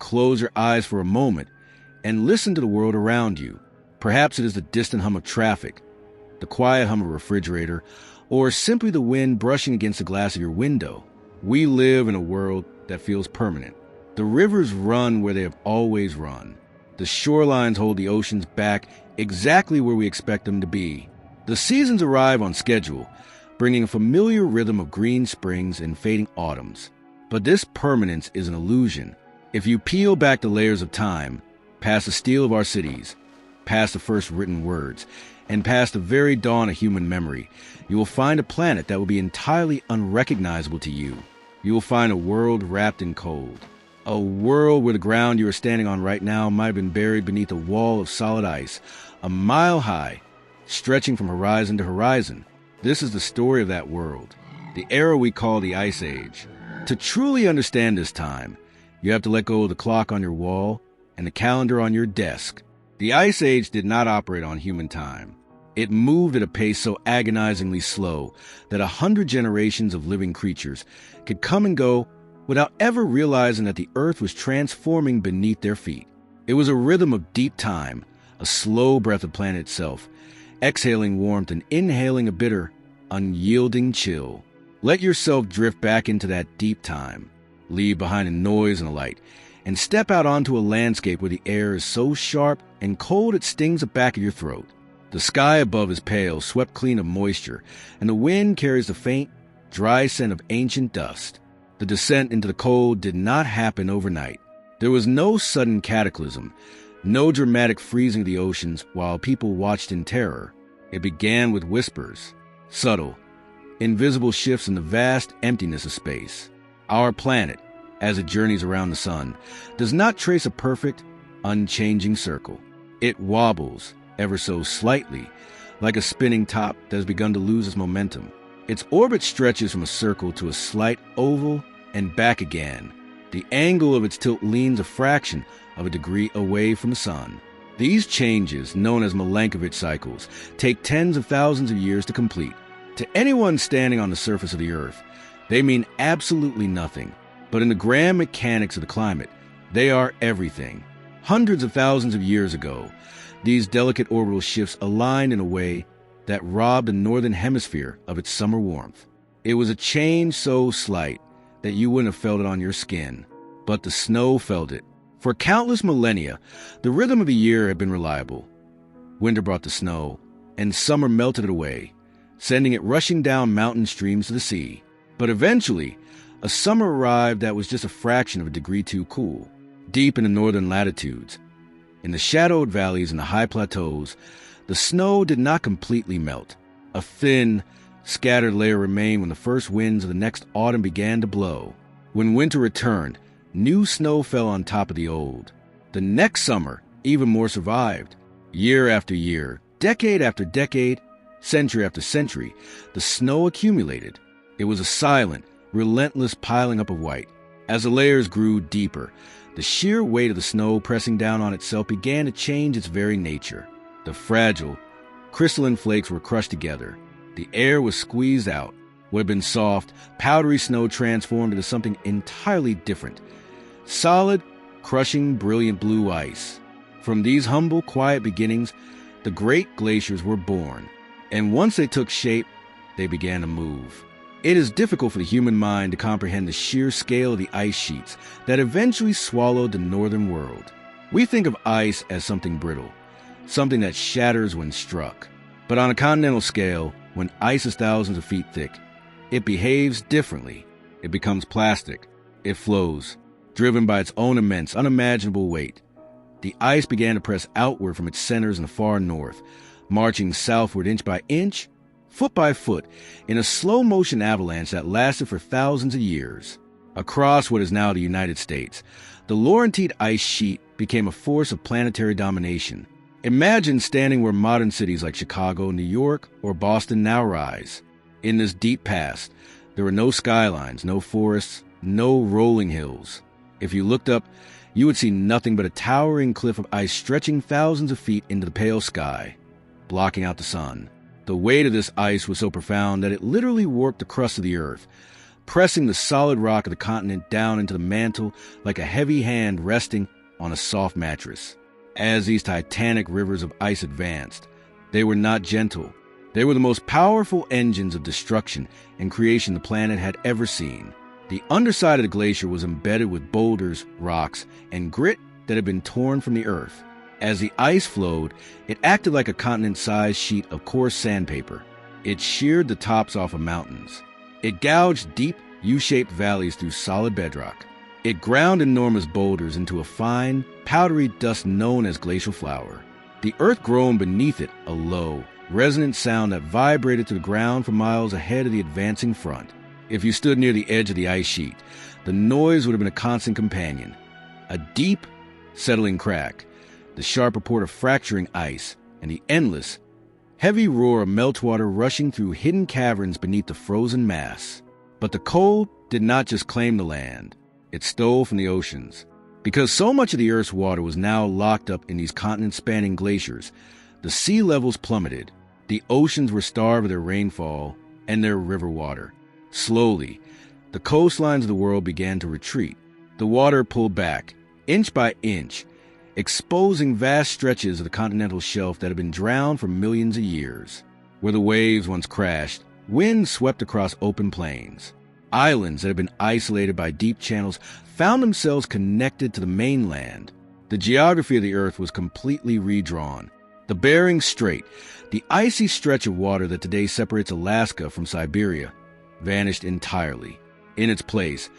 close your eyes for a moment and listen to the world around you. Perhaps it is the distant hum of traffic, the quiet hum of a refrigerator, or simply the wind brushing against the glass of your window. We live in a world that feels permanent. The rivers run where they have always run. The shorelines hold the oceans back exactly where we expect them to be. The seasons arrive on schedule, bringing a familiar rhythm of green springs and fading autumns. But this permanence is an illusion. If you peel back the layers of time, past the steel of our cities, past the first written words, and past the very dawn of human memory, you will find a planet that will be entirely unrecognizable to you. You will find a world wrapped in cold. A world where the ground you are standing on right now might have been buried beneath a wall of solid ice, a mile high, stretching from horizon to horizon. This is the story of that world, the era we call the Ice Age. To truly understand this time, you have to let go of the clock on your wall and the calendar on your desk. The Ice Age did not operate on human time. It moved at a pace so agonizingly slow that 100 generations of living creatures could come and go without ever realizing that the earth was transforming beneath their feet. It was a rhythm of deep time, a slow breath of planet itself, exhaling warmth and inhaling a bitter, unyielding chill. Let yourself drift back into that deep time. Leave behind the noise and the light, and step out onto a landscape where the air is so sharp and cold it stings the back of your throat. The sky above is pale, swept clean of moisture, and the wind carries the faint, dry scent of ancient dust. The descent into the cold did not happen overnight. There was no sudden cataclysm, no dramatic freezing of the oceans while people watched in terror. It began with whispers, subtle, invisible shifts in the vast emptiness of space. Our planet, as it journeys around the sun, does not trace a perfect, unchanging circle. It wobbles, ever so slightly, like a spinning top that has begun to lose its momentum. Its orbit stretches from a circle to a slight oval and back again. The angle of its tilt leans a fraction of a degree away from the sun. These changes, known as Milankovitch cycles, take tens of thousands of years to complete. To anyone standing on the surface of the Earth, they mean absolutely nothing. But in the grand mechanics of the climate, they are everything. Hundreds of thousands of years ago, these delicate orbital shifts aligned in a way that robbed the northern hemisphere of its summer warmth. It was a change so slight that you wouldn't have felt it on your skin, but the snow felt it. For countless millennia, the rhythm of the year had been reliable. Winter brought the snow, and summer melted it away, sending it rushing down mountain streams to the sea. But eventually, a summer arrived that was just a fraction of a degree too cool. Deep in the northern latitudes, in the shadowed valleys and the high plateaus, the snow did not completely melt. A thin, scattered layer remained when the first winds of the next autumn began to blow. When winter returned, new snow fell on top of the old. The next summer, even more survived. Year after year, decade after decade, century after century, the snow accumulated. It was a silent, relentless piling up of white. As the layers grew deeper, the sheer weight of the snow pressing down on itself began to change its very nature. The fragile, crystalline flakes were crushed together. The air was squeezed out. What had been soft, powdery snow transformed into something entirely different. Solid, crushing, brilliant blue ice. From these humble, quiet beginnings, the great glaciers were born. And once they took shape, they began to move. It is difficult for the human mind to comprehend the sheer scale of the ice sheets that eventually swallowed the northern world. We think of ice as something brittle, something that shatters when struck. But on a continental scale, when ice is thousands of feet thick, it behaves differently. It becomes plastic. It flows, driven by its own immense, unimaginable weight. The ice began to press outward from its centers in the far north, marching southward inch by inch, foot by foot, in a slow-motion avalanche that lasted for thousands of years. Across what is now the United States, the Laurentide Ice Sheet became a force of planetary domination. Imagine standing where modern cities like Chicago, New York, or Boston now rise. In this deep past, there were no skylines, no forests, no rolling hills. If you looked up, you would see nothing but a towering cliff of ice stretching thousands of feet into the pale sky, blocking out the sun. The weight of this ice was so profound that it literally warped the crust of the earth, pressing the solid rock of the continent down into the mantle like a heavy hand resting on a soft mattress. As these titanic rivers of ice advanced, they were not gentle. They were the most powerful engines of destruction and creation the planet had ever seen. The underside of the glacier was embedded with boulders, rocks, and grit that had been torn from the earth. As the ice flowed, it acted like a continent-sized sheet of coarse sandpaper. It sheared the tops off of mountains. It gouged deep, U-shaped valleys through solid bedrock. It ground enormous boulders into a fine, powdery dust known as glacial flour. The earth groaned beneath it, a low, resonant sound that vibrated to the ground for miles ahead of the advancing front. If you stood near the edge of the ice sheet, the noise would have been a constant companion. A deep, settling crack, the sharp report of fracturing ice, and the endless, heavy roar of meltwater rushing through hidden caverns beneath the frozen mass. But the cold did not just claim the land. It stole from the oceans. Because so much of the Earth's water was now locked up in these continent-spanning glaciers, the sea levels plummeted. The oceans were starved of their rainfall and their river water. Slowly, the coastlines of the world began to retreat. The water pulled back, inch by inch, exposing vast stretches of the continental shelf that had been drowned for millions of years. Where the waves once crashed, wind swept across open plains. Islands that had been isolated by deep channels found themselves connected to the mainland. The geography of the Earth was completely redrawn. The Bering Strait, the icy stretch of water that today separates Alaska from Siberia, vanished entirely. In its place,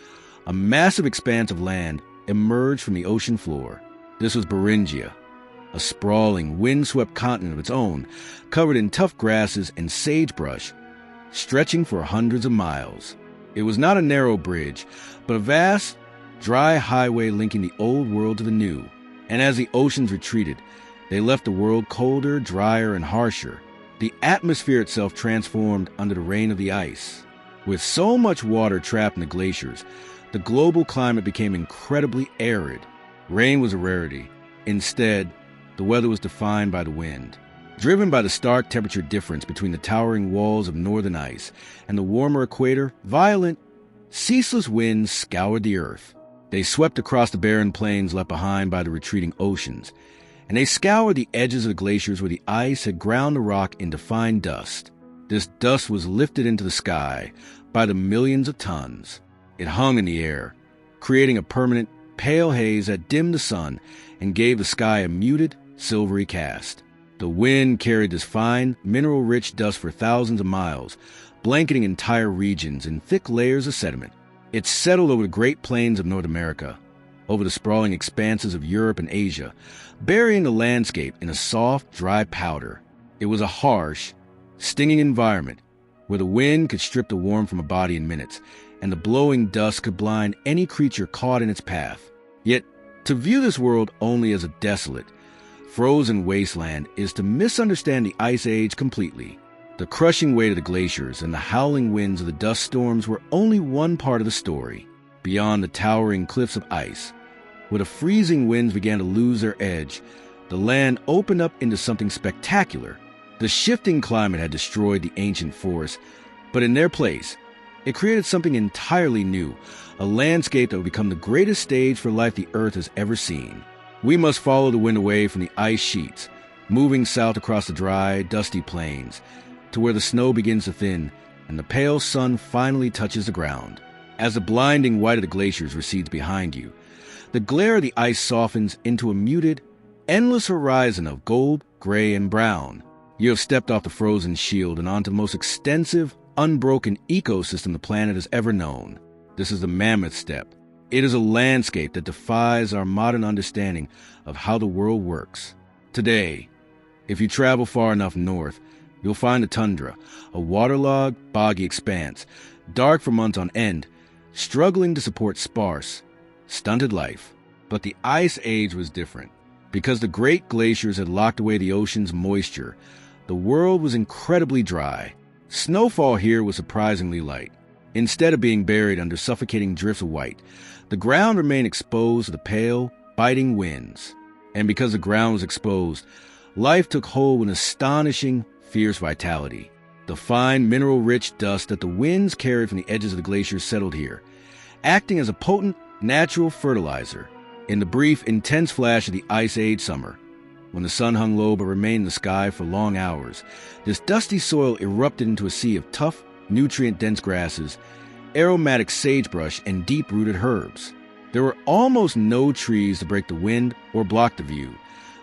a massive expanse of land emerged from the ocean floor. This was Beringia, a sprawling, wind-swept continent of its own, covered in tough grasses and sagebrush, stretching for hundreds of miles. It was not a narrow bridge, but a vast, dry highway linking the old world to the new. And as the oceans retreated, they left the world colder, drier, and harsher. The atmosphere itself transformed under the reign of the ice. With so much water trapped in the glaciers, the global climate became incredibly arid. Rain was a rarity. Instead, the weather was defined by the wind. Driven by the stark temperature difference between the towering walls of northern ice and the warmer equator, violent, ceaseless winds scoured the earth. They swept across the barren plains left behind by the retreating oceans, and they scoured the edges of the glaciers where the ice had ground the rock into fine dust. This dust was lifted into the sky by the millions of tons. It hung in the air, creating a permanent, pale haze that dimmed the sun and gave the sky a muted, silvery cast. The wind carried this fine, mineral-rich dust for thousands of miles, blanketing entire regions in thick layers of sediment. It settled over the Great Plains of North America, over the sprawling expanses of Europe and Asia, burying the landscape in a soft, dry powder. It was a harsh, stinging environment where the wind could strip the warmth from a body in minutes, and the blowing dust could blind any creature caught in its path. Yet, to view this world only as a desolate, frozen wasteland is to misunderstand the Ice Age completely. The crushing weight of the glaciers and the howling winds of the dust storms were only one part of the story. Beyond the towering cliffs of ice, where the freezing winds began to lose their edge, the land opened up into something spectacular. The shifting climate had destroyed the ancient forests, but in their place, it created something entirely new, a landscape that would become the greatest stage for life the Earth has ever seen. We must follow the wind away from the ice sheets, moving south across the dry, dusty plains, to where the snow begins to thin and the pale sun finally touches the ground. As the blinding white of the glaciers recedes behind you, the glare of the ice softens into a muted, endless horizon of gold, gray, and brown. You have stepped off the frozen shield and onto the most extensive, unbroken ecosystem the planet has ever known. This is the Mammoth Steppe. It is a landscape that defies our modern understanding of how the world works. Today, if you travel far enough north, you'll find the tundra, a waterlogged, boggy expanse, dark for months on end, struggling to support sparse, stunted life. But the Ice Age was different. Because the great glaciers had locked away the ocean's moisture, the world was incredibly dry. Snowfall here was surprisingly light. Instead of being buried under suffocating drifts of white, the ground remained exposed to the pale, biting winds. And because the ground was exposed, life took hold with astonishing, fierce vitality. the fine mineral-rich dust that the winds carried from the edges of the glaciers settled here, acting as a potent natural fertilizer. In the brief, intense flash of the Ice Age summer, when the sun hung low but remained in the sky for long hours, this dusty soil erupted into a sea of tough, nutrient-dense grasses, aromatic sagebrush, and deep-rooted herbs. There were almost no trees to break the wind or block the view.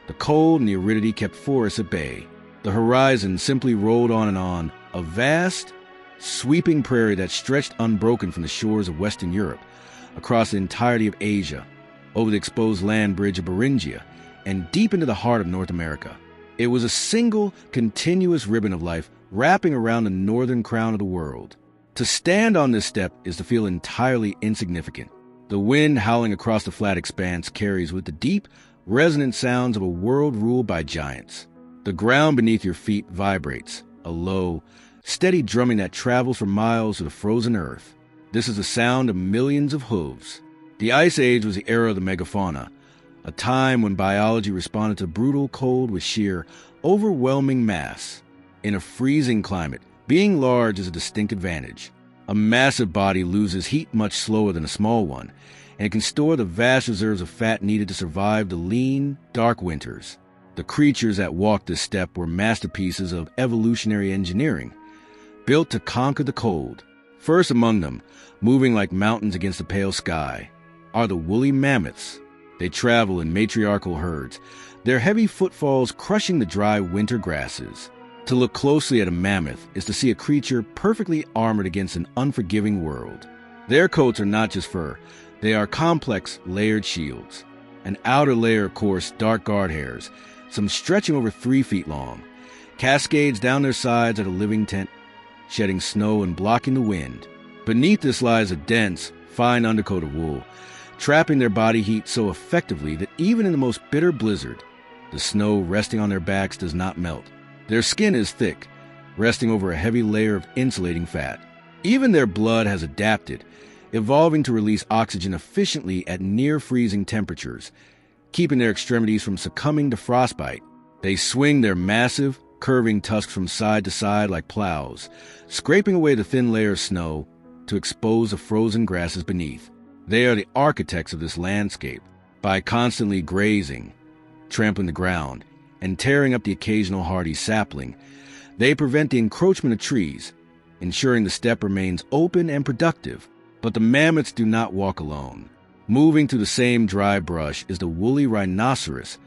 The cold and the aridity kept forests at bay. The horizon simply rolled on, a vast, sweeping prairie that stretched unbroken from the shores of Western Europe, across the entirety of Asia, over the exposed land bridge of Beringia, and deep into the heart of North America. It was a single, continuous ribbon of life wrapping around the northern crown of the world. To stand on this steppe is to feel entirely insignificant. The wind howling across the flat expanse carries with the deep, resonant sounds of a world ruled by giants. The ground beneath your feet vibrates, a low, steady drumming that travels for miles to the frozen earth. This is the sound of millions of hooves. The Ice Age was the era of the megafauna, a time when biology responded to brutal cold with sheer, overwhelming mass. In a freezing climate, being large is a distinct advantage. A massive body loses heat much slower than a small one, and it can store the vast reserves of fat needed to survive the lean, dark winters. The creatures that walked this steppe were masterpieces of evolutionary engineering, built to conquer the cold. First among them, moving like mountains against the pale sky, are the woolly mammoths. They travel in matriarchal herds, their heavy footfalls crushing the dry winter grasses. To look closely at a mammoth is to see a creature perfectly armored against an unforgiving world. Their coats are not just fur, they are complex, layered shields. An outer layer of coarse, dark guard hairs, some stretching over 3 feet long, cascades down their sides at a living tent, shedding snow and blocking the wind. Beneath this lies a dense, fine undercoat of wool, trapping their body heat so effectively that even in the most bitter blizzard, the snow resting on their backs does not melt. Their skin is thick, resting over a heavy layer of insulating fat. Even their blood has adapted, evolving to release oxygen efficiently at near-freezing temperatures, keeping their extremities from succumbing to frostbite. They swing their massive, curving tusks from side to side like plows, scraping away the thin layer of snow to expose the frozen grasses beneath. They are the architects of this landscape. By constantly grazing, trampling the ground, and tearing up the occasional hardy sapling, they prevent the encroachment of trees, ensuring the steppe remains open and productive. But the mammoths do not walk alone. Moving through the same dry brush is the woolly rhinoceros,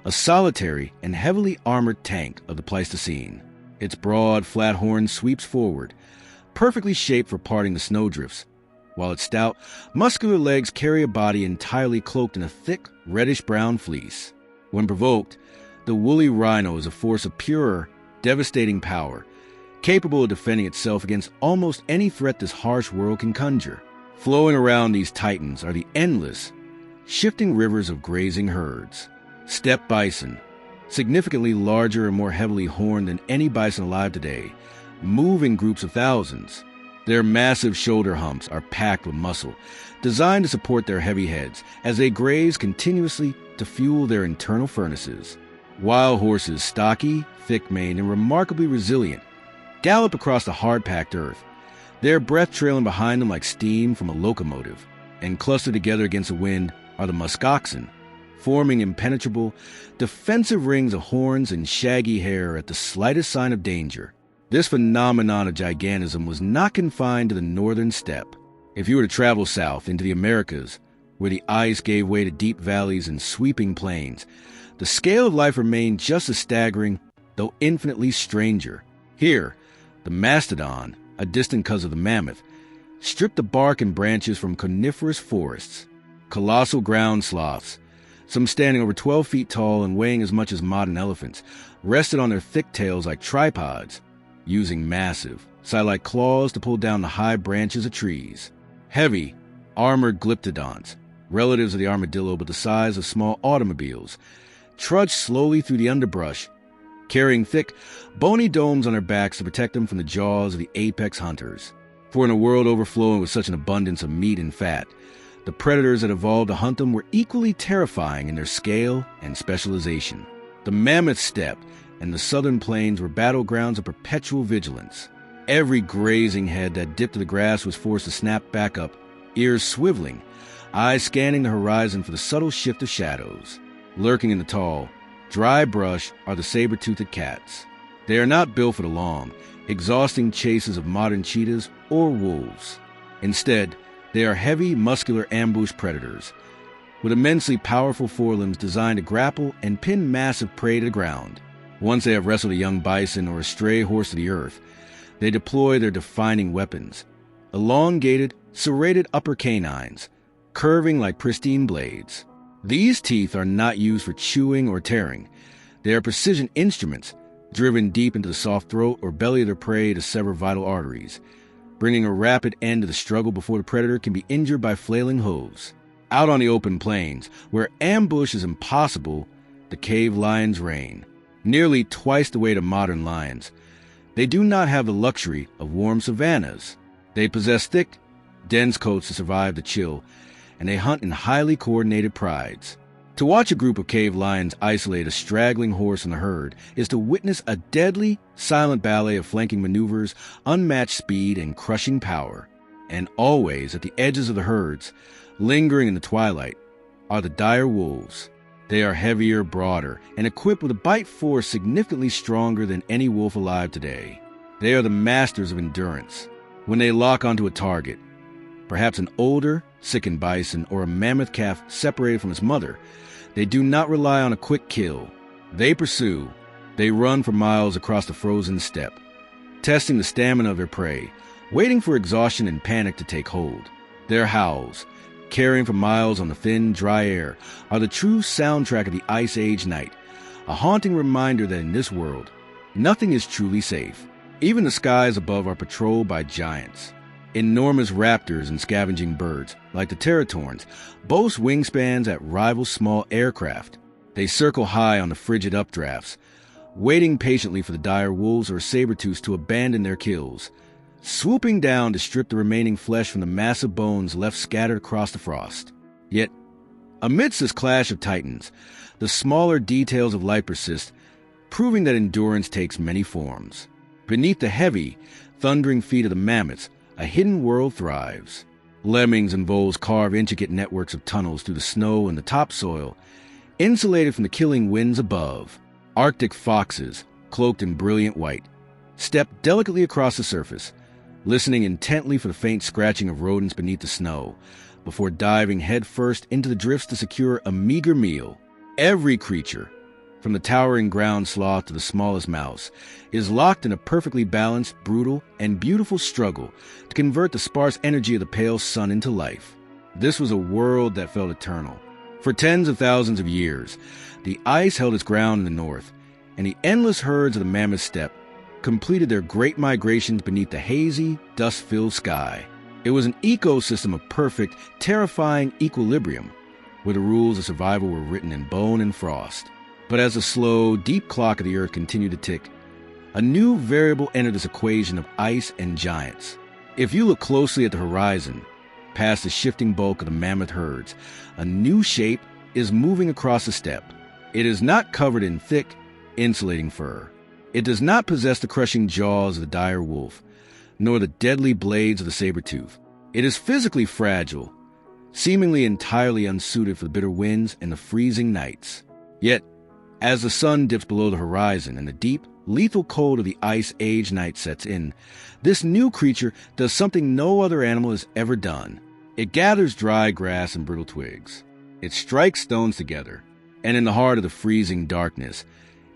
a solitary and heavily armored tank of the Pleistocene. Its broad, flat horn sweeps forward, perfectly shaped for parting the snowdrifts, while its stout, muscular legs carry a body entirely cloaked in a thick, reddish-brown fleece. When provoked, the woolly rhino is a force of pure, devastating power, capable of defending itself against almost any threat this harsh world can conjure. Flowing around these titans are the endless, shifting rivers of grazing herds. Steppe bison, significantly larger and more heavily horned than any bison alive today, move in groups of thousands. Their massive shoulder humps are packed with muscle, designed to support their heavy heads as they graze continuously to fuel their internal furnaces. Wild horses, stocky, thick-maned, and remarkably resilient, gallop across the hard-packed earth, their breath trailing behind them like steam from a locomotive. And clustered together against the wind are the musk oxen, forming impenetrable, defensive rings of horns and shaggy hair at the slightest sign of danger. This phenomenon of gigantism was not confined to the northern steppe. If you were to travel south into the Americas, where the ice gave way to deep valleys and sweeping plains, the scale of life remained just as staggering, though infinitely stranger. Here, the mastodon, a distant cousin of the mammoth, stripped the bark and branches from coniferous forests. Colossal ground sloths, some standing over 12 feet tall and weighing as much as modern elephants, rested on their thick tails like tripods, using massive, scythe-like claws to pull down the high branches of trees. Heavy, armored glyptodonts, relatives of the armadillo but the size of small automobiles, trudged slowly through the underbrush, carrying thick, bony domes on their backs to protect them from the jaws of the apex hunters. For in a world overflowing with such an abundance of meat and fat, the predators that evolved to hunt them were equally terrifying in their scale and specialization. The Mammoth Steppe and the southern plains were battlegrounds of perpetual vigilance. Every grazing head that dipped to the grass was forced to snap back up, ears swiveling, eyes scanning the horizon for the subtle shift of shadows. Lurking in the tall, dry brush are the saber-toothed cats. They are not built for the long, exhausting chases of modern cheetahs or wolves. Instead, they are heavy, muscular ambush predators, with immensely powerful forelimbs designed to grapple and pin massive prey to the ground. Once they have wrestled a young bison or a stray horse to the earth, they deploy their defining weapons, elongated, serrated upper canines, curving like pristine blades. These teeth are not used for chewing or tearing. They are precision instruments, driven deep into the soft throat or belly of their prey to sever vital arteries, bringing a rapid end to the struggle before the predator can be injured by flailing hooves. Out on the open plains, where ambush is impossible, the cave lions reign. Nearly twice the weight of modern lions, they do not have the luxury of warm savannas. They possess thick, dense coats to survive the chill, and they hunt in highly coordinated prides. To watch a group of cave lions isolate a straggling horse in the herd is to witness a deadly, silent ballet of flanking maneuvers, unmatched speed, and crushing power. And always at the edges of the herds, lingering in the twilight, are the dire wolves. They are heavier, broader, and equipped with a bite force significantly stronger than any wolf alive today. They are the masters of endurance. When they lock onto a target, perhaps an older, sickened bison or a mammoth calf separated from its mother, they do not rely on a quick kill. They pursue. They run for miles across the frozen steppe, testing the stamina of their prey, waiting for exhaustion and panic to take hold. Their howls, carrying for miles on the thin, dry air, are the true soundtrack of the Ice Age night, a haunting reminder that in this world, nothing is truly safe. Even the skies above are patrolled by giants. Enormous raptors and scavenging birds, like the teratorns, boast wingspans that rival small aircraft. They circle high on the frigid updrafts, waiting patiently for the dire wolves or saber-tooths to abandon their kills, swooping down to strip the remaining flesh from the massive bones left scattered across the frost. Yet, amidst this clash of titans, the smaller details of life persist, proving that endurance takes many forms. Beneath the heavy, thundering feet of the mammoths, a hidden world thrives. Lemmings and voles carve intricate networks of tunnels through the snow and the topsoil, insulated from the killing winds above. Arctic foxes, cloaked in brilliant white, step delicately across the surface, listening intently for the faint scratching of rodents beneath the snow, before diving headfirst into the drifts to secure a meager meal. Every creature, from the towering ground sloth to the smallest mouse, is locked in a perfectly balanced, brutal, and beautiful struggle to convert the sparse energy of the pale sun into life. This was a world that felt eternal. For tens of thousands of years, the ice held its ground in the north, and the endless herds of the Mammoth Steppe completed their great migrations beneath the hazy, dust-filled sky. It was an ecosystem of perfect, terrifying equilibrium, where the rules of survival were written in bone and frost. But as the slow, deep clock of the earth continued to tick, a new variable entered this equation of ice and giants. If you look closely at the horizon, past the shifting bulk of the mammoth herds, a new shape is moving across the steppe. It is not covered in thick, insulating fur. It does not possess the crushing jaws of the dire wolf, nor the deadly blades of the saber-tooth. It is physically fragile, seemingly entirely unsuited for the bitter winds and the freezing nights. Yet, as the sun dips below the horizon and the deep, lethal cold of the Ice Age night sets in, this new creature does something no other animal has ever done. It gathers dry grass and brittle twigs. It strikes stones together, and in the heart of the freezing darkness,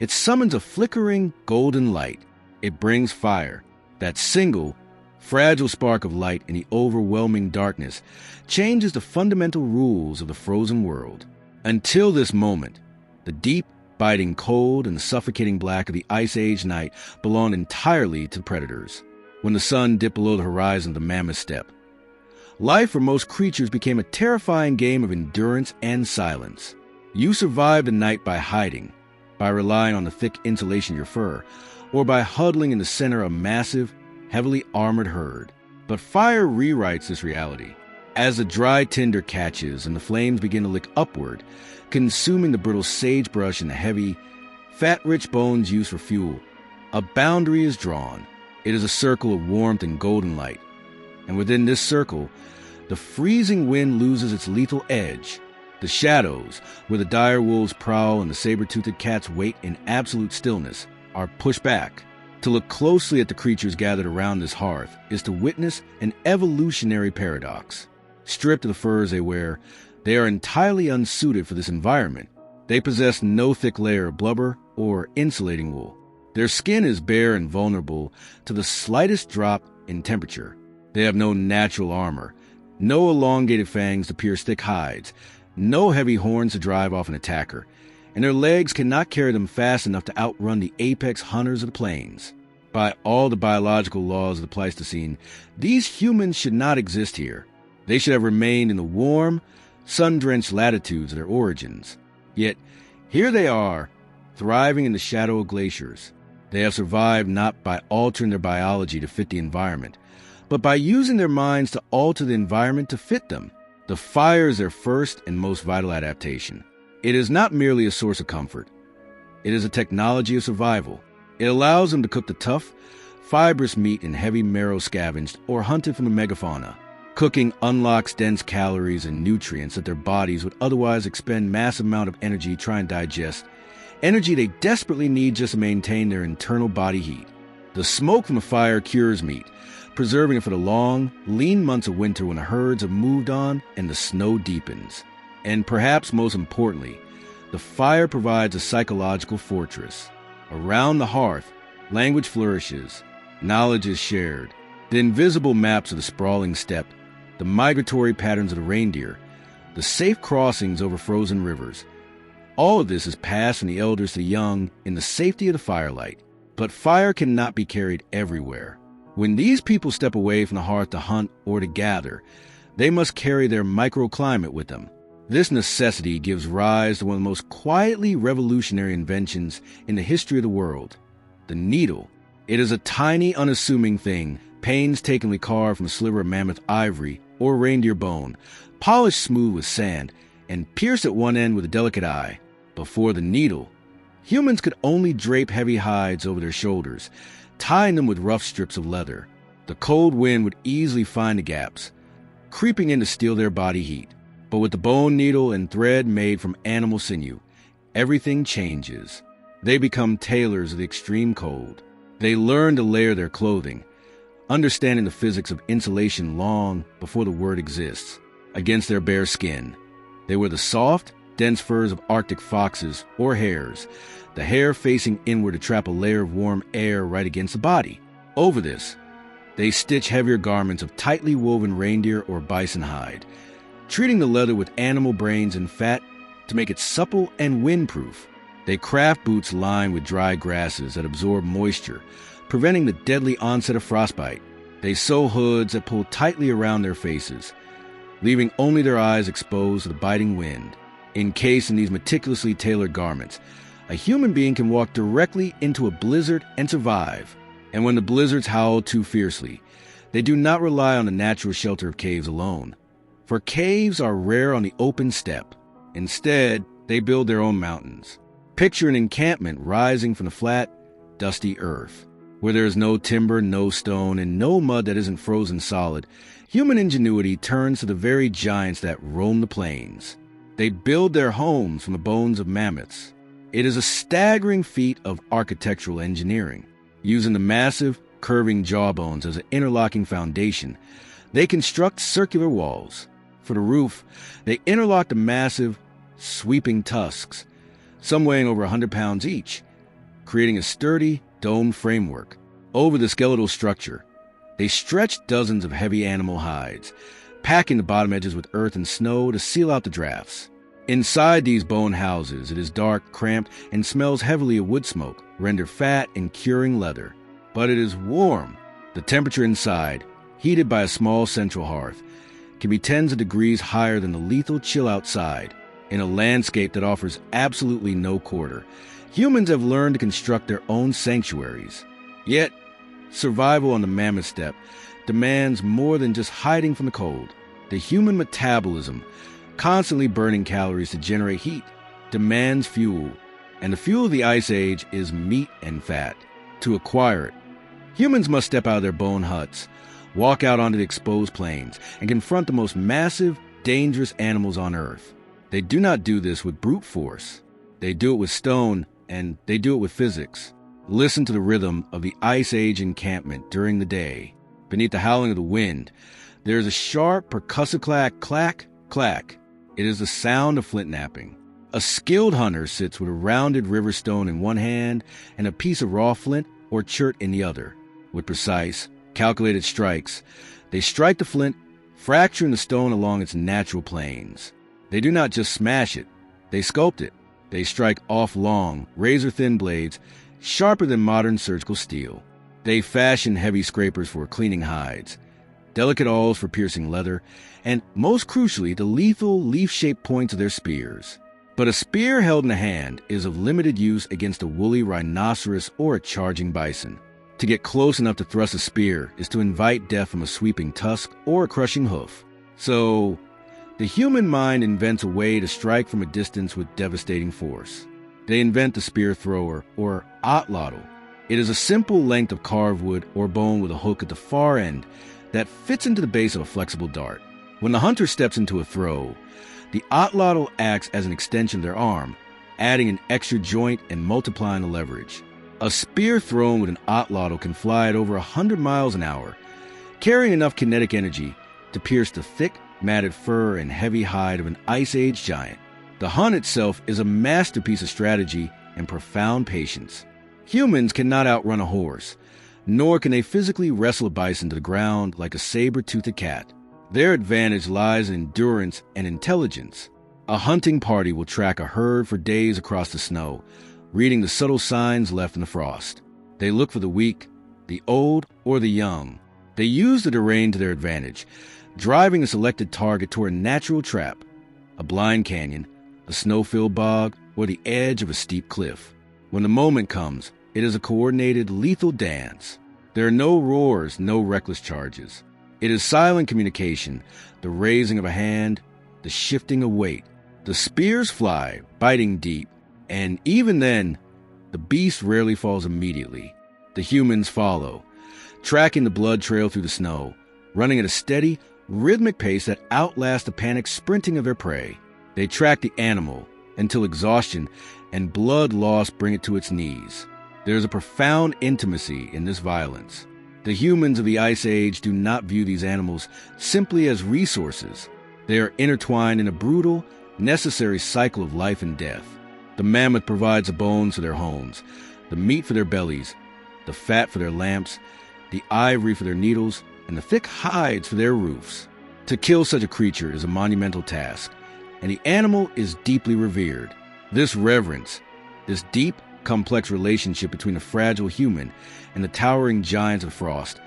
it summons a flickering golden light. It brings fire. That single, fragile spark of light in the overwhelming darkness changes the fundamental rules of the frozen world. Until this moment, the deep, biting cold and the suffocating black of the Ice Age night belonged entirely to predators. When the sun dipped below the horizon of the Mammoth Steppe, life for most creatures became a terrifying game of endurance and silence. You survived the night by hiding, by relying on the thick insulation of your fur, or by huddling in the center of a massive, heavily armored herd. But fire rewrites this reality. As the dry tinder catches and the flames begin to lick upward, consuming the brittle sagebrush and the heavy, fat-rich bones used for fuel. A boundary is drawn. It is a circle of warmth and golden light. And within this circle, the freezing wind loses its lethal edge. The shadows, where the dire wolves prowl and the saber-toothed cats wait in absolute stillness, are pushed back. To look closely at the creatures gathered around this hearth is to witness an evolutionary paradox. Stripped of the furs they wear, they are entirely unsuited for this environment. They possess no thick layer of blubber or insulating wool. Their skin is bare and vulnerable to the slightest drop in temperature. They have no natural armor, no elongated fangs to pierce thick hides, no heavy horns to drive off an attacker, and their legs cannot carry them fast enough to outrun the apex hunters of the plains. By all the biological laws of the Pleistocene, these humans should not exist here. They should have remained in the warm, sun-drenched latitudes of their origins. Yet, here they are, thriving in the shadow of glaciers. They have survived not by altering their biology to fit the environment, but by using their minds to alter the environment to fit them. The fire is their first and most vital adaptation. It is not merely a source of comfort. It is a technology of survival. It allows them to cook the tough, fibrous meat and heavy marrow scavenged or hunted from the megafauna. Cooking unlocks dense calories and nutrients that their bodies would otherwise expend massive amount of energy trying to digest, energy they desperately need just to maintain their internal body heat. The smoke from the fire cures meat, preserving it for the long, lean months of winter when the herds have moved on and the snow deepens. And perhaps most importantly, the fire provides a psychological fortress. Around the hearth, language flourishes, knowledge is shared. The invisible maps of the sprawling steppe, the migratory patterns of the reindeer, the safe crossings over frozen rivers. All of this is passed from the elders to the young in the safety of the firelight. But fire cannot be carried everywhere. When these people step away from the hearth to hunt or to gather, they must carry their microclimate with them. This necessity gives rise to one of the most quietly revolutionary inventions in the history of the world, the needle. It is a tiny, unassuming thing, painstakingly carved from a sliver of mammoth ivory or reindeer bone, polished smooth with sand, and pierced at one end with a delicate eye. Before the needle, humans could only drape heavy hides over their shoulders, tying them with rough strips of leather. The cold wind would easily find the gaps, creeping in to steal their body heat. But with the bone needle and thread made from animal sinew, everything changes. They become tailors of the extreme cold. They learn to layer their clothing, understanding the physics of insulation long before the word exists, against their bare skin. They wear the soft, dense furs of Arctic foxes or hares, the hair facing inward to trap a layer of warm air right against the body. Over this, they stitch heavier garments of tightly woven reindeer or bison hide, treating the leather with animal brains and fat to make it supple and windproof. They craft boots lined with dry grasses that absorb moisture, preventing the deadly onset of frostbite. They sew hoods that pull tightly around their faces, leaving only their eyes exposed to the biting wind. Encased in these meticulously tailored garments, a human being can walk directly into a blizzard and survive. And when the blizzards howl too fiercely, they do not rely on the natural shelter of caves alone. For caves are rare on the open steppe. Instead, they build their own mountains. Picture an encampment rising from the flat, dusty earth. Where there is no timber, no stone, and no mud that isn't frozen solid, human ingenuity turns to the very giants that roam the plains. They build their homes from the bones of mammoths. It is a staggering feat of architectural engineering. Using the massive, curving jawbones as an interlocking foundation, they construct circular walls. For the roof, they interlock the massive, sweeping tusks, some weighing over 100 pounds each, creating a sturdy, domed framework. Over the skeletal structure, they stretch dozens of heavy animal hides, packing the bottom edges with earth and snow to seal out the drafts. Inside these bone houses, it is dark, cramped, and smells heavily of wood smoke, rendered fat and curing leather. But it is warm. The temperature inside, heated by a small central hearth, can be tens of degrees higher than the lethal chill outside. In a landscape that offers absolutely no quarter, humans have learned to construct their own sanctuaries. Yet, survival on the Mammoth Steppe demands more than just hiding from the cold. The human metabolism, constantly burning calories to generate heat, demands fuel. And the fuel of the Ice Age is meat and fat. To acquire it, humans must step out of their bone huts, walk out onto the exposed plains, and confront the most massive, dangerous animals on Earth. They do not do this with brute force. They do it with stone, and they do it with physics. Listen to the rhythm of the Ice Age encampment during the day. Beneath the howling of the wind, there is a sharp, percussive clack, clack, clack. It is the sound of flint knapping. A skilled hunter sits with a rounded river stone in one hand and a piece of raw flint or chert in the other. With precise, calculated strikes, they strike the flint, fracturing the stone along its natural planes. They do not just smash it, they sculpt it. They strike off long, razor-thin blades, sharper than modern surgical steel. They fashion heavy scrapers for cleaning hides, delicate awls for piercing leather, and, most crucially, the lethal, leaf-shaped points of their spears. But a spear held in a hand is of limited use against a woolly rhinoceros or a charging bison. To get close enough to thrust a spear is to invite death from a sweeping tusk or a crushing hoof. So, the human mind invents a way to strike from a distance with devastating force. They invent the spear thrower, or atlatl. It is a simple length of carved wood or bone with a hook at the far end that fits into the base of a flexible dart. When the hunter steps into a throw, the atlatl acts as an extension of their arm, adding an extra joint and multiplying the leverage. A spear thrown with an atlatl can fly at over 100 miles an hour, carrying enough kinetic energy to pierce the thick, matted fur and heavy hide of an Ice Age giant. The hunt itself is a masterpiece of strategy and profound patience. Humans cannot outrun a horse, nor can they physically wrestle a bison to the ground like a saber-toothed cat. Their advantage lies in endurance and intelligence. A hunting party will track a herd for days across the snow, reading the subtle signs left in the frost. They look for the weak, the old, or the young. They use the terrain to their advantage, driving a selected target toward a natural trap, a blind canyon, a snow-filled bog, or the edge of a steep cliff. When the moment comes, it is a coordinated, lethal dance. There are no roars, no reckless charges. It is silent communication, the raising of a hand, the shifting of weight. The spears fly, biting deep, and even then, the beast rarely falls immediately. The humans follow, tracking the blood trail through the snow, running at a steady, rhythmic pace that outlasts the panicked sprinting of their prey. They track the animal until exhaustion and blood loss bring it to its knees. There is a profound intimacy in this violence. The humans of the Ice Age do not view these animals simply as resources. They are intertwined in a brutal, necessary cycle of life and death. The mammoth provides the bones for their homes, the meat for their bellies, the fat for their lamps, the ivory for their needles, and the thick hides for their roofs. To kill such a creature is a monumental task, and the animal is deeply revered. This reverence, this deep, complex relationship between the fragile human and the towering giants of frost,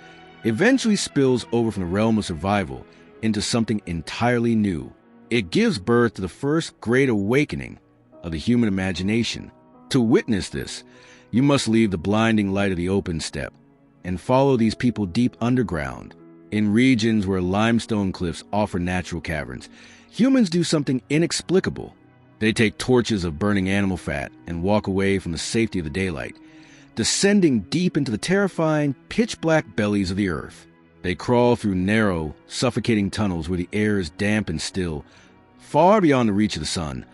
eventually spills over from the realm of survival into something entirely new. It gives birth to the first great awakening of the human imagination. To witness this, you must leave the blinding light of the open steppe and follow these people deep underground. In regions where limestone cliffs offer natural caverns, humans do something inexplicable. They take torches of burning animal fat and walk away from the safety of the daylight, descending deep into the terrifying, pitch-black bellies of the earth. They crawl through narrow, suffocating tunnels where the air is damp and still, far beyond the reach of the sun,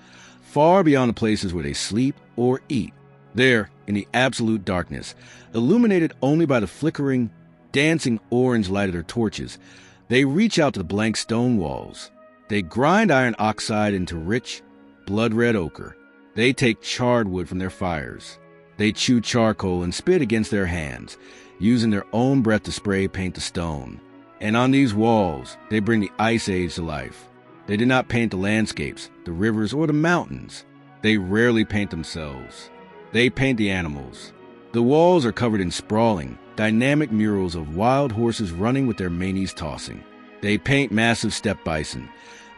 far beyond the places where they sleep or eat. There, in the absolute darkness, illuminated only by the flickering, dancing orange light of their torches, they reach out to the blank stone walls. They grind iron oxide into rich, blood-red ochre. They take charred wood from their fires. They chew charcoal and spit against their hands, using their own breath to spray paint the stone. And on these walls, they bring the Ice Age to life. They do not paint the landscapes, the rivers, or the mountains. They rarely paint themselves. They paint the animals. The walls are covered in sprawling, dynamic murals of wild horses running with their manes tossing. They paint massive steppe bison,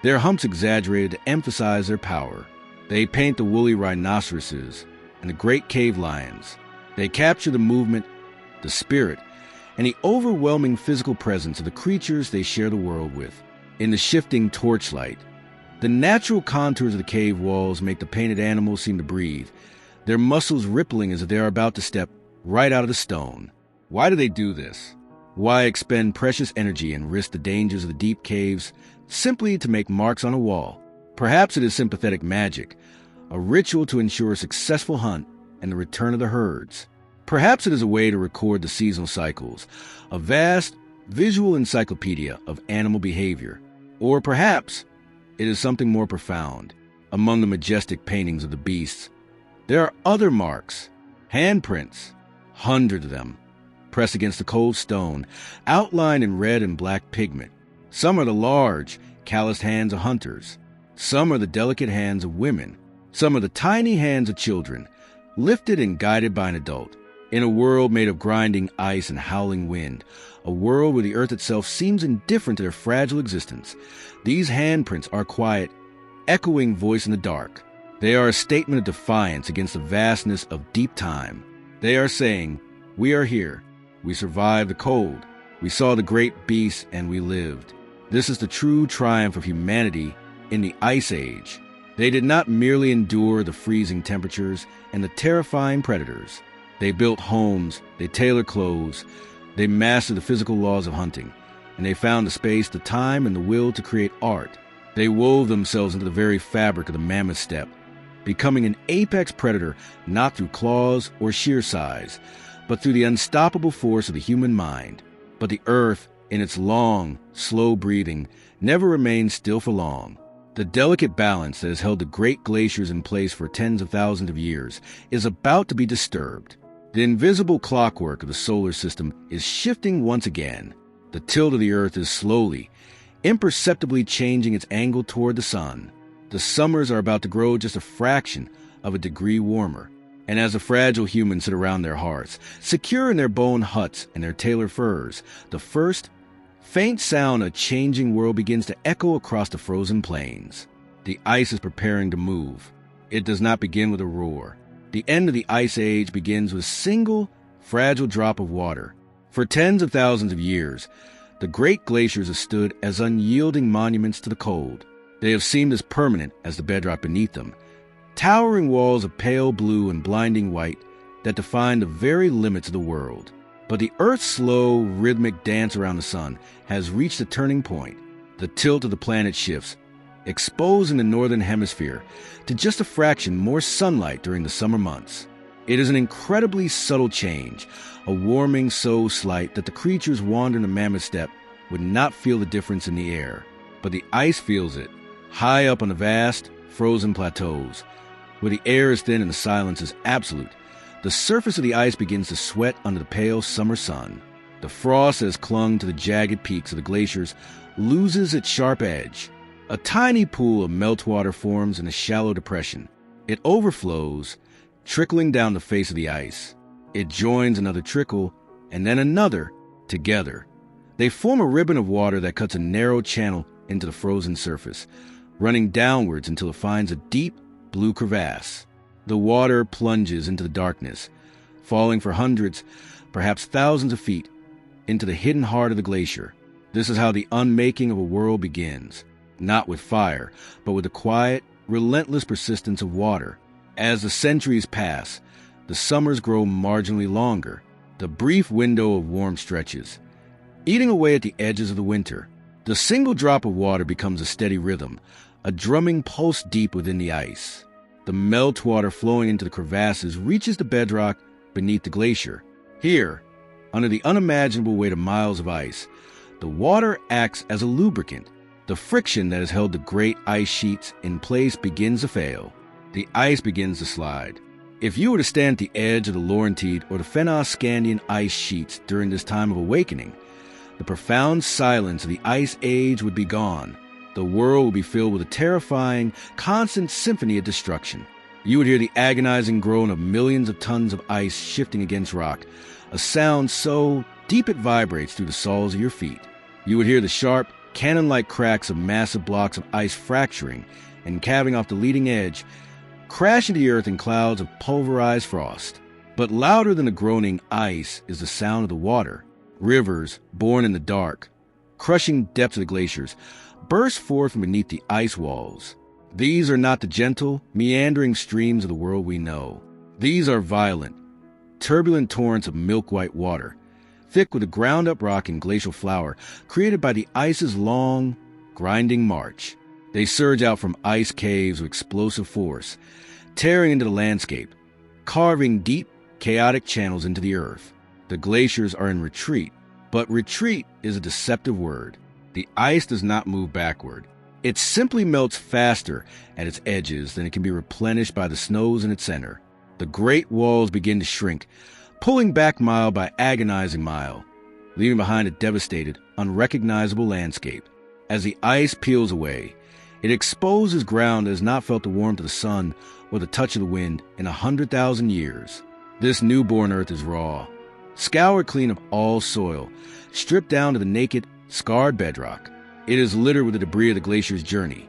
their humps exaggerated to emphasize their power. They paint the woolly rhinoceroses and the great cave lions. They capture the movement, the spirit, and the overwhelming physical presence of the creatures they share the world with. In the shifting torchlight, the natural contours of the cave walls make the painted animals seem to breathe, their muscles rippling as if they are about to step right out of the stone. Why do they do this? Why expend precious energy and risk the dangers of the deep caves simply to make marks on a wall? Perhaps it is sympathetic magic, a ritual to ensure a successful hunt and the return of the herds. Perhaps it is a way to record the seasonal cycles, a vast visual encyclopedia of animal behavior. Or perhaps it is something more profound. Among the majestic paintings of the beasts, there are other marks, handprints, hundreds of them, pressed against the cold stone, outlined in red and black pigment. Some are the large, calloused hands of hunters. Some are the delicate hands of women. Some are the tiny hands of children, lifted and guided by an adult. In a world made of grinding ice and howling wind, a world where the earth itself seems indifferent to their fragile existence, these handprints are quiet, echoing voice in the dark. They are a statement of defiance against the vastness of deep time. They are saying, "We are here. We survived the cold. We saw the great beasts and we lived." This is the true triumph of humanity in the Ice Age. They did not merely endure the freezing temperatures and the terrifying predators. They built homes, they tailored clothes, they mastered the physical laws of hunting, and they found the space, the time, and the will to create art. They wove themselves into the very fabric of the Mammoth Steppe, becoming an apex predator not through claws or sheer size, but through the unstoppable force of the human mind. But the earth, in its long, slow breathing, never remained still for long. The delicate balance that has held the great glaciers in place for tens of thousands of years is about to be disturbed. The invisible clockwork of the solar system is shifting once again. The tilt of the earth is slowly, imperceptibly changing its angle toward the sun. The summers are about to grow just a fraction of a degree warmer. And as the fragile humans sit around their hearths, secure in their bone huts and their tailored furs, the first faint sound of a changing world begins to echo across the frozen plains. The ice is preparing to move. It does not begin with a roar. The end of the Ice Age begins with a single, fragile drop of water. For tens of thousands of years, the great glaciers have stood as unyielding monuments to the cold. They have seemed as permanent as the bedrock beneath them, towering walls of pale blue and blinding white that define the very limits of the world. But the Earth's slow, rhythmic dance around the sun has reached a turning point. The tilt of the planet shifts, exposing the northern hemisphere to just a fraction more sunlight during the summer months. It is an incredibly subtle change, a warming so slight that the creatures wandering the Mammoth Steppe would not feel the difference in the air. But the ice feels it, high up on the vast, frozen plateaus, where the air is thin and the silence is absolute. The surface of the ice begins to sweat under the pale summer sun. The frost that has clung to the jagged peaks of the glaciers loses its sharp edge. A tiny pool of meltwater forms in a shallow depression. It overflows, trickling down the face of the ice. It joins another trickle, and then another, together. They form a ribbon of water that cuts a narrow channel into the frozen surface, running downwards until it finds a deep, blue crevasse. The water plunges into the darkness, falling for hundreds, perhaps thousands of feet, into the hidden heart of the glacier. This is how the unmaking of a world begins. Not with fire, but with the quiet, relentless persistence of water. As the centuries pass, the summers grow marginally longer. The brief window of warm stretches, eating away at the edges of the winter. The single drop of water becomes a steady rhythm, a drumming pulse deep within the ice. The meltwater flowing into the crevasses reaches the bedrock beneath the glacier. Here, under the unimaginable weight of miles of ice, the water acts as a lubricant. The friction that has held the great ice sheets in place begins to fail. The ice begins to slide. If you were to stand at the edge of the Laurentide or the Fennoscandian ice sheets during this time of awakening, the profound silence of the Ice Age would be gone. The world would be filled with a terrifying, constant symphony of destruction. You would hear the agonizing groan of millions of tons of ice shifting against rock, a sound so deep it vibrates through the soles of your feet. You would hear the sharp, cannon-like cracks of massive blocks of ice fracturing and calving off the leading edge, crashing to the earth in clouds of pulverized frost. But louder than the groaning ice is the sound of the water. Rivers, born in the dark, crushing depths of the glaciers, burst forth from beneath the ice walls. These are not the gentle, meandering streams of the world we know. These are violent, turbulent torrents of milk-white water, thick with a ground-up rock and glacial flour created by the ice's long, grinding march. They surge out from ice caves with explosive force, tearing into the landscape, carving deep, chaotic channels into the earth. The glaciers are in retreat, but retreat is a deceptive word. The ice does not move backward. It simply melts faster at its edges than it can be replenished by the snows in its center. The great walls begin to shrink, pulling back mile by agonizing mile, leaving behind a devastated, unrecognizable landscape. As the ice peels away, it exposes ground that has not felt the warmth of the sun or the touch of the wind in 100,000 years. This newborn earth is raw, scoured clean of all soil, stripped down to the naked, scarred bedrock. It is littered with the debris of the glacier's journey.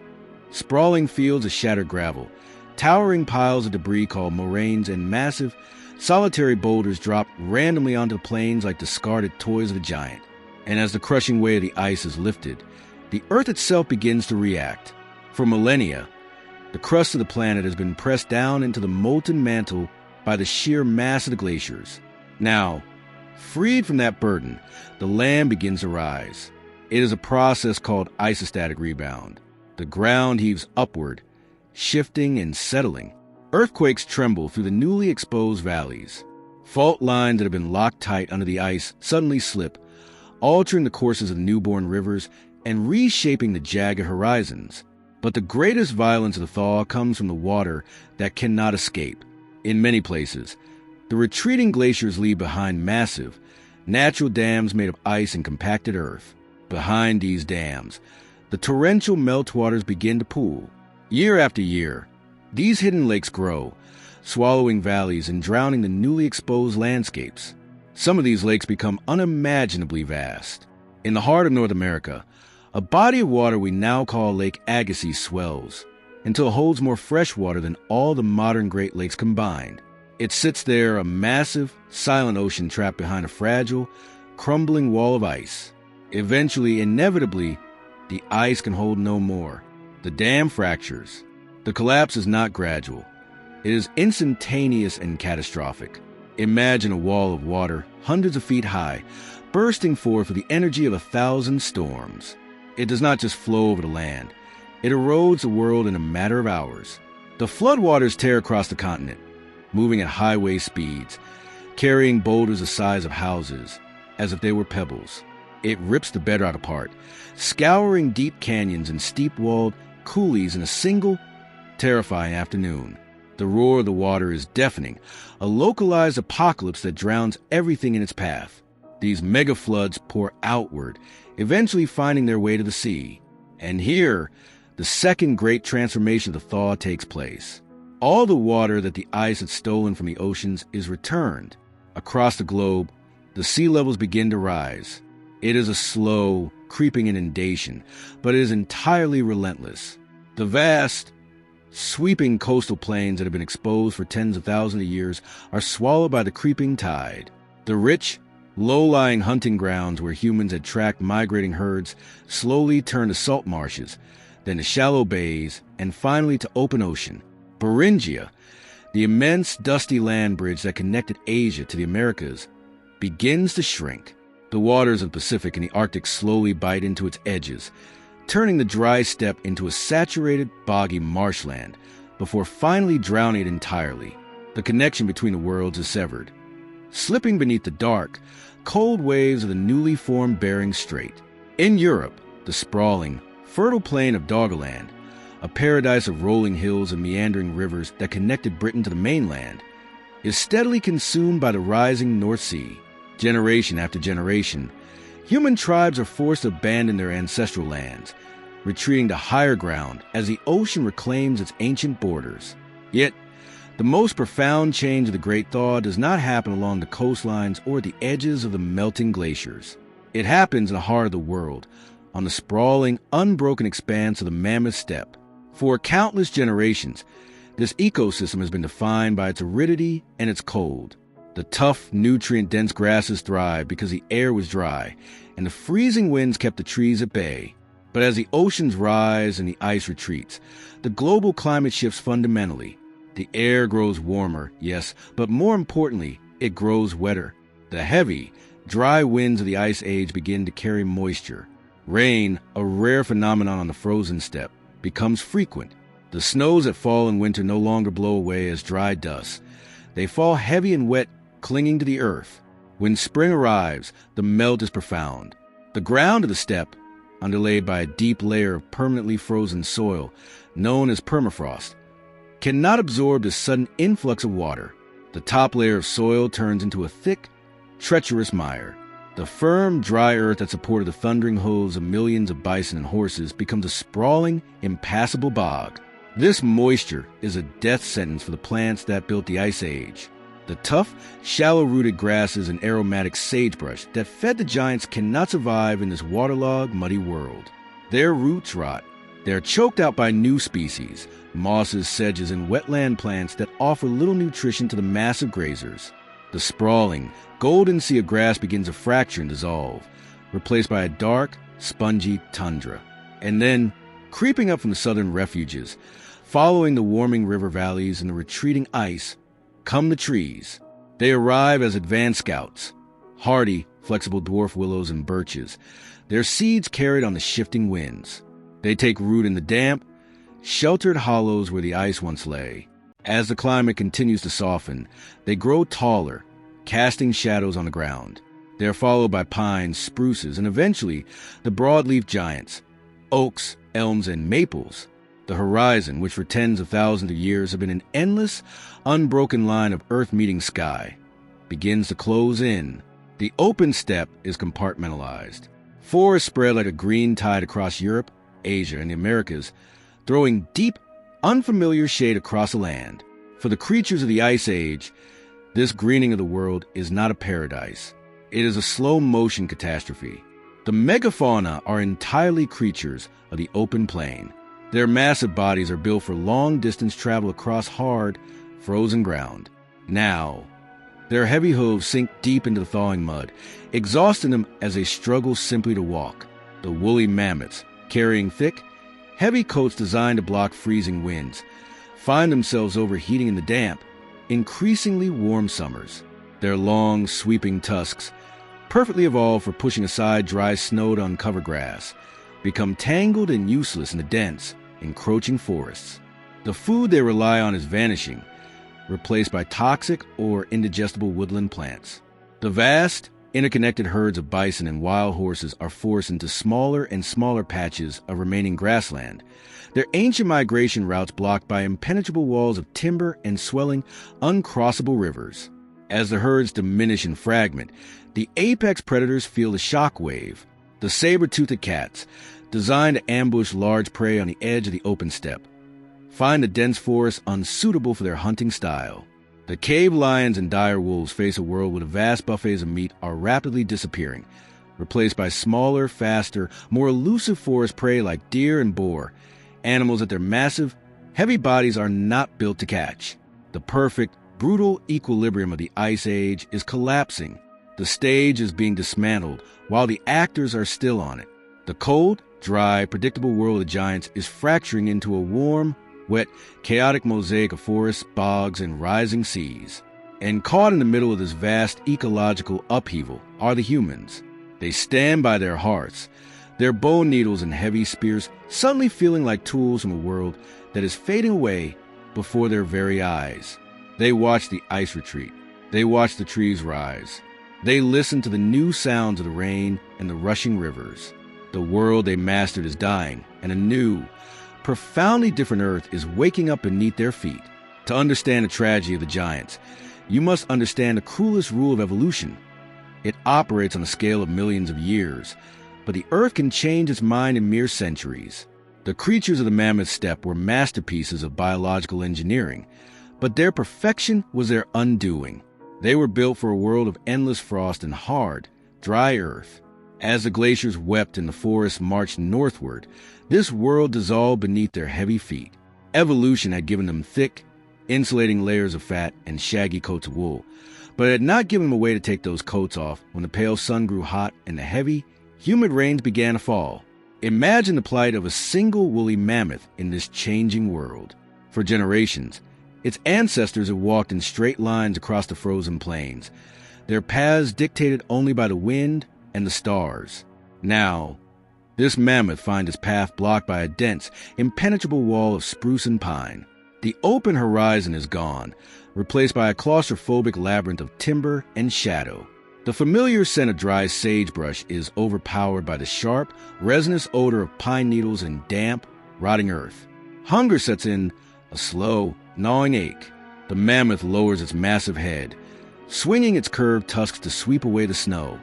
Sprawling fields of shattered gravel, towering piles of debris called moraines, and massive, solitary boulders drop randomly onto the plains like discarded toys of a giant. And as the crushing weight of the ice is lifted, the Earth itself begins to react. For millennia, the crust of the planet has been pressed down into the molten mantle by the sheer mass of the glaciers. Now, freed from that burden, the land begins to rise. It is a process called isostatic rebound. The ground heaves upward, shifting and settling. Earthquakes tremble through the newly exposed valleys. Fault lines that have been locked tight under the ice suddenly slip, altering the courses of the newborn rivers and reshaping the jagged horizons. But the greatest violence of the thaw comes from the water that cannot escape. In many places, the retreating glaciers leave behind massive, natural dams made of ice and compacted earth. Behind these dams, the torrential meltwaters begin to pool. Year after year, these hidden lakes grow, swallowing valleys and drowning the newly exposed landscapes. Some of these lakes become unimaginably vast. In the heart of North America, a body of water we now call Lake Agassiz swells until it holds more fresh water than all the modern Great Lakes combined. It sits there, a massive, silent ocean trapped behind a fragile, crumbling wall of ice. Eventually, inevitably, the ice can hold no more. The dam fractures. The collapse is not gradual. It is instantaneous and catastrophic. Imagine a wall of water, hundreds of feet high, bursting forth with the energy of 1,000 storms. It does not just flow over the land. It erodes the world in a matter of hours. The floodwaters tear across the continent, moving at highway speeds, carrying boulders the size of houses, as if they were pebbles. It rips the bedrock apart, scouring deep canyons and steep-walled coulees in a single, terrifying afternoon. The roar of the water is deafening, a localized apocalypse that drowns everything in its path. These mega-floods pour outward, eventually finding their way to the sea. And here, the second great transformation of the thaw takes place. All the water that the ice had stolen from the oceans is returned. Across the globe, the sea levels begin to rise. It is a slow, creeping inundation, but it is entirely relentless. The vast, sweeping coastal plains that have been exposed for tens of thousands of years are swallowed by the creeping tide. The rich, low-lying hunting grounds where humans had tracked migrating herds slowly turn to salt marshes, then to shallow bays, and finally to open ocean. Beringia, the immense dusty land bridge that connected Asia to the Americas, begins to shrink. The waters of the Pacific and the Arctic slowly bite into its edges, turning the dry steppe into a saturated, boggy marshland before finally drowning it entirely. The connection between the worlds is severed, slipping beneath the dark, cold waves of the newly formed Bering Strait. In Europe, the sprawling, fertile plain of Doggerland, a paradise of rolling hills and meandering rivers that connected Britain to the mainland, is steadily consumed by the rising North Sea. Generation after generation, human tribes are forced to abandon their ancestral lands, retreating to higher ground as the ocean reclaims its ancient borders. Yet, the most profound change of the Great Thaw does not happen along the coastlines or the edges of the melting glaciers. It happens in the heart of the world, on the sprawling, unbroken expanse of the Mammoth Steppe. For countless generations, this ecosystem has been defined by its aridity and its cold. The tough, nutrient-dense grasses thrived because the air was dry, and the freezing winds kept the trees at bay. But as the oceans rise and the ice retreats, the global climate shifts fundamentally. The air grows warmer, yes, but more importantly, it grows wetter. The heavy, dry winds of the Ice Age begin to carry moisture. Rain, a rare phenomenon on the frozen steppe, becomes frequent. The snows that fall in winter no longer blow away as dry dust. They fall heavy and wet, clinging to the earth. When spring arrives, the melt is profound. The ground of the steppe, underlaid by a deep layer of permanently frozen soil, known as permafrost, cannot absorb the sudden influx of water. The top layer of soil turns into a thick, treacherous mire. The firm, dry earth that supported the thundering hooves of millions of bison and horses becomes a sprawling, impassable bog. This moisture is a death sentence for the plants that built the Ice Age. The tough, shallow-rooted grasses and aromatic sagebrush that fed the giants cannot survive in this waterlogged, muddy world. Their roots rot. They are choked out by new species, mosses, sedges, and wetland plants that offer little nutrition to the massive grazers. The sprawling, golden sea of grass begins to fracture and dissolve, replaced by a dark, spongy tundra. And then, creeping up from the southern refuges, following the warming river valleys and the retreating ice, come the trees. They arrive as advanced scouts, hardy, flexible dwarf willows and birches, their seeds carried on the shifting winds. They take root in the damp, sheltered hollows where the ice once lay. As the climate continues to soften, they grow taller, casting shadows on the ground. They are followed by pines, spruces, and eventually the broadleaf giants, oaks, elms, and maples. The horizon, which for tens of thousands of years have been an endless, unbroken line of earth-meeting sky, begins to close in. The open steppe is compartmentalized. Forests spread like a green tide across Europe, Asia, and the Americas, throwing deep, unfamiliar shade across the land. For the creatures of the Ice Age, this greening of the world is not a paradise. It is a slow-motion catastrophe. The megafauna are entirely creatures of the open plain. Their massive bodies are built for long-distance travel across hard, frozen ground. Now, their heavy hooves sink deep into the thawing mud, exhausting them as they struggle simply to walk. The woolly mammoths, carrying thick, heavy coats designed to block freezing winds, find themselves overheating in the damp, increasingly warm summers. Their long, sweeping tusks, perfectly evolved for pushing aside dry snow to uncover grass, become tangled and useless in the dense, encroaching forests. The food they rely on is vanishing, replaced by toxic or indigestible woodland plants. The vast, interconnected herds of bison and wild horses are forced into smaller and smaller patches of remaining grassland, their ancient migration routes blocked by impenetrable walls of timber and swelling, uncrossable rivers. As the herds diminish and fragment, the apex predators feel the shock wave. The saber-toothed cats, designed to ambush large prey on the edge of the open steppe, find the dense forest unsuitable for their hunting style. The cave lions and dire wolves face a world where the vast buffets of meat are rapidly disappearing, replaced by smaller, faster, more elusive forest prey like deer and boar, animals that their massive, heavy bodies are not built to catch. The perfect, brutal equilibrium of the Ice Age is collapsing. The stage is being dismantled while the actors are still on it. The cold, dry, predictable world of the giants is fracturing into a warm, wet, chaotic mosaic of forests, bogs, and rising seas. And caught in the middle of this vast ecological upheaval are the humans. They stand by their hearths, their bone needles and heavy spears suddenly feeling like tools from a world that is fading away before their very eyes. They watch the ice retreat. They watch the trees rise. They listen to the new sounds of the rain and the rushing rivers. The world they mastered is dying, and a new, profoundly different earth is waking up beneath their feet. To understand the tragedy of the giants, you must understand the cruelest rule of evolution. It operates on a scale of millions of years, but the earth can change its mind in mere centuries. The creatures of the Mammoth Steppe were masterpieces of biological engineering, but their perfection was their undoing. They were built for a world of endless frost and hard, dry earth. As the glaciers wept and the forests marched northward, this world dissolved beneath their heavy feet. Evolution had given them thick, insulating layers of fat and shaggy coats of wool, but it had not given them a way to take those coats off when the pale sun grew hot and the heavy, humid rains began to fall. Imagine the plight of a single woolly mammoth in this changing world. For generations, Its ancestors have walked in straight lines across the frozen plains, their paths dictated only by the wind and the stars. Now, this mammoth finds its path blocked by a dense, impenetrable wall of spruce and pine. The open horizon is gone, replaced by a claustrophobic labyrinth of timber and shadow. The familiar scent of dry sagebrush is overpowered by the sharp, resinous odor of pine needles and damp, rotting earth. Hunger sets in, a slow, gnawing ache. The mammoth lowers its massive head, swinging its curved tusks to sweep away the snow,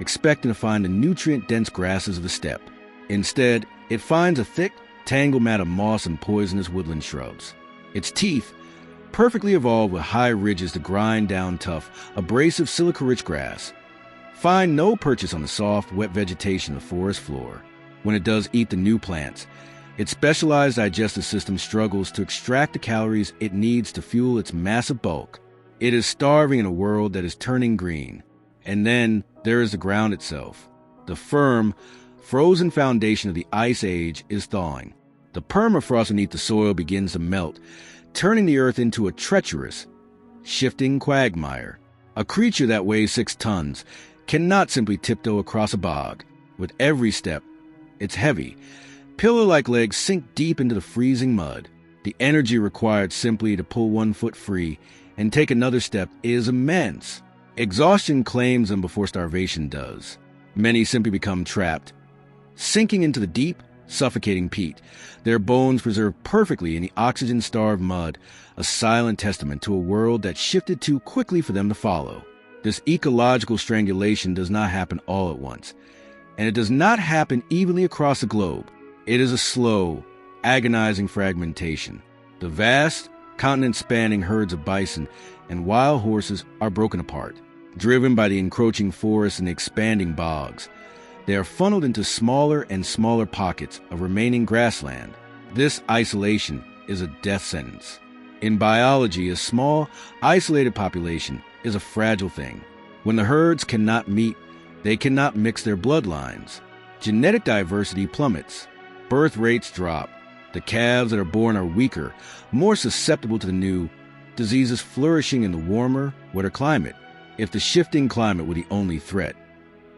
expecting to find the nutrient-dense grasses of the steppe. Instead, it finds a thick, tangled mat of moss and poisonous woodland shrubs. Its teeth, perfectly evolved with high ridges to grind down tough, abrasive silica-rich grass, find no purchase on the soft, wet vegetation of the forest floor. When it does eat the new plants, its specialized digestive system struggles to extract the calories it needs to fuel its massive bulk. It is starving in a world that is turning green. And then there is the ground itself. The firm, frozen foundation of the Ice Age is thawing. The permafrost beneath the soil begins to melt, turning the earth into a treacherous, shifting quagmire. A creature that weighs 6 tons cannot simply tiptoe across a bog. With every step, it's heavy. Pillar-like legs sink deep into the freezing mud. The energy required simply to pull one foot free and take another step is immense. Exhaustion claims them before starvation does. Many simply become trapped, sinking into the deep, suffocating peat, their bones preserved perfectly in the oxygen-starved mud, a silent testament to a world that shifted too quickly for them to follow. This ecological strangulation does not happen all at once, and it does not happen evenly across the globe. It is a slow, agonizing fragmentation. The vast, continent-spanning herds of bison and wild horses are broken apart, driven by the encroaching forests and the expanding bogs. They are funneled into smaller and smaller pockets of remaining grassland. This isolation is a death sentence. In biology, a small, isolated population is a fragile thing. When the herds cannot meet, they cannot mix their bloodlines. Genetic diversity plummets. Birth rates drop. The calves that are born are weaker, more susceptible to the new diseases flourishing in the warmer, wetter climate. If the shifting climate were the only threat,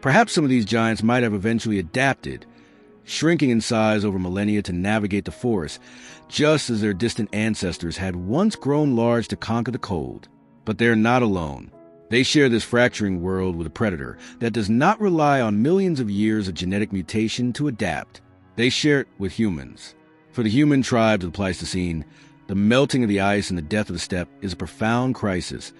perhaps some of these giants might have eventually adapted, shrinking in size over millennia to navigate the forest, just as their distant ancestors had once grown large to conquer the cold. But they're not alone. They share this fracturing world with a predator that does not rely on millions of years of genetic mutation to adapt. They share it with humans. For the human tribes of the Pleistocene, the melting of the ice and the death of the steppe is a profound crisis,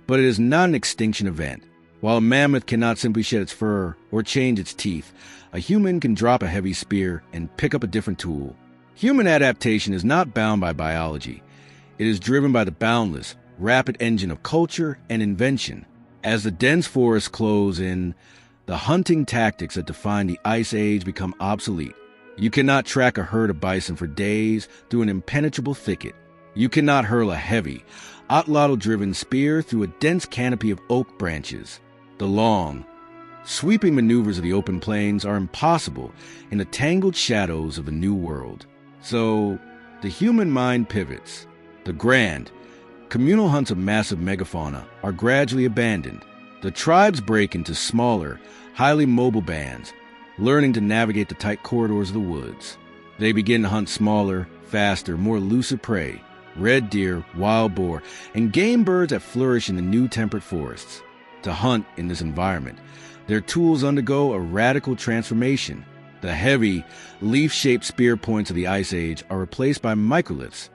but it is not an extinction event. While a mammoth cannot simply shed its fur or change its teeth, a human can drop a heavy spear and pick up a different tool. Human adaptation is not bound by biology. It is driven by the boundless, rapid engine of culture and invention. As the dense forests close in, the hunting tactics that define the Ice Age become obsolete. You cannot track a herd of bison for days through an impenetrable thicket. You cannot hurl a heavy, atlatl-driven spear through a dense canopy of oak branches. The long, sweeping maneuvers of the open plains are impossible in the tangled shadows of the New World. So, the human mind pivots. The grand, communal hunts of massive megafauna are gradually abandoned. The tribes break into smaller, highly mobile bands, learning to navigate the tight corridors of the woods. They begin to hunt smaller, faster, more elusive prey, red deer, wild boar, and game birds that flourish in the new temperate forests. To hunt in this environment, their tools undergo a radical transformation. The heavy, leaf-shaped spear points of the Ice Age are replaced by microliths,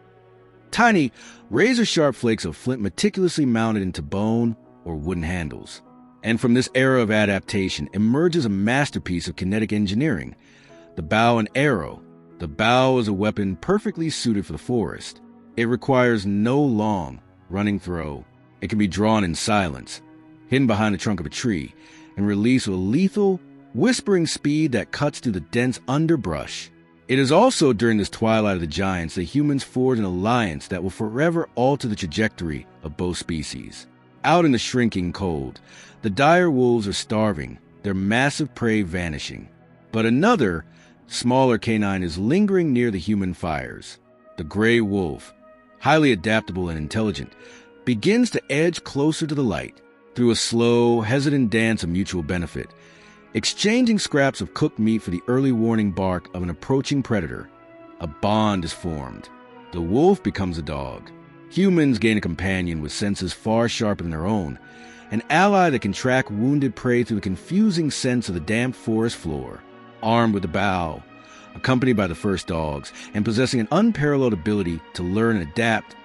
tiny, razor-sharp flakes of flint meticulously mounted into bone or wooden handles. And from this era of adaptation emerges a masterpiece of kinetic engineering, the bow and arrow. The bow is a weapon perfectly suited for the forest. It requires no long, running throw. It can be drawn in silence, hidden behind the trunk of a tree, and released with a lethal, whispering speed that cuts through the dense underbrush. It is also during this twilight of the giants that humans forge an alliance that will forever alter the trajectory of both species. Out in the shrinking cold, the dire wolves are starving, their massive prey vanishing. But another, smaller canine is lingering near the human fires. The gray wolf, highly adaptable and intelligent, begins to edge closer to the light through a slow, hesitant dance of mutual benefit, exchanging scraps of cooked meat for the early warning bark of an approaching predator. A bond is formed. The wolf becomes a dog. Humans gain a companion with senses far sharper than their own, an ally that can track wounded prey through the confusing scents of the damp forest floor. Armed with the bow, accompanied by the first dogs, and possessing an unparalleled ability to learn and adapt,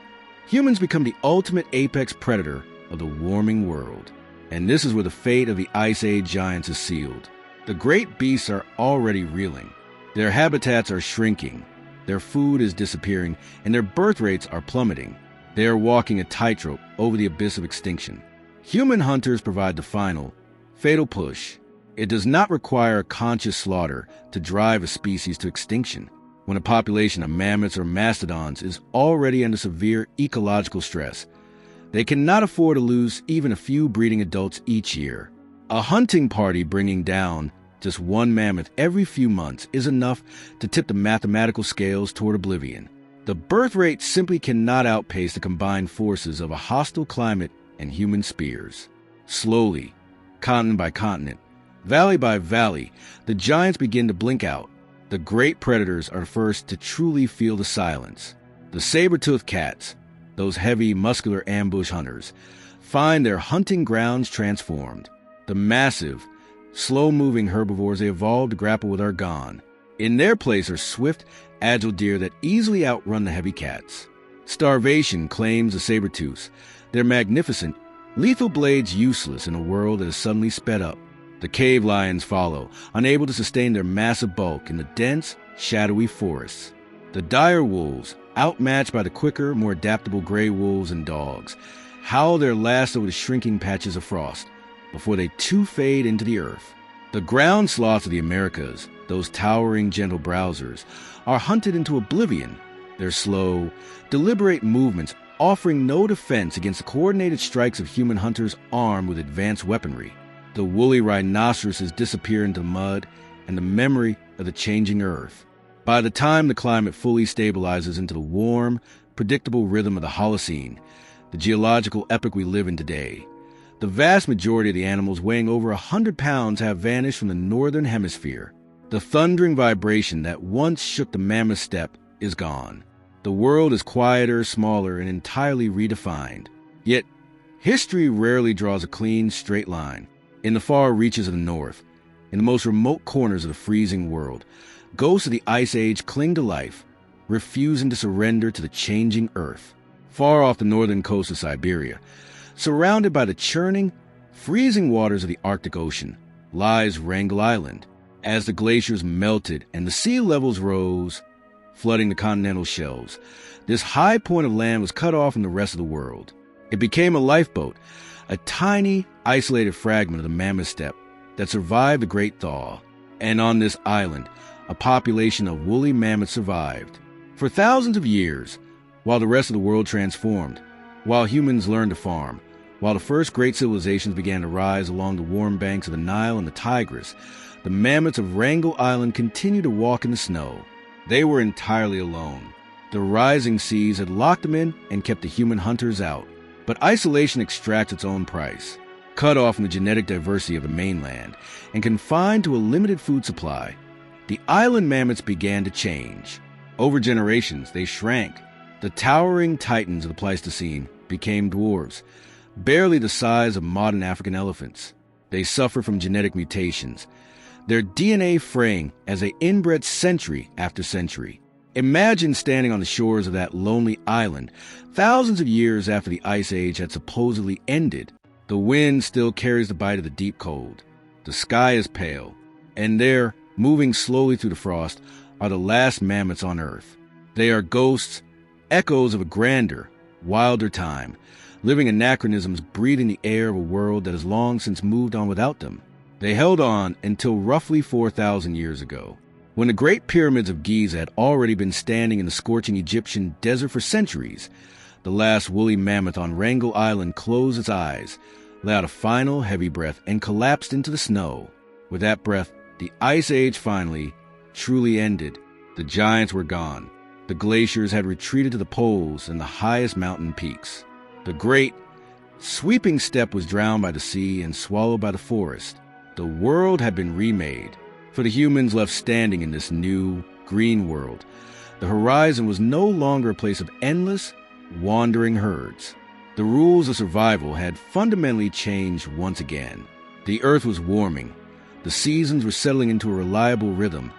humans become the ultimate apex predator of the warming world. And this is where the fate of the Ice Age giants is sealed. The great beasts are already reeling. Their habitats are shrinking, their food is disappearing, and their birth rates are plummeting. They are walking a tightrope over the abyss of extinction. Human hunters provide the final, fatal push. It does not require a conscious slaughter to drive a species to extinction. When a population of mammoths or mastodons is already under severe ecological stress, they cannot afford to lose even a few breeding adults each year. A hunting party bringing down just one mammoth every few months is enough to tip the mathematical scales toward oblivion. The birth rate simply cannot outpace the combined forces of a hostile climate and human spears. Slowly, continent by continent, valley by valley, the giants begin to blink out. The great predators are first to truly feel the silence. The saber-toothed cats, those heavy, muscular ambush hunters, find their hunting grounds transformed. The massive, slow-moving herbivores they evolved to grapple with are gone. In their place are swift, agile deer that easily outrun the heavy cats. Starvation claims the saber-tooths, their magnificent, lethal blades useless in a world that is suddenly sped up. The cave lions follow, unable to sustain their massive bulk in the dense, shadowy forests. The dire wolves, outmatched by the quicker, more adaptable gray wolves and dogs, howl their last over the shrinking patches of frost before they too fade into the earth. The ground sloths of the Americas, those towering gentle browsers, are hunted into oblivion, their slow, deliberate movements offering no defense against the coordinated strikes of human hunters armed with advanced weaponry. The woolly rhinoceroses disappear into mud and the memory of the changing earth. By the time the climate fully stabilizes into the warm, predictable rhythm of the Holocene, the geological epoch we live in today, the vast majority of the animals weighing over 100 pounds have vanished from the northern hemisphere. The thundering vibration that once shook the Mammoth Steppe is gone. The world is quieter, smaller, and entirely redefined. Yet, history rarely draws a clean, straight line. In the far reaches of the north, in the most remote corners of the freezing world, ghosts of the Ice Age cling to life, refusing to surrender to the changing earth. Far off the northern coast of Siberia, surrounded by the churning, freezing waters of the Arctic Ocean, lies Wrangel Island. As the glaciers melted and the sea levels rose, flooding the continental shelves, this high point of land was cut off from the rest of the world. It became a lifeboat, a tiny, isolated fragment of the Mammoth Steppe that survived the Great Thaw. And on this island, a population of woolly mammoths survived. For thousands of years, while the rest of the world transformed, while humans learned to farm, while the first great civilizations began to rise along the warm banks of the Nile and the Tigris, the mammoths of Wrangel Island continued to walk in the snow. They were entirely alone. The rising seas had locked them in and kept the human hunters out. But isolation extracts its own price. Cut off from the genetic diversity of the mainland and confined to a limited food supply, the island mammoths began to change. Over generations, they shrank. The towering titans of the Pleistocene became dwarves, barely the size of modern African elephants. They suffered from genetic mutations, their DNA fraying as they inbred century after century. Imagine standing on the shores of that lonely island, thousands of years after the Ice Age had supposedly ended. The wind still carries the bite of the deep cold. The sky is pale, and there, moving slowly through the frost, are the last mammoths on Earth. They are ghosts, echoes of a grander, wilder time, living anachronisms breathing the air of a world that has long since moved on without them. They held on until roughly 4,000 years ago, when the great pyramids of Giza had already been standing in the scorching Egyptian desert for centuries. The last woolly mammoth on Wrangel Island closed its eyes, let out a final heavy breath, and collapsed into the snow. With that breath, the Ice Age finally, truly ended. The giants were gone. The glaciers had retreated to the poles and the highest mountain peaks. The great, sweeping steppe was drowned by the sea and swallowed by the forest. The world had been remade. For the humans left standing in this new, green world, the horizon was no longer a place of endless, wandering herds. The rules of survival had fundamentally changed once again. The earth was warming, the seasons were settling into a reliable rhythm,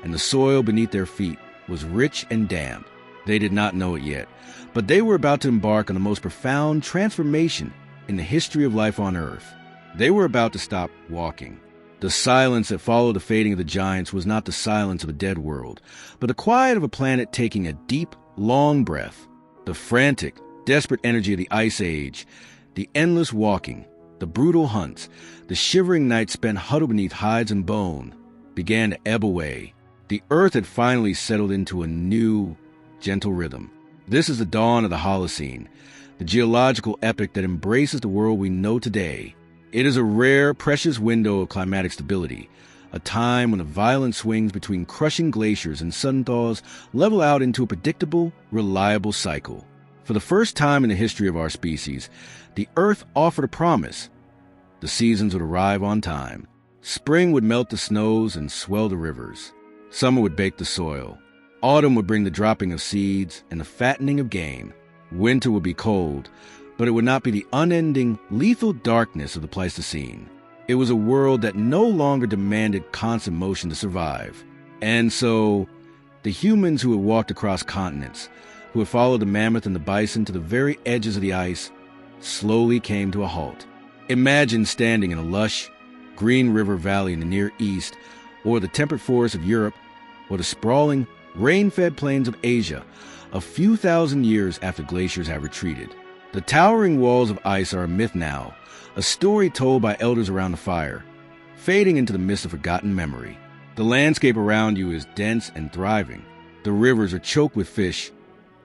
and the soil beneath their feet was rich and damp. They did not know it yet, but they were about to embark on the most profound transformation in the history of life on Earth. They were about to stop walking. The silence that followed the fading of the giants was not the silence of a dead world, but the quiet of a planet taking a deep, long breath. The frantic, desperate energy of the Ice Age, the endless walking, the brutal hunts, the shivering nights spent huddled beneath hides and bone, began to ebb away. The Earth had finally settled into a new, gentle rhythm. This is the dawn of the Holocene, the geological epoch that embraces the world we know today. It is a rare, precious window of climatic stability, a time when the violent swings between crushing glaciers and sudden thaws level out into a predictable, reliable cycle. For the first time in the history of our species, the Earth offered a promise. The seasons would arrive on time. Spring would melt the snows and swell the rivers. Summer would bake the soil. Autumn would bring the dropping of seeds and the fattening of game. Winter would be cold, but it would not be the unending, lethal darkness of the Pleistocene. It was a world that no longer demanded constant motion to survive. And so, the humans who had walked across continents, who had followed the mammoth and the bison to the very edges of the ice, slowly came to a halt. Imagine standing in a lush, green river valley in the Near East, or the temperate forests of Europe, or the sprawling, rain-fed plains of Asia, a few thousand years after glaciers have retreated. The towering walls of ice are a myth now, a story told by elders around the fire, fading into the mist of forgotten memory. The landscape around you is dense and thriving. The rivers are choked with fish,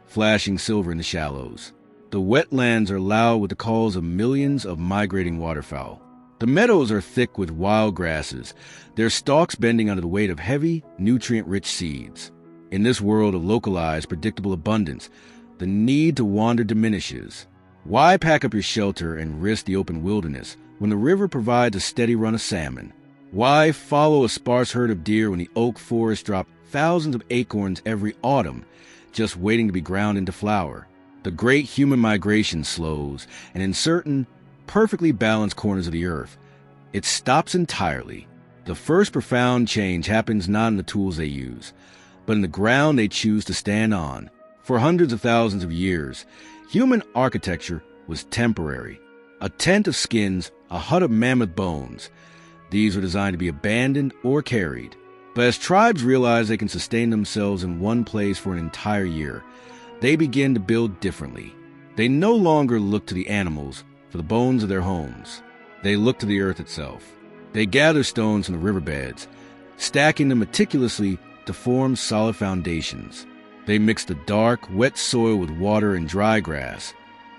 flashing silver in the shallows. The wetlands are loud with the calls of millions of migrating waterfowl. The meadows are thick with wild grasses, their stalks bending under the weight of heavy, nutrient-rich seeds. In this world of localized, predictable abundance, the need to wander diminishes. Why pack up your shelter and risk the open wilderness when the river provides a steady run of salmon? Why follow a sparse herd of deer when the oak forest drops thousands of acorns every autumn, just waiting to be ground into flour? The great human migration slows, and in certain, perfectly balanced corners of the earth, it stops entirely. The first profound change happens not in the tools they use, but in the ground they choose to stand on. For hundreds of thousands of years, human architecture was temporary. A tent of skins, a hut of mammoth bones. These were designed to be abandoned or carried. But as tribes realize they can sustain themselves in one place for an entire year, they begin to build differently. They no longer look to the animals for the bones of their homes. They look to the earth itself. They gather stones from the riverbeds, stacking them meticulously to form solid foundations. They mix the dark, wet soil with water and dry grass,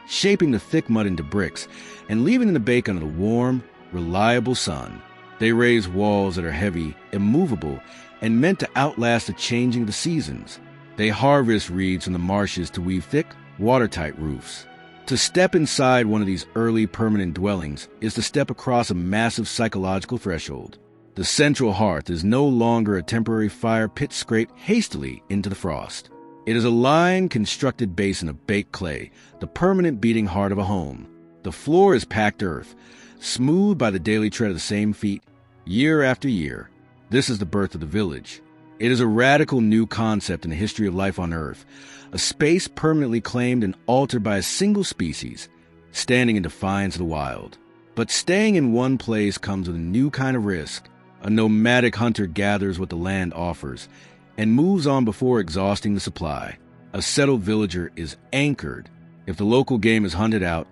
shaping the thick mud into bricks and leaving them to bake under the warm, reliable sun. They raise walls that are heavy, immovable, and meant to outlast the changing of the seasons. They harvest reeds from the marshes to weave thick, watertight roofs. To step inside one of these early permanent dwellings is to step across a massive psychological threshold. The central hearth is no longer a temporary fire pit scraped hastily into the frost. It is a lined, constructed basin of baked clay, the permanent beating heart of a home. The floor is packed earth, smoothed by the daily tread of the same feet, year after year. This is the birth of the village. It is a radical new concept in the history of life on Earth, a space permanently claimed and altered by a single species, standing in defiance of the wild. But staying in one place comes with a new kind of risk. A nomadic hunter gathers what the land offers and moves on before exhausting the supply. A settled villager is anchored. If the local game is hunted out,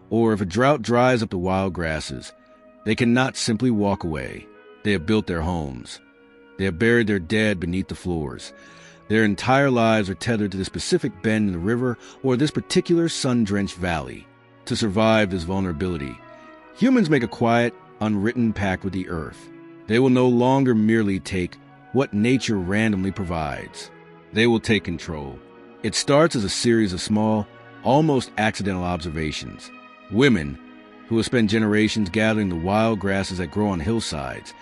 or if a drought dries up the wild grasses, they cannot simply walk away. They have built their homes. They have buried their dead beneath the floors. Their entire lives are tethered to this specific bend in the river or this particular sun-drenched valley. To survive this vulnerability, humans make a quiet, unwritten pact with the earth. They will no longer merely take what nature randomly provides. They will take control. It starts as a series of small, almost accidental observations. Women, who have spent generations gathering the wild grasses that grow on hillsides,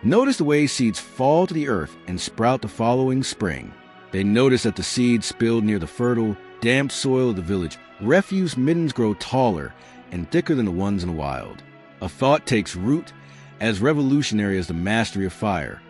notice the way seeds fall to the earth and sprout the following spring. They notice that the seeds spilled near the fertile, damp soil of the village refuse middens grow taller and thicker than the ones in the wild. A thought takes root as revolutionary as the mastery of fire.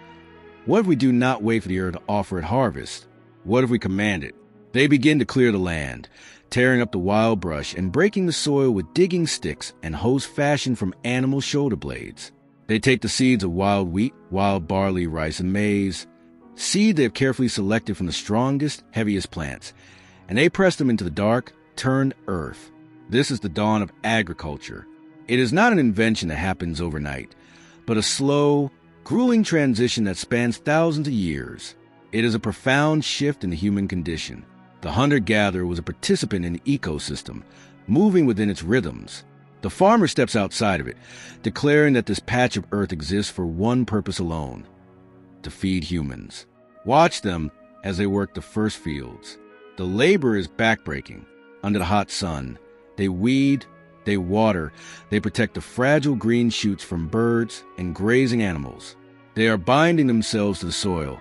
What if we do not wait for the earth to offer it harvest? What if we command it? They begin to clear the land, tearing up the wild brush and breaking the soil with digging sticks and hoes fashioned from animal shoulder blades. They take the seeds of wild wheat, wild barley, rice, and maize, seed they have carefully selected from the strongest, heaviest plants, and they press them into the dark, turned earth. This is the dawn of agriculture. It is not an invention that happens overnight, but a slow, grueling transition that spans thousands of years. It is a profound shift in the human condition. The hunter-gatherer was a participant in the ecosystem, moving within its rhythms. The farmer steps outside of it, declaring that this patch of earth exists for one purpose alone: to feed humans. Watch them as they work the first fields. The labor is backbreaking. Under the hot sun, they weed, they water, they protect the fragile green shoots from birds and grazing animals. They are binding themselves to the soil,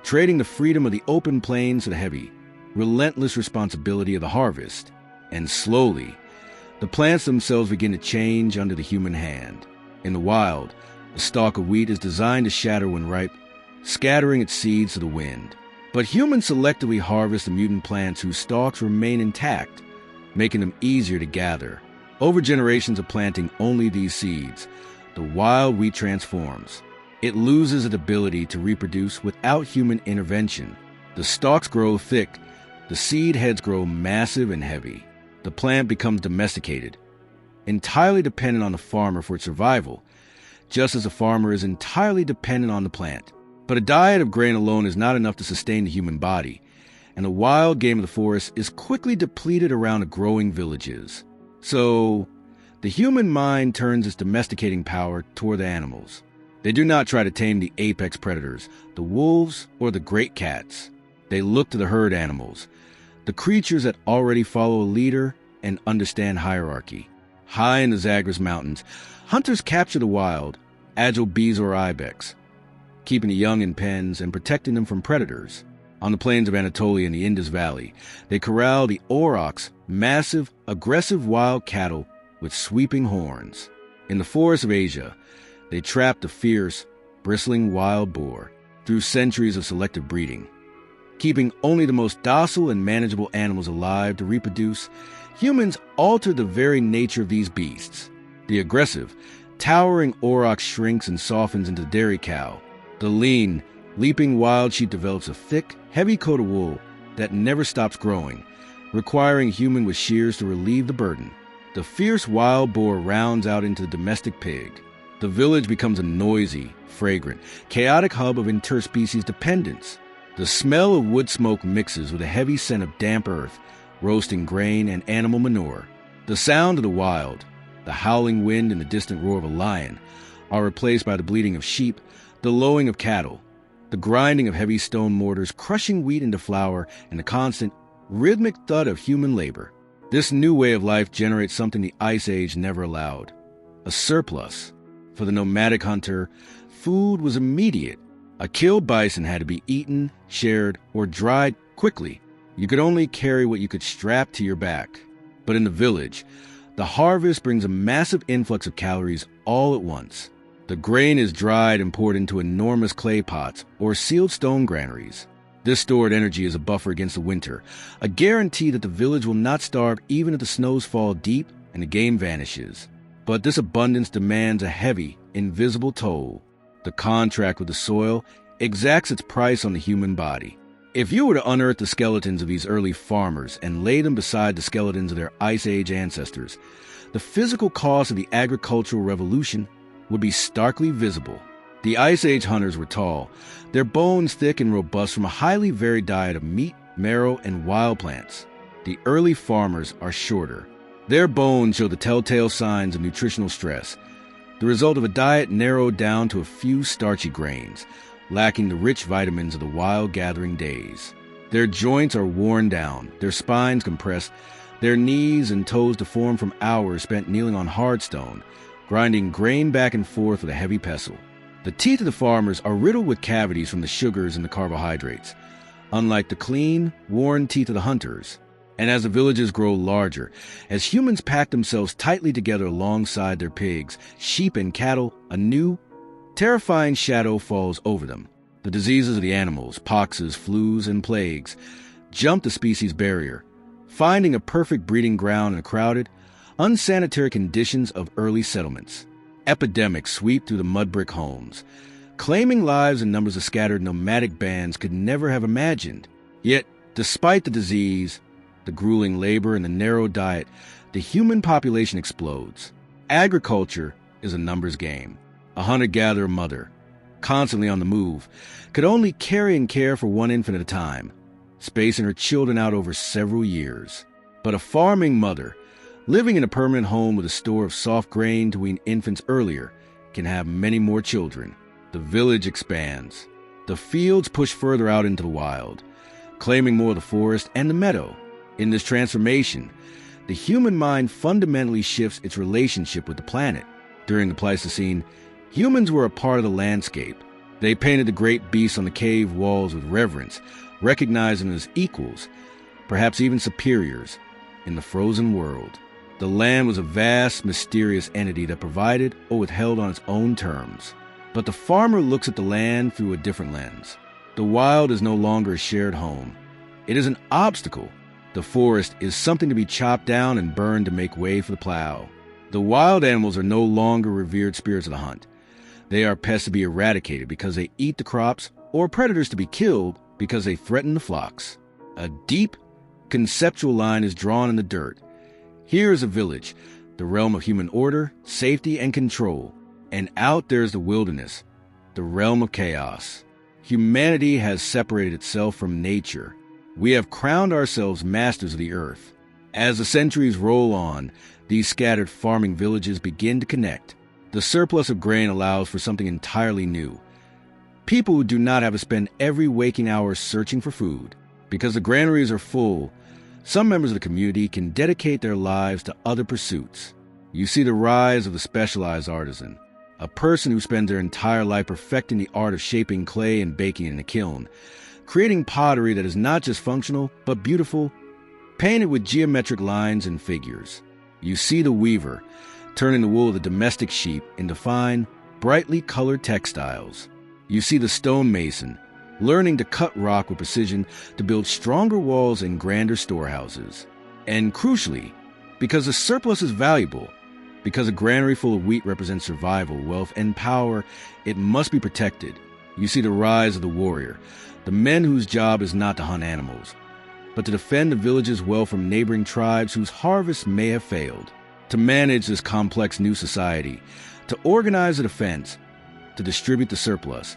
trading the freedom of the open plains for the heavy, relentless responsibility of the harvest. And slowly, the plants themselves begin to change under the human hand. In the wild, a stalk of wheat is designed to shatter when ripe, scattering its seeds to the wind. But humans selectively harvest the mutant plants whose stalks remain intact, making them easier to gather. Over generations of planting only these seeds, the wild wheat transforms. It loses its ability to reproduce without human intervention. The stalks grow thick, the seed heads grow massive and heavy. The plant becomes domesticated, entirely dependent on the farmer for its survival, just as a farmer is entirely dependent on the plant. But a diet of grain alone is not enough to sustain the human body, and the wild game of the forest is quickly depleted around the growing villages. So, the human mind turns its domesticating power toward the animals. They do not try to tame the apex predators, the wolves or the great cats. They look to the herd animals, the creatures that already follow a leader and understand hierarchy. High in the Zagros Mountains, hunters capture the wild, agile bees or ibex, keeping the young in pens and protecting them from predators. On the plains of Anatolia and the Indus Valley, they corral the aurochs, massive, aggressive wild cattle with sweeping horns. In the forests of Asia, they trap the fierce, bristling wild boar through centuries of selective breeding. Keeping only the most docile and manageable animals alive to reproduce, humans alter the very nature of these beasts. The aggressive, towering auroch shrinks and softens into the dairy cow. The lean, leaping wild sheep develops a thick, heavy coat of wool that never stops growing, requiring a human with shears to relieve the burden. The fierce wild boar rounds out into the domestic pig. The village becomes a noisy, fragrant, chaotic hub of interspecies dependence. The smell of wood smoke mixes with a heavy scent of damp earth, roasting grain, and animal manure. The sound of the wild, the howling wind and the distant roar of a lion, are replaced by the bleating of sheep, the lowing of cattle, the grinding of heavy stone mortars crushing wheat into flour, and the constant, rhythmic thud of human labor. This new way of life generates something the Ice Age never allowed: a surplus. For the nomadic hunter, food was immediate. A killed bison had to be eaten, shared, or dried quickly. You could only carry what you could strap to your back. But in the village, the harvest brings a massive influx of calories all at once. The grain is dried and poured into enormous clay pots or sealed stone granaries. This stored energy is a buffer against the winter, a guarantee that the village will not starve even if the snows fall deep and the game vanishes. But this abundance demands a heavy, invisible toll. The contract with the soil exacts its price on the human body. If you were to unearth the skeletons of these early farmers and lay them beside the skeletons of their Ice Age ancestors, the physical cost of the agricultural revolution would be starkly visible. The Ice Age hunters were tall, their bones thick and robust from a highly varied diet of meat, marrow, and wild plants. The early farmers are shorter. Their bones show the telltale signs of nutritional stress, the result of a diet narrowed down to a few starchy grains, lacking the rich vitamins of the wild gathering days. Their joints are worn down, their spines compressed, their knees and toes deformed from hours spent kneeling on hard stone, grinding grain back and forth with a heavy pestle. The teeth of the farmers are riddled with cavities from the sugars and the carbohydrates, unlike the clean, worn teeth of the hunters. And as the villages grow larger, as humans pack themselves tightly together alongside their pigs, sheep, and cattle, a new, terrifying shadow falls over them. The diseases of the animals, poxes, flus, and plagues, jump the species barrier, finding a perfect breeding ground in the crowded, unsanitary conditions of early settlements. Epidemics sweep through the mud brick homes, claiming lives in numbers of scattered nomadic bands could never have imagined. Yet, despite the disease, the grueling labor, and the narrow diet, the human population explodes. Agriculture is a numbers game. A hunter-gatherer mother, constantly on the move, could only carry and care for one infant at a time, spacing her children out over several years. But a farming mother, living in a permanent home with a store of soft grain to wean infants earlier, can have many more children. The village expands. The fields push further out into the wild, claiming more of the forest and the meadow. In this transformation, the human mind fundamentally shifts its relationship with the planet. During the Pleistocene, humans were a part of the landscape. They painted the great beasts on the cave walls with reverence, recognizing them as equals, perhaps even superiors, in the frozen world. The land was a vast, mysterious entity that provided or withheld on its own terms. But the farmer looks at the land through a different lens. The wild is no longer a shared home. It is an obstacle. The forest is something to be chopped down and burned to make way for the plow. The wild animals are no longer revered spirits of the hunt. They are pests to be eradicated because they eat the crops, or predators to be killed because they threaten the flocks. A deep, conceptual line is drawn in the dirt. Here is a village, the realm of human order, safety, and control. And out there is the wilderness, the realm of chaos. Humanity has separated itself from nature. We have crowned ourselves masters of the earth. As the centuries roll on, these scattered farming villages begin to connect. The surplus of grain allows for something entirely new. People who do not have to spend every waking hour searching for food. Because the granaries are full, some members of the community can dedicate their lives to other pursuits. You see the rise of the specialized artisan, a person who spends their entire life perfecting the art of shaping clay and baking in a kiln, creating pottery that is not just functional, but beautiful, painted with geometric lines and figures. You see the weaver, turning the wool of the domestic sheep into fine, brightly colored textiles. You see the stonemason, learning to cut rock with precision to build stronger walls and grander storehouses. And crucially, because the surplus is valuable, because a granary full of wheat represents survival, wealth, and power, it must be protected. You see the rise of the warrior, the men whose job is not to hunt animals, but to defend the village's wealth from neighboring tribes whose harvests may have failed. To manage this complex new society, to organize the defense, to distribute the surplus,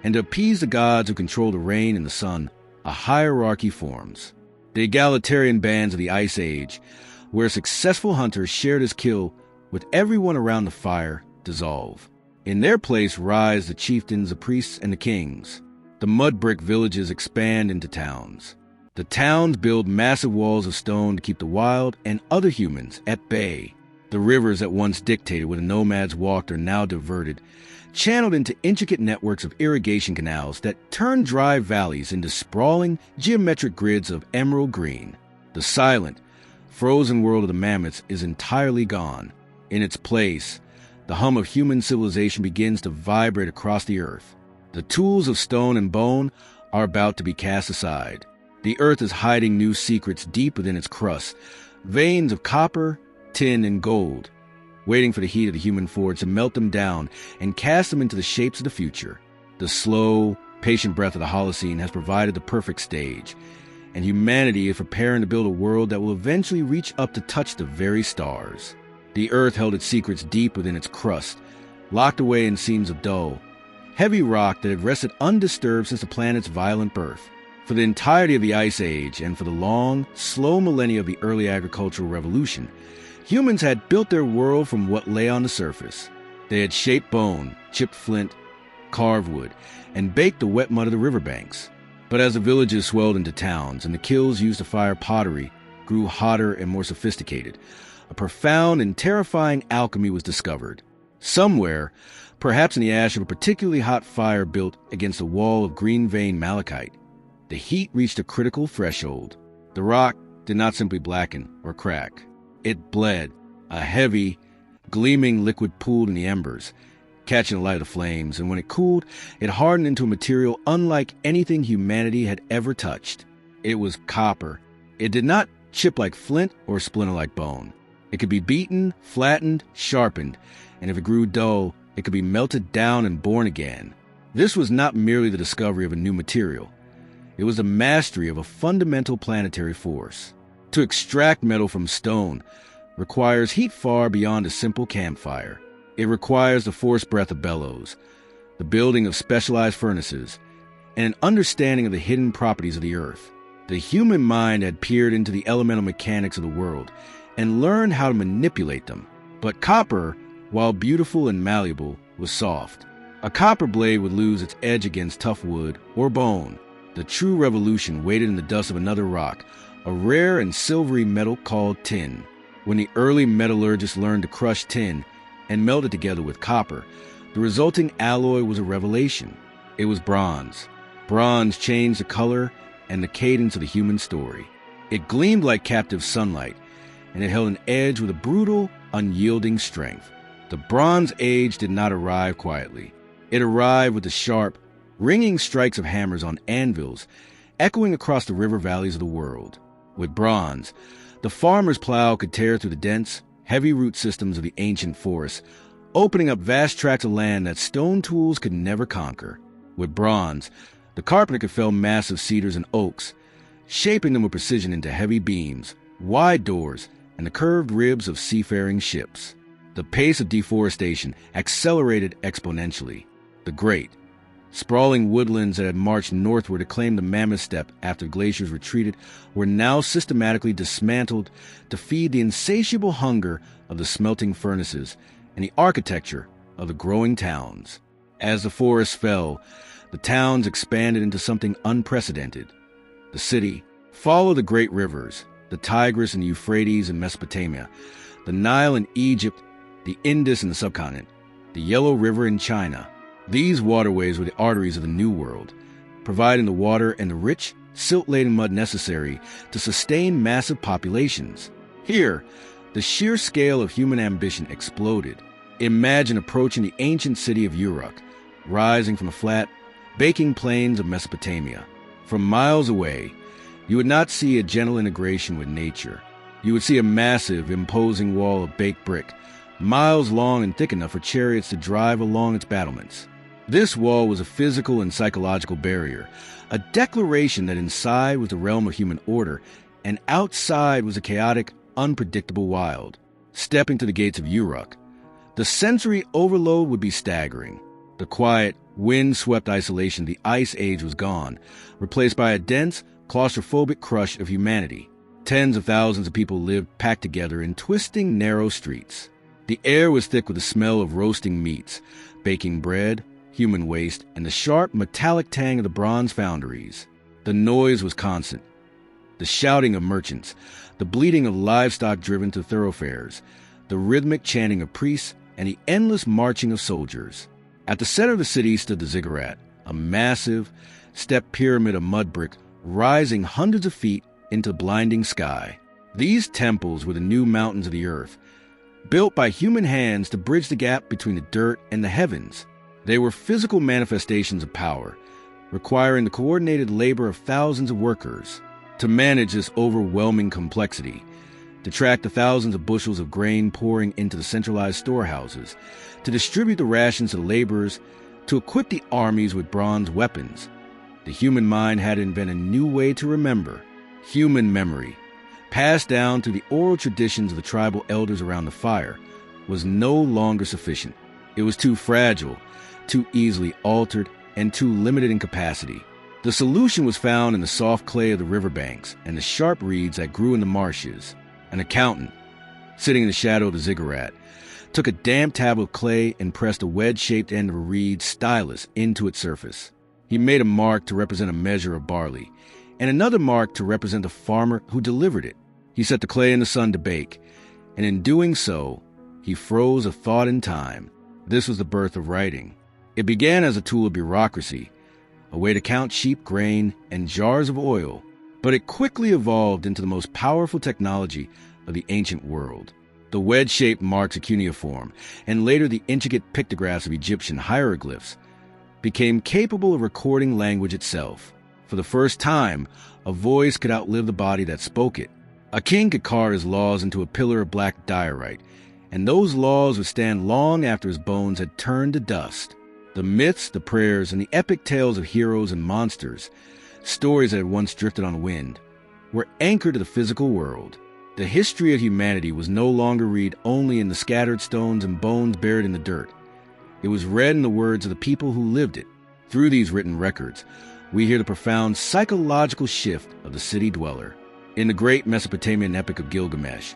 and to appease the gods who control the rain and the sun, a hierarchy forms. The egalitarian bands of the Ice Age, where successful hunters shared his kill with everyone around the fire, dissolve. In their place rise the chieftains, the priests, and the kings. The mud brick villages expand into towns. The towns build massive walls of stone to keep the wild and other humans at bay. The rivers that once dictated where the nomads walked are now diverted, channeled into intricate networks of irrigation canals that turn dry valleys into sprawling, geometric grids of emerald green. The silent, frozen world of the mammoths is entirely gone. In its place, the hum of human civilization begins to vibrate across the earth. The tools of stone and bone are about to be cast aside. The earth is hiding new secrets deep within its crust, veins of copper, tin, and gold, waiting for the heat of the human forge to melt them down and cast them into the shapes of the future. The slow, patient breath of the Holocene has provided the perfect stage, and humanity is preparing to build a world that will eventually reach up to touch the very stars. The earth held its secrets deep within its crust, locked away in seams of dull, heavy rock that had rested undisturbed since the planet's violent birth. For the entirety of the Ice Age and for the long, slow millennia of the early agricultural revolution, humans had built their world from what lay on the surface. They had shaped bone, chipped flint, carved wood, and baked the wet mud of the riverbanks. But as the villages swelled into towns and the kilns used to fire pottery grew hotter and more sophisticated, a profound and terrifying alchemy was discovered. Somewhere, perhaps in the ash of a particularly hot fire built against a wall of green-veined malachite, the heat reached a critical threshold. The rock did not simply blacken or crack. It bled, a heavy, gleaming liquid pooled in the embers, catching the light of the flames, and when it cooled, it hardened into a material unlike anything humanity had ever touched. It was copper. It did not chip like flint or splinter like bone. It could be beaten, flattened, sharpened, and if it grew dull, it could be melted down and born again. This was not merely the discovery of a new material. It was the mastery of a fundamental planetary force. To extract metal from stone requires heat far beyond a simple campfire. It requires the forced breath of bellows, the building of specialized furnaces, and an understanding of the hidden properties of the earth. The human mind had peered into the elemental mechanics of the world and learned how to manipulate them. But copper, while beautiful and malleable, was soft. A copper blade would lose its edge against tough wood or bone. The true revolution waited in the dust of another rock, a rare and silvery metal called tin. When the early metallurgists learned to crush tin and melt it together with copper, the resulting alloy was a revelation. It was bronze. Bronze changed the color and the cadence of the human story. It gleamed like captive sunlight, and it held an edge with a brutal, unyielding strength. The Bronze Age did not arrive quietly. It arrived with the sharp, ringing strikes of hammers on anvils, echoing across the river valleys of the world. With bronze, the farmer's plow could tear through the dense, heavy root systems of the ancient forests, opening up vast tracts of land that stone tools could never conquer. With bronze, the carpenter could fell massive cedars and oaks, shaping them with precision into heavy beams, wide doors, and the curved ribs of seafaring ships. The pace of deforestation accelerated exponentially. The great, sprawling woodlands that had marched northward to claim the Mammoth Steppe after glaciers retreated were now systematically dismantled to feed the insatiable hunger of the smelting furnaces and the architecture of the growing towns. As the forests fell, the towns expanded into something unprecedented. The city followed the great rivers, the Tigris and the Euphrates in Mesopotamia, the Nile in Egypt, the Indus in the subcontinent, the Yellow River in China. These waterways were the arteries of the New World, providing the water and the rich, silt-laden mud necessary to sustain massive populations. Here, the sheer scale of human ambition exploded. Imagine approaching the ancient city of Uruk, rising from the flat, baking plains of Mesopotamia. From miles away, you would not see a gentle integration with nature. You would see a massive, imposing wall of baked brick, miles long and thick enough for chariots to drive along its battlements. This wall was a physical and psychological barrier, a declaration that inside was the realm of human order, and outside was a chaotic, unpredictable wild. Stepping to the gates of Uruk, the sensory overload would be staggering. The quiet, wind-swept isolation of the Ice Age was gone, replaced by a dense, claustrophobic crush of humanity. Tens of thousands of people lived packed together in twisting, narrow streets. The air was thick with the smell of roasting meats, baking bread, human waste, and the sharp, metallic tang of the bronze foundries. The noise was constant. The shouting of merchants, the bleating of livestock driven to thoroughfares, the rhythmic chanting of priests, and the endless marching of soldiers. At the center of the city stood the ziggurat, a massive, stepped pyramid of mud brick rising hundreds of feet into the blinding sky. These temples were the new mountains of the earth, built by human hands to bridge the gap between the dirt and the heavens. They were physical manifestations of power, requiring the coordinated labor of thousands of workers. To manage this overwhelming complexity, to track the thousands of bushels of grain pouring into the centralized storehouses, to distribute the rations to the laborers, to equip the armies with bronze weapons, the human mind had to invent a new way to remember. Human memory, passed down through the oral traditions of the tribal elders around the fire, was no longer sufficient. It was too fragile, too easily altered, and too limited in capacity. The solution was found in the soft clay of the riverbanks and the sharp reeds that grew in the marshes. An accountant, sitting in the shadow of the ziggurat, took a damp tablet of clay and pressed a wedge-shaped end of a reed stylus into its surface. He made a mark to represent a measure of barley, and another mark to represent the farmer who delivered it. He set the clay in the sun to bake, and in doing so, he froze a thought in time. This was the birth of writing. It began as a tool of bureaucracy, a way to count sheep grain and jars of oil, but it quickly evolved into the most powerful technology of the ancient world. The wedge-shaped marks of cuneiform, and later the intricate pictographs of Egyptian hieroglyphs, became capable of recording language itself. For the first time, a voice could outlive the body that spoke it. A king could carve his laws into a pillar of black diorite, and those laws would stand long after his bones had turned to dust. The myths, the prayers, and the epic tales of heroes and monsters, stories that had once drifted on the wind, were anchored to the physical world. The history of humanity was no longer read only in the scattered stones and bones buried in the dirt. It was read in the words of the people who lived it. Through these written records, we hear the profound psychological shift of the city dweller. In the great Mesopotamian epic of Gilgamesh,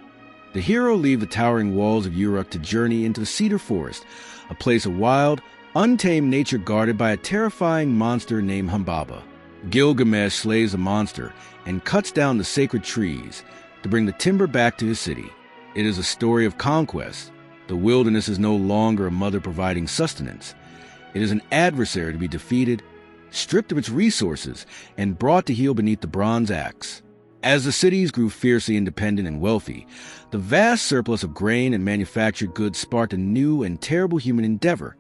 the hero leaves the towering walls of Uruk to journey into the cedar forest, a place of wild, untamed nature guarded by a terrifying monster named Humbaba. Gilgamesh slays the monster and cuts down the sacred trees to bring the timber back to his city. It is a story of conquest. The wilderness is no longer a mother providing sustenance. It is an adversary to be defeated, stripped of its resources, and brought to heel beneath the bronze axe. As the cities grew fiercely independent and wealthy, the vast surplus of grain and manufactured goods sparked a new and terrible human endeavor: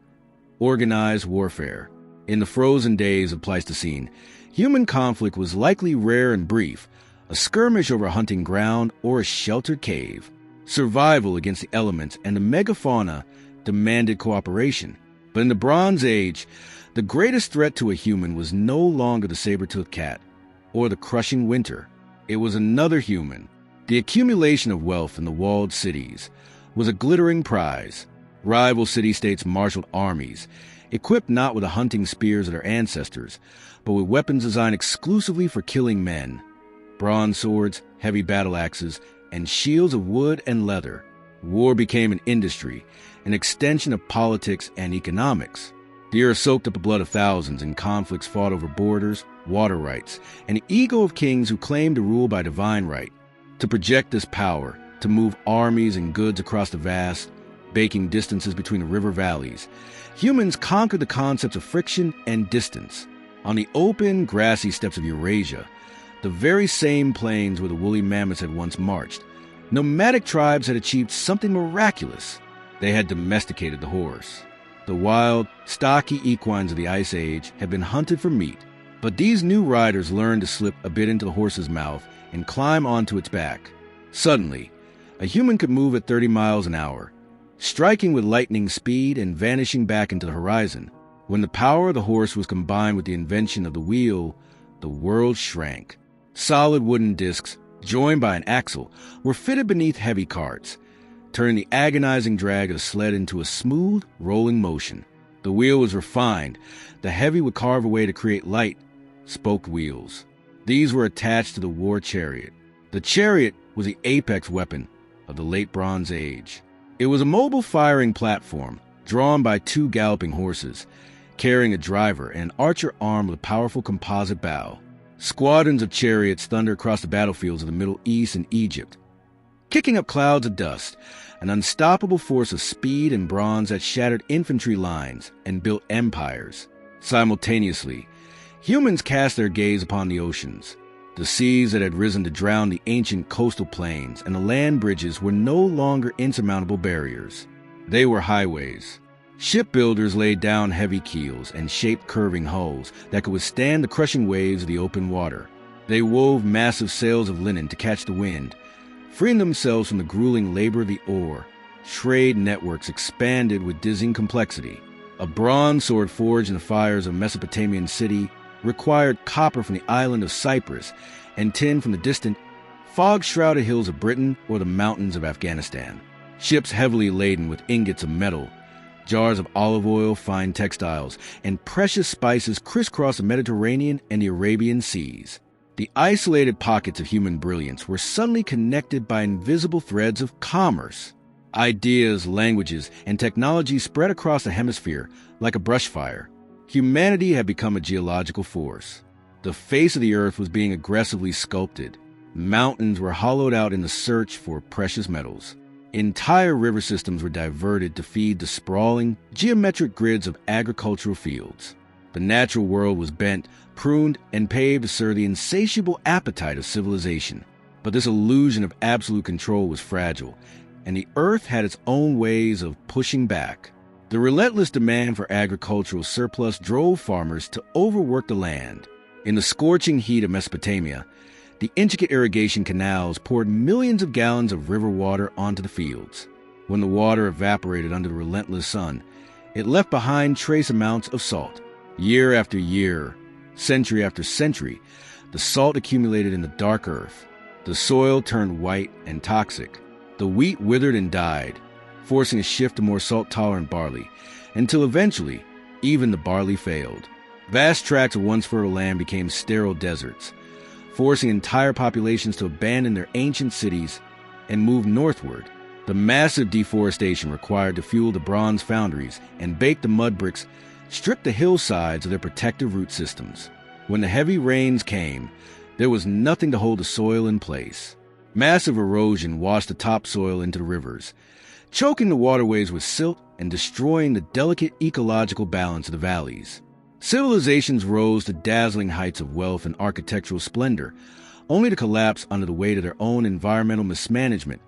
organized warfare. In the frozen days of Pleistocene, human conflict was likely rare and brief, a skirmish over a hunting ground or a sheltered cave. Survival against the elements and the megafauna demanded cooperation. But in the Bronze Age, the greatest threat to a human was no longer the saber-toothed cat or the crushing winter. It was another human. The accumulation of wealth in the walled cities was a glittering prize. Rival city-states marshaled armies, equipped not with the hunting spears of their ancestors, but with weapons designed exclusively for killing men: bronze swords, heavy battle axes, and shields of wood and leather. War became an industry, an extension of politics and economics. The earth soaked up the blood of thousands in conflicts fought over borders, water rights, and the ego of kings who claimed to rule by divine right. To project this power, to move armies and goods across the vast, baking distances between the river valleys, humans conquered the concepts of friction and distance. On the open, grassy steppes of Eurasia, the very same plains where the woolly mammoths had once marched, nomadic tribes had achieved something miraculous. They had domesticated the horse. The wild, stocky equines of the Ice Age had been hunted for meat, but these new riders learned to slip a bit into the horse's mouth and climb onto its back. Suddenly, a human could move at 30 miles an hour, striking with lightning speed and vanishing back into the horizon. When the power of the horse was combined with the invention of the wheel, the world shrank. Solid wooden discs, joined by an axle, were fitted beneath heavy carts, turning the agonizing drag of the sled into a smooth, rolling motion. The wheel was refined. The heavy would carve away to create light, spoked wheels. These were attached to the war chariot. The chariot was the apex weapon of the late Bronze Age. It was a mobile firing platform, drawn by 2 galloping horses, carrying a driver and an archer armed with a powerful composite bow. Squadrons of chariots thundered across the battlefields of the Middle East and Egypt, kicking up clouds of dust, an unstoppable force of speed and bronze that shattered infantry lines and built empires. Simultaneously, humans cast their gaze upon the oceans. The seas that had risen to drown the ancient coastal plains and the land bridges were no longer insurmountable barriers. They were highways. Shipbuilders laid down heavy keels and shaped curving hulls that could withstand the crushing waves of the open water. They wove massive sails of linen to catch the wind, freeing themselves from the grueling labor of the oar. Trade networks expanded with dizzying complexity. A bronze sword forged in the fires of a Mesopotamian city required copper from the island of Cyprus and tin from the distant, fog-shrouded hills of Britain or the mountains of Afghanistan. Ships heavily laden with ingots of metal, jars of olive oil, fine textiles, and precious spices crisscrossed the Mediterranean and the Arabian seas. The isolated pockets of human brilliance were suddenly connected by invisible threads of commerce. Ideas, languages, and technology spread across the hemisphere like a brush fire. Humanity had become a geological force. The face of the earth was being aggressively sculpted. Mountains were hollowed out in the search for precious metals. Entire river systems were diverted to feed the sprawling, geometric grids of agricultural fields. The natural world was bent, pruned, and paved to serve the insatiable appetite of civilization. But this illusion of absolute control was fragile, and the earth had its own ways of pushing back. The relentless demand for agricultural surplus drove farmers to overwork the land. In the scorching heat of Mesopotamia, the intricate irrigation canals poured millions of gallons of river water onto the fields. When the water evaporated under the relentless sun, it left behind trace amounts of salt. Year after year, century after century, the salt accumulated in the dark earth. The soil turned white and toxic. The wheat withered and died, forcing a shift to more salt-tolerant barley, until eventually, even the barley failed. Vast tracts of once fertile land became sterile deserts, forcing entire populations to abandon their ancient cities and move northward. The massive deforestation required to fuel the bronze foundries and bake the mud bricks stripped the hillsides of their protective root systems. When the heavy rains came, there was nothing to hold the soil in place. Massive erosion washed the topsoil into the rivers, choking the waterways with silt and destroying the delicate ecological balance of the valleys. Civilizations rose to dazzling heights of wealth and architectural splendor, only to collapse under the weight of their own environmental mismanagement,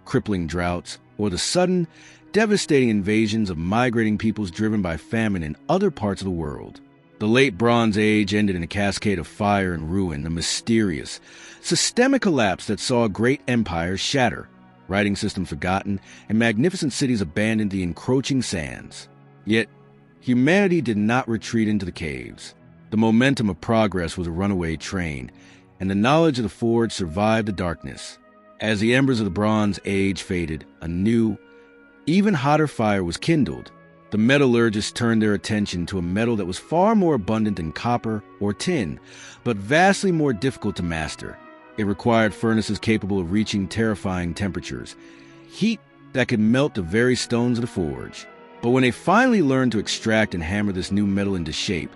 crippling droughts, or the sudden, devastating invasions of migrating peoples driven by famine in other parts of the world. The late Bronze Age ended in a cascade of fire and ruin, a mysterious, systemic collapse that saw great empires shatter, writing systems forgotten, and magnificent cities abandoned to the encroaching sands. Yet, humanity did not retreat into the caves. The momentum of progress was a runaway train, and the knowledge of the forge survived the darkness. As the embers of the Bronze Age faded, a new, even hotter fire was kindled. The metallurgists turned their attention to a metal that was far more abundant than copper or tin, but vastly more difficult to master. It required furnaces capable of reaching terrifying temperatures, heat that could melt the very stones of the forge. But when they finally learned to extract and hammer this new metal into shape,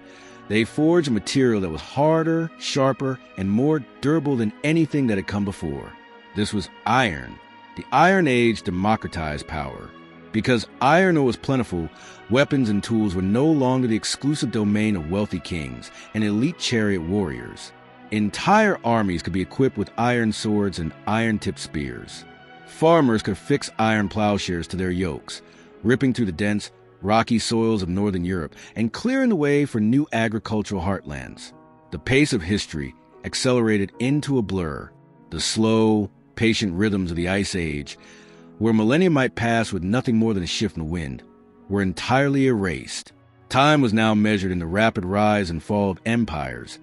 they forged a material that was harder, sharper, and more durable than anything that had come before. This was iron. The Iron Age democratized power. Because iron was plentiful, weapons and tools were no longer the exclusive domain of wealthy kings and elite chariot warriors. Entire armies could be equipped with iron swords and iron-tipped spears. Farmers could fix iron plowshares to their yokes, ripping through the dense, rocky soils of northern Europe and clearing the way for new agricultural heartlands. The pace of history accelerated into a blur. The slow, patient rhythms of the Ice Age, where millennia might pass with nothing more than a shift in the wind, were entirely erased. Time was now measured in the rapid rise and fall of empires,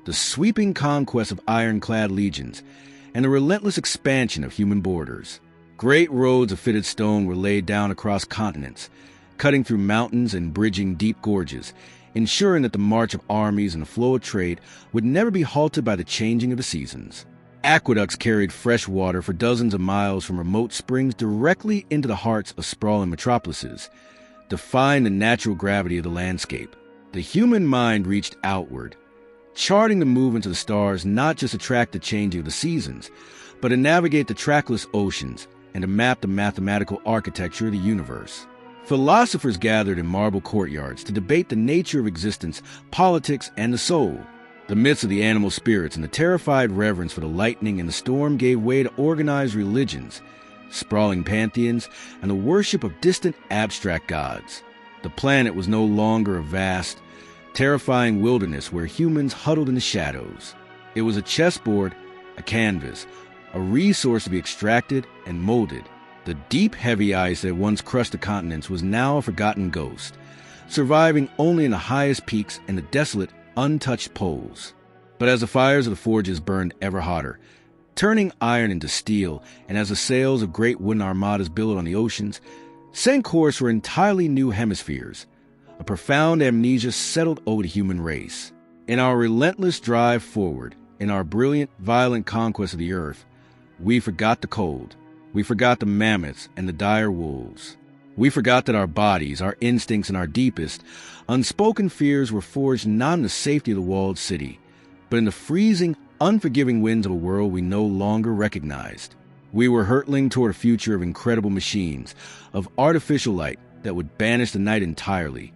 the sweeping conquest of ironclad legions, and the relentless expansion of human borders. Great roads of fitted stone were laid down across continents, cutting through mountains and bridging deep gorges, ensuring that the march of armies and the flow of trade would never be halted by the changing of the seasons. Aqueducts carried fresh water for dozens of miles from remote springs directly into the hearts of sprawling metropolises, defying the natural gravity of the landscape. The human mind reached outward, charting the movements of the stars not just to track the changing of the seasons, but to navigate the trackless oceans and to map the mathematical architecture of the universe. Philosophers gathered in marble courtyards to debate the nature of existence, politics, and the soul. The myths of the animal spirits and the terrified reverence for the lightning and the storm gave way to organized religions, sprawling pantheons, and the worship of distant abstract gods. The planet was no longer a vast, terrifying wilderness where humans huddled in the shadows. It was a chessboard, a canvas, a resource to be extracted and molded. The deep, heavy ice that once crushed the continents was now a forgotten ghost, surviving only in the highest peaks and the desolate, untouched poles. But as the fires of the forges burned ever hotter, turning iron into steel, and as the sails of great wooden armadas billowed on the oceans, set course for entirely new hemispheres. A profound amnesia settled over the human race. In our relentless drive forward, in our brilliant, violent conquest of the earth, we forgot the cold. We forgot the mammoths and the dire wolves. We forgot that our bodies, our instincts, and our deepest, unspoken fears were forged not in the safety of the walled city, but in the freezing, unforgiving winds of a world we no longer recognized. We were hurtling toward a future of incredible machines, of artificial light that would banish the night entirely,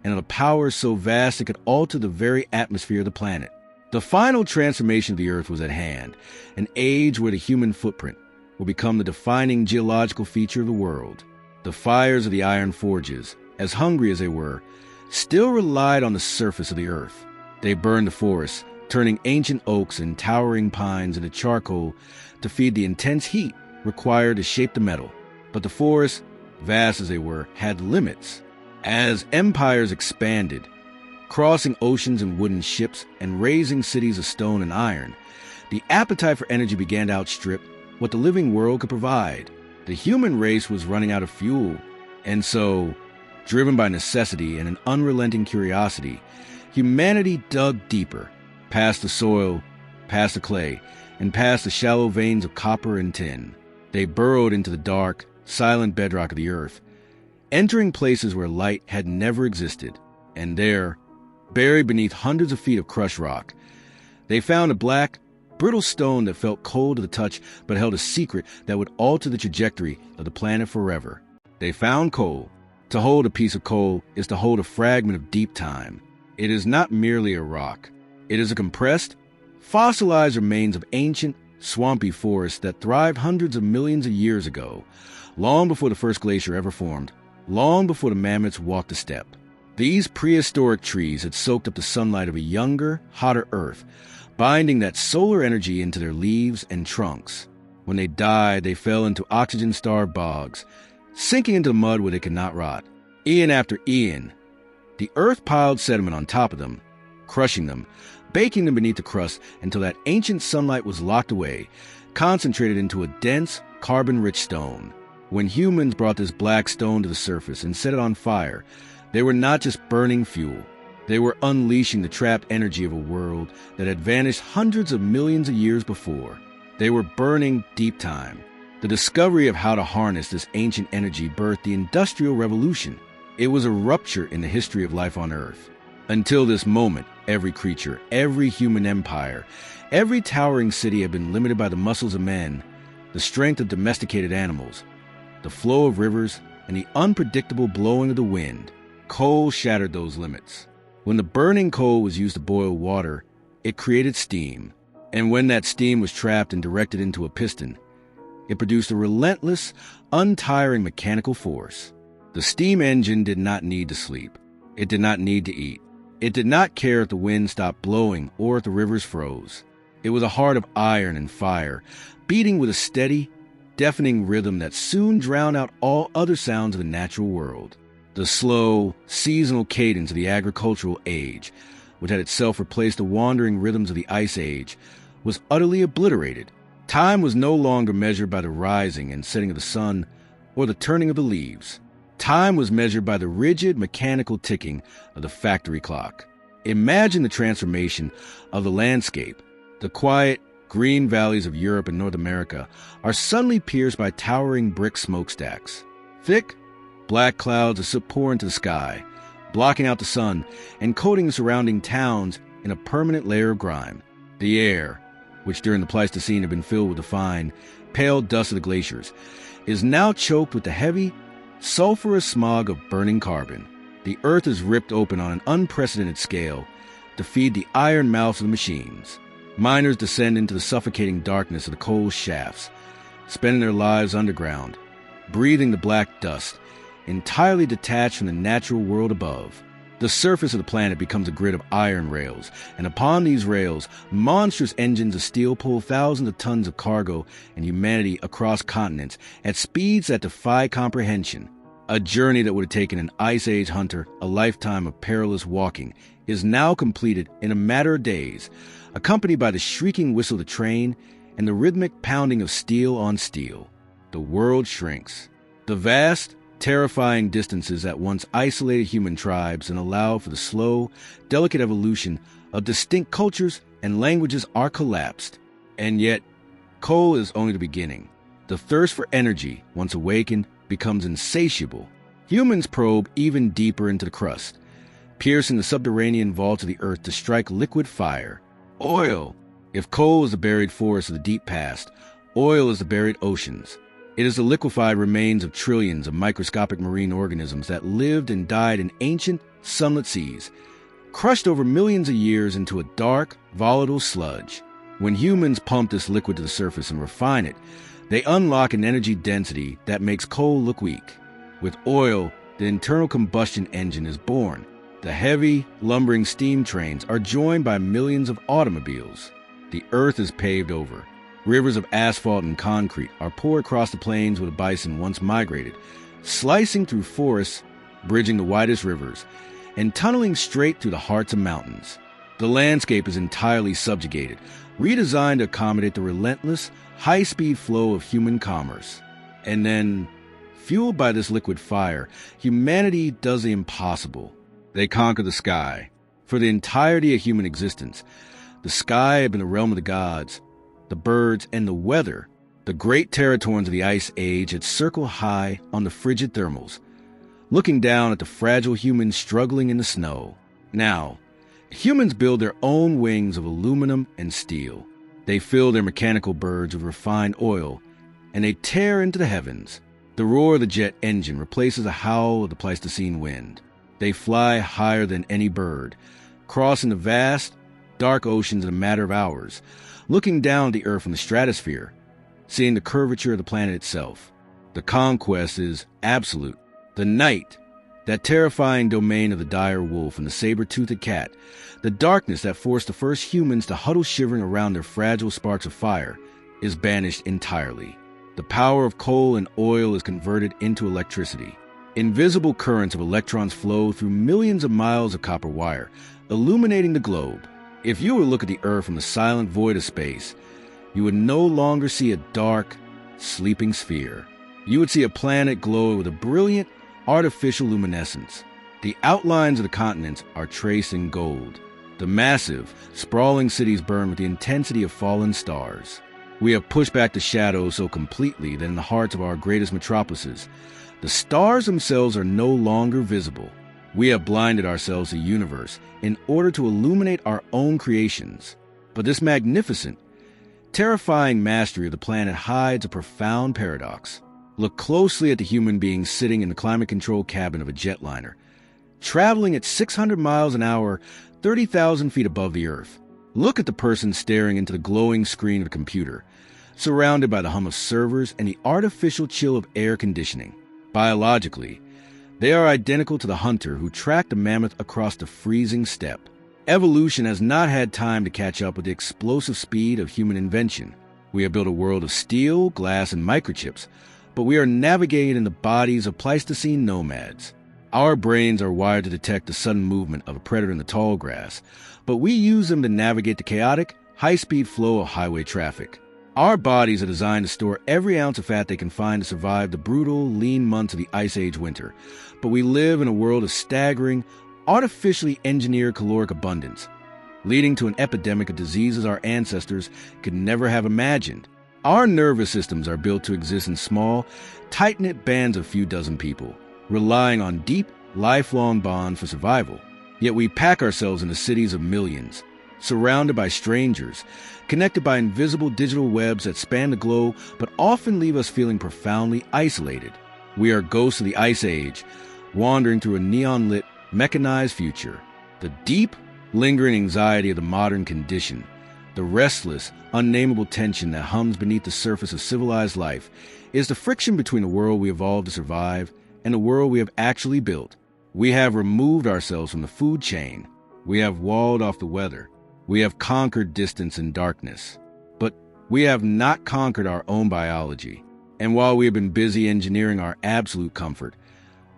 and of a power so vast it could alter the very atmosphere of the planet. The final transformation of the Earth was at hand, an age where the human footprint will become the defining geological feature of the world. The fires of the iron forges, as hungry as they were, still relied on the surface of the Earth. They burned the forests, turning ancient oaks and towering pines into charcoal to feed the intense heat required to shape the metal. But the forests, vast as they were, had limits. As empires expanded, crossing oceans in wooden ships and raising cities of stone and iron, the appetite for energy began to outstrip what the living world could provide. The human race was running out of fuel, and so, driven by necessity and an unrelenting curiosity, humanity dug deeper, past the soil, past the clay, and past the shallow veins of copper and tin. They burrowed into the dark, silent bedrock of the earth, entering places where light had never existed. And there, buried beneath hundreds of feet of crushed rock, they found a black, brittle stone that felt cold to the touch but held a secret that would alter the trajectory of the planet forever. They found coal. To hold a piece of coal is to hold a fragment of deep time. It is not merely a rock. It is a compressed, fossilized remains of ancient, swampy forests that thrived hundreds of millions of years ago, long before the first glacier ever formed, long before the mammoths walked the steppe. These prehistoric trees had soaked up the sunlight of a younger, hotter Earth, binding that solar energy into their leaves and trunks. When they died, they fell into oxygen-starved bogs, sinking into the mud where they could not rot. Eon after eon, the Earth piled sediment on top of them, crushing them, baking them beneath the crust until that ancient sunlight was locked away, concentrated into a dense, carbon-rich stone. When humans brought this black stone to the surface and set it on fire, they were not just burning fuel. They were unleashing the trapped energy of a world that had vanished hundreds of millions of years before. They were burning deep time. The discovery of how to harness this ancient energy birthed the Industrial Revolution. It was a rupture in the history of life on Earth. Until this moment, every creature, every human empire, every towering city had been limited by the muscles of men, the strength of domesticated animals, the flow of rivers, and the unpredictable blowing of the wind. Coal shattered those limits. When the burning coal was used to boil water, it created steam. And when that steam was trapped and directed into a piston, it produced a relentless, untiring mechanical force. The steam engine did not need to sleep. It did not need to eat. It did not care if the wind stopped blowing or if the rivers froze. It was a heart of iron and fire, beating with a steady, deafening rhythm that soon drowned out all other sounds of the natural world. The slow, seasonal cadence of the agricultural age, which had itself replaced the wandering rhythms of the Ice Age, was utterly obliterated. Time was no longer measured by the rising and setting of the sun or the turning of the leaves. Time was measured by the rigid, mechanical ticking of the factory clock. Imagine the transformation of the landscape. The quiet, green valleys of Europe and North America are suddenly pierced by towering brick smokestacks. Thick, black clouds of soot pour into the sky, blocking out the sun and coating the surrounding towns in a permanent layer of grime. The air, which during the Pleistocene had been filled with the fine, pale dust of the glaciers, is now choked with the heavy, sulfurous smog of burning carbon. The earth is ripped open on an unprecedented scale to feed the iron mouths of the machines. Miners descend into the suffocating darkness of the coal shafts, spending their lives underground, breathing the black dust, entirely detached from the natural world above. The surface of the planet becomes a grid of iron rails, and upon these rails, monstrous engines of steel pull thousands of tons of cargo and humanity across continents at speeds that defy comprehension. A journey that would have taken an Ice Age hunter a lifetime of perilous walking is now completed in a matter of days, accompanied by the shrieking whistle of the train and the rhythmic pounding of steel on steel. The world shrinks. The vast, terrifying distances that once isolated human tribes and allowed for the slow, delicate evolution of distinct cultures and languages are collapsed. And yet, coal is only the beginning. The thirst for energy, once awakened, becomes insatiable. Humans probe even deeper into the crust, piercing the subterranean vaults of the earth to strike liquid fire. Oil! If coal is the buried forest of the deep past, oil is the buried oceans. It is the liquefied remains of trillions of microscopic marine organisms that lived and died in ancient, sunlit seas, crushed over millions of years into a dark, volatile sludge. When humans pump this liquid to the surface and refine it, they unlock an energy density that makes coal look weak. With oil, the internal combustion engine is born. The heavy, lumbering steam trains are joined by millions of automobiles. The earth is paved over. Rivers of asphalt and concrete are poured across the plains where the bison once migrated, slicing through forests, bridging the widest rivers, and tunneling straight through the hearts of mountains. The landscape is entirely subjugated, redesigned to accommodate the relentless, high-speed flow of human commerce. And then, fueled by this liquid fire, humanity does the impossible. They conquer the sky. For the entirety of human existence, the sky had been the realm of the gods, the birds, and the weather. The great Teratorns of the Ice Age had circled high on the frigid thermals, looking down at the fragile humans struggling in the snow. Now, humans build their own wings of aluminum and steel. They fill their mechanical birds with refined oil, and they tear into the heavens. The roar of the jet engine replaces the howl of the Pleistocene wind. They fly higher than any bird, crossing the vast, dark oceans in a matter of hours, looking down at the Earth from the stratosphere, seeing the curvature of the planet itself. The conquest is absolute. The night, that terrifying domain of the dire wolf and the saber-toothed cat, the darkness that forced the first humans to huddle shivering around their fragile sparks of fire, is banished entirely. The power of coal and oil is converted into electricity. Invisible currents of electrons flow through millions of miles of copper wire, illuminating the globe. If you were to look at the Earth from the silent void of space, you would no longer see a dark, sleeping sphere. You would see a planet glow with a brilliant, artificial luminescence. The outlines of the continents are traced in gold. The massive, sprawling cities burn with the intensity of fallen stars. We have pushed back the shadows so completely that in the hearts of our greatest metropolises, the stars themselves are no longer visible. We have blinded ourselves to the universe in order to illuminate our own creations. But this magnificent, terrifying mastery of the planet hides a profound paradox. Look closely at the human being sitting in the climate-controlled cabin of a jetliner, traveling at 600 miles an hour, 30,000 feet above the Earth. Look at the person staring into the glowing screen of a computer, surrounded by the hum of servers and the artificial chill of air conditioning. Biologically, they are identical to the hunter who tracked the mammoth across the freezing steppe. Evolution has not had time to catch up with the explosive speed of human invention. We have built a world of steel, glass, and microchips, but we are navigating in the bodies of Pleistocene nomads. Our brains are wired to detect the sudden movement of a predator in the tall grass, but we use them to navigate the chaotic, high-speed flow of highway traffic. Our bodies are designed to store every ounce of fat they can find to survive the brutal, lean months of the Ice Age winter, but we live in a world of staggering, artificially engineered caloric abundance, leading to an epidemic of diseases our ancestors could never have imagined. Our nervous systems are built to exist in small, tight-knit bands of a few dozen people, relying on deep, lifelong bonds for survival. Yet we pack ourselves into cities of millions, surrounded by strangers, connected by invisible digital webs that span the globe but often leave us feeling profoundly isolated. We are ghosts of the Ice Age, wandering through a neon-lit, mechanized future. The deep, lingering anxiety of the modern condition, the restless, unnameable tension that hums beneath the surface of civilized life, is the friction between the world we evolved to survive and the world we have actually built. We have removed ourselves from the food chain. We have walled off the weather. We have conquered distance and darkness. But we have not conquered our own biology. And while we have been busy engineering our absolute comfort,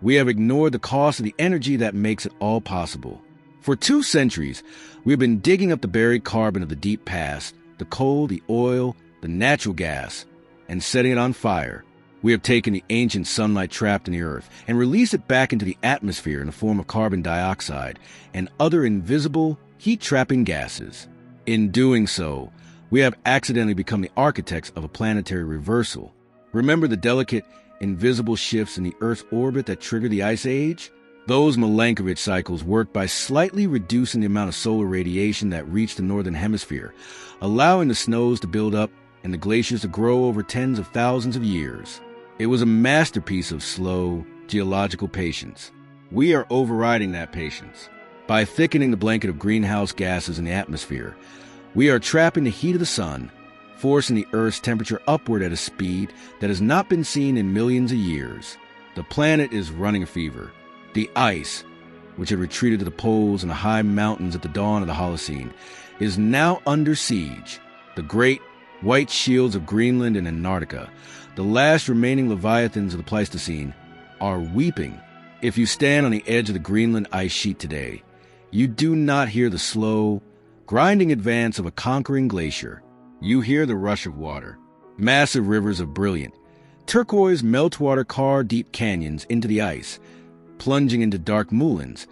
we have ignored the cost of the energy that makes it all possible. For 2 centuries, we have been digging up the buried carbon of the deep past, the coal, the oil, the natural gas, and setting it on fire. We have taken the ancient sunlight trapped in the earth and released it back into the atmosphere in the form of carbon dioxide and other invisible, heat-trapping gases. In doing so, we have accidentally become the architects of a planetary reversal. Remember the delicate, invisible shifts in the Earth's orbit that trigger the Ice Age? Those Milankovitch cycles work by slightly reducing the amount of solar radiation that reached the northern hemisphere, allowing the snows to build up and the glaciers to grow over tens of thousands of years. It was a masterpiece of slow, geological patience. We are overriding that patience. By thickening the blanket of greenhouse gases in the atmosphere, we are trapping the heat of the sun, forcing the Earth's temperature upward at a speed that has not been seen in millions of years. The planet is running a fever. The ice, which had retreated to the poles and the high mountains at the dawn of the Holocene, is now under siege. The great white shields of Greenland and Antarctica, the last remaining leviathans of the Pleistocene, are weeping. If you stand on the edge of the Greenland ice sheet today, you do not hear the slow, grinding advance of a conquering glacier. You hear the rush of water, massive rivers of brilliant, turquoise meltwater carve deep canyons into the ice, plunging into dark moulins,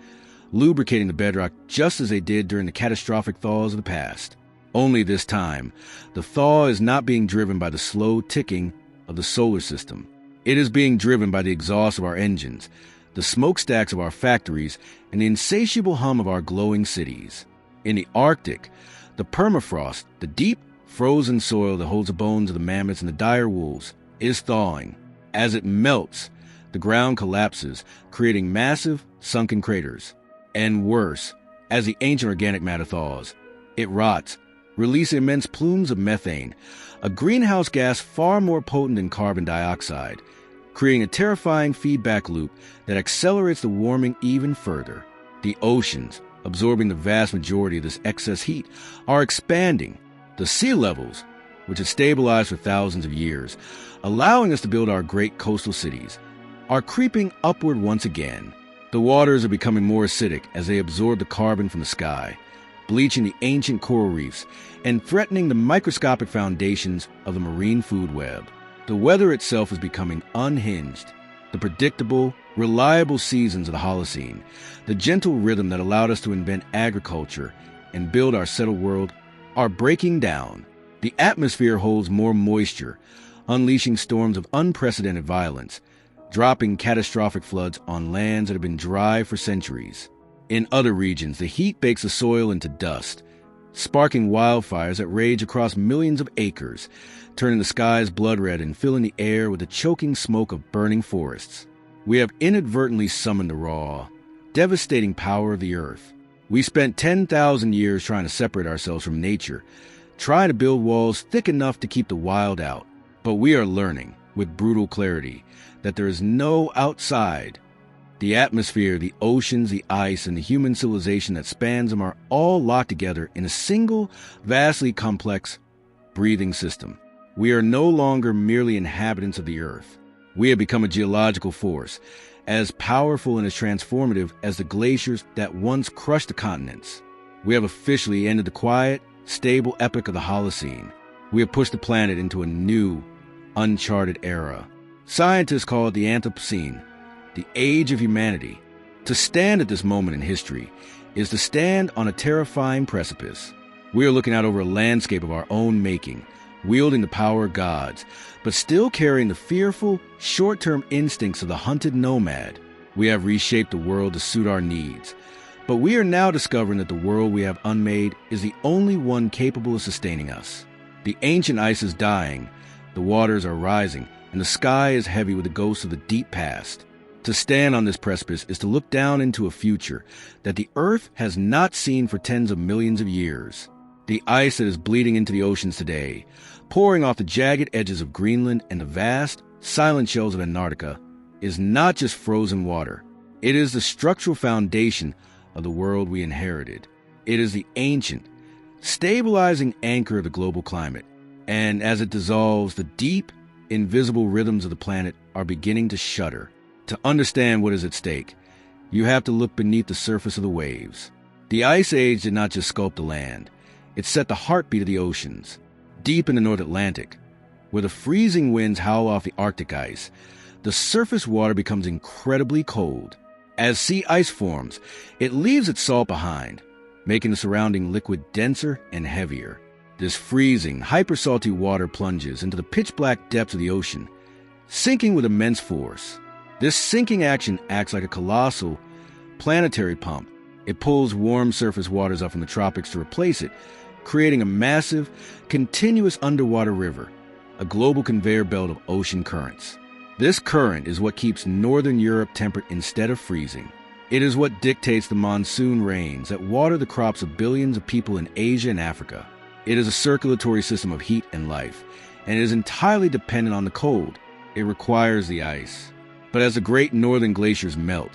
lubricating the bedrock just as they did during the catastrophic thaws of the past. Only this time, the thaw is not being driven by the slow ticking of the solar system. It is being driven by the exhaust of our engines, the smokestacks of our factories, and the insatiable hum of our glowing cities. In the Arctic, the permafrost, the deep, frozen soil that holds the bones of the mammoths and the dire wolves, is thawing. As it melts, the ground collapses, creating massive, sunken craters. And worse, as the ancient organic matter thaws, it rots, releasing immense plumes of methane, a greenhouse gas far more potent than carbon dioxide, creating a terrifying feedback loop that accelerates the warming even further. The oceans, absorbing the vast majority of this excess heat, are expanding. The sea levels, which have stabilized for thousands of years, allowing us to build our great coastal cities, are creeping upward once again. The waters are becoming more acidic as they absorb the carbon from the sky, bleaching the ancient coral reefs and threatening the microscopic foundations of the marine food web. The weather itself is becoming unhinged. The predictable, reliable seasons of the Holocene, the gentle rhythm that allowed us to invent agriculture and build our settled world, are breaking down. The atmosphere holds more moisture, unleashing storms of unprecedented violence, dropping catastrophic floods on lands that have been dry for centuries. In other regions, the heat bakes the soil into dust, sparking wildfires that rage across millions of acres, turning the skies blood red and filling the air with the choking smoke of burning forests. We have inadvertently summoned the raw, devastating power of the earth. We spent 10,000 years trying to separate ourselves from nature, trying to build walls thick enough to keep the wild out. But we are learning, with brutal clarity, that there is no outside. The atmosphere, the oceans, the ice, and the human civilization that spans them are all locked together in a single, vastly complex, breathing system. We are no longer merely inhabitants of the earth. We have become a geological force, as powerful and as transformative as the glaciers that once crushed the continents. We have officially ended the quiet, stable epoch of the Holocene. We have pushed the planet into a new, uncharted era. Scientists call it the Anthropocene, the age of humanity. To stand at this moment in history is to stand on a terrifying precipice. We are looking out over a landscape of our own making, wielding the power of gods, but still carrying the fearful, short-term instincts of the hunted nomad. We have reshaped the world to suit our needs, but we are now discovering that the world we have unmade is the only one capable of sustaining us. The ancient ice is dying, the waters are rising, and the sky is heavy with the ghosts of the deep past. To stand on this precipice is to look down into a future that the earth has not seen for tens of millions of years. The ice that is bleeding into the oceans today, pouring off the jagged edges of Greenland and the vast, silent shells of Antarctica, is not just frozen water. It is the structural foundation of the world we inherited. It is the ancient, stabilizing anchor of the global climate. And as it dissolves, the deep, invisible rhythms of the planet are beginning to shudder. To understand what is at stake, you have to look beneath the surface of the waves. The Ice Age did not just sculpt the land. It set the heartbeat of the oceans. Deep in the North Atlantic, where the freezing winds howl off the Arctic ice, the surface water becomes incredibly cold. As sea ice forms, it leaves its salt behind, making the surrounding liquid denser and heavier. This freezing, hypersalty water plunges into the pitch-black depths of the ocean, sinking with immense force. This sinking action acts like a colossal planetary pump. It pulls warm surface waters up from the tropics to replace it, creating a massive, continuous underwater river, a global conveyor belt of ocean currents. This current is what keeps northern Europe temperate instead of freezing. It is what dictates the monsoon rains that water the crops of billions of people in Asia and Africa. It is a circulatory system of heat and life, and it is entirely dependent on the cold. It requires the ice. But as the great northern glaciers melt,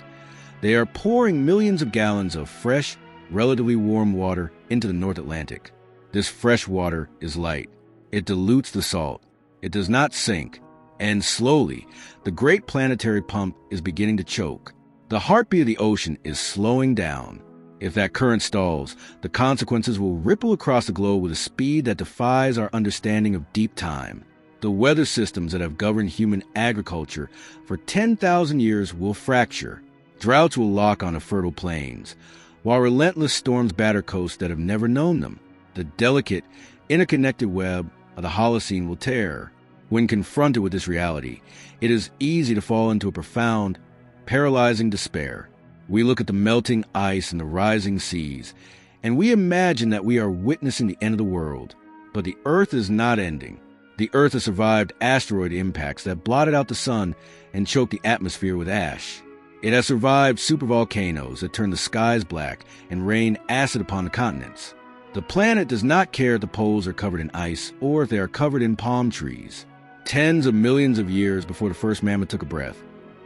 they are pouring millions of gallons of fresh, relatively warm water into the North Atlantic. This fresh water is light. It dilutes the salt. It does not sink. And slowly, the great planetary pump is beginning to choke. The heartbeat of the ocean is slowing down. If that current stalls, the consequences will ripple across the globe with a speed that defies our understanding of deep time. The weather systems that have governed human agriculture for 10,000 years will fracture. Droughts will lock onto fertile plains, while relentless storms batter coasts that have never known them. The delicate, interconnected web of the Holocene will tear. When confronted with this reality, it is easy to fall into a profound, paralyzing despair. We look at the melting ice and the rising seas, and we imagine that we are witnessing the end of the world. But the Earth is not ending. The Earth has survived asteroid impacts that blotted out the sun and choked the atmosphere with ash. It has survived supervolcanoes that turned the skies black and rained acid upon the continents. The planet does not care if the poles are covered in ice or if they are covered in palm trees. Tens of millions of years before the first mammoth took a breath,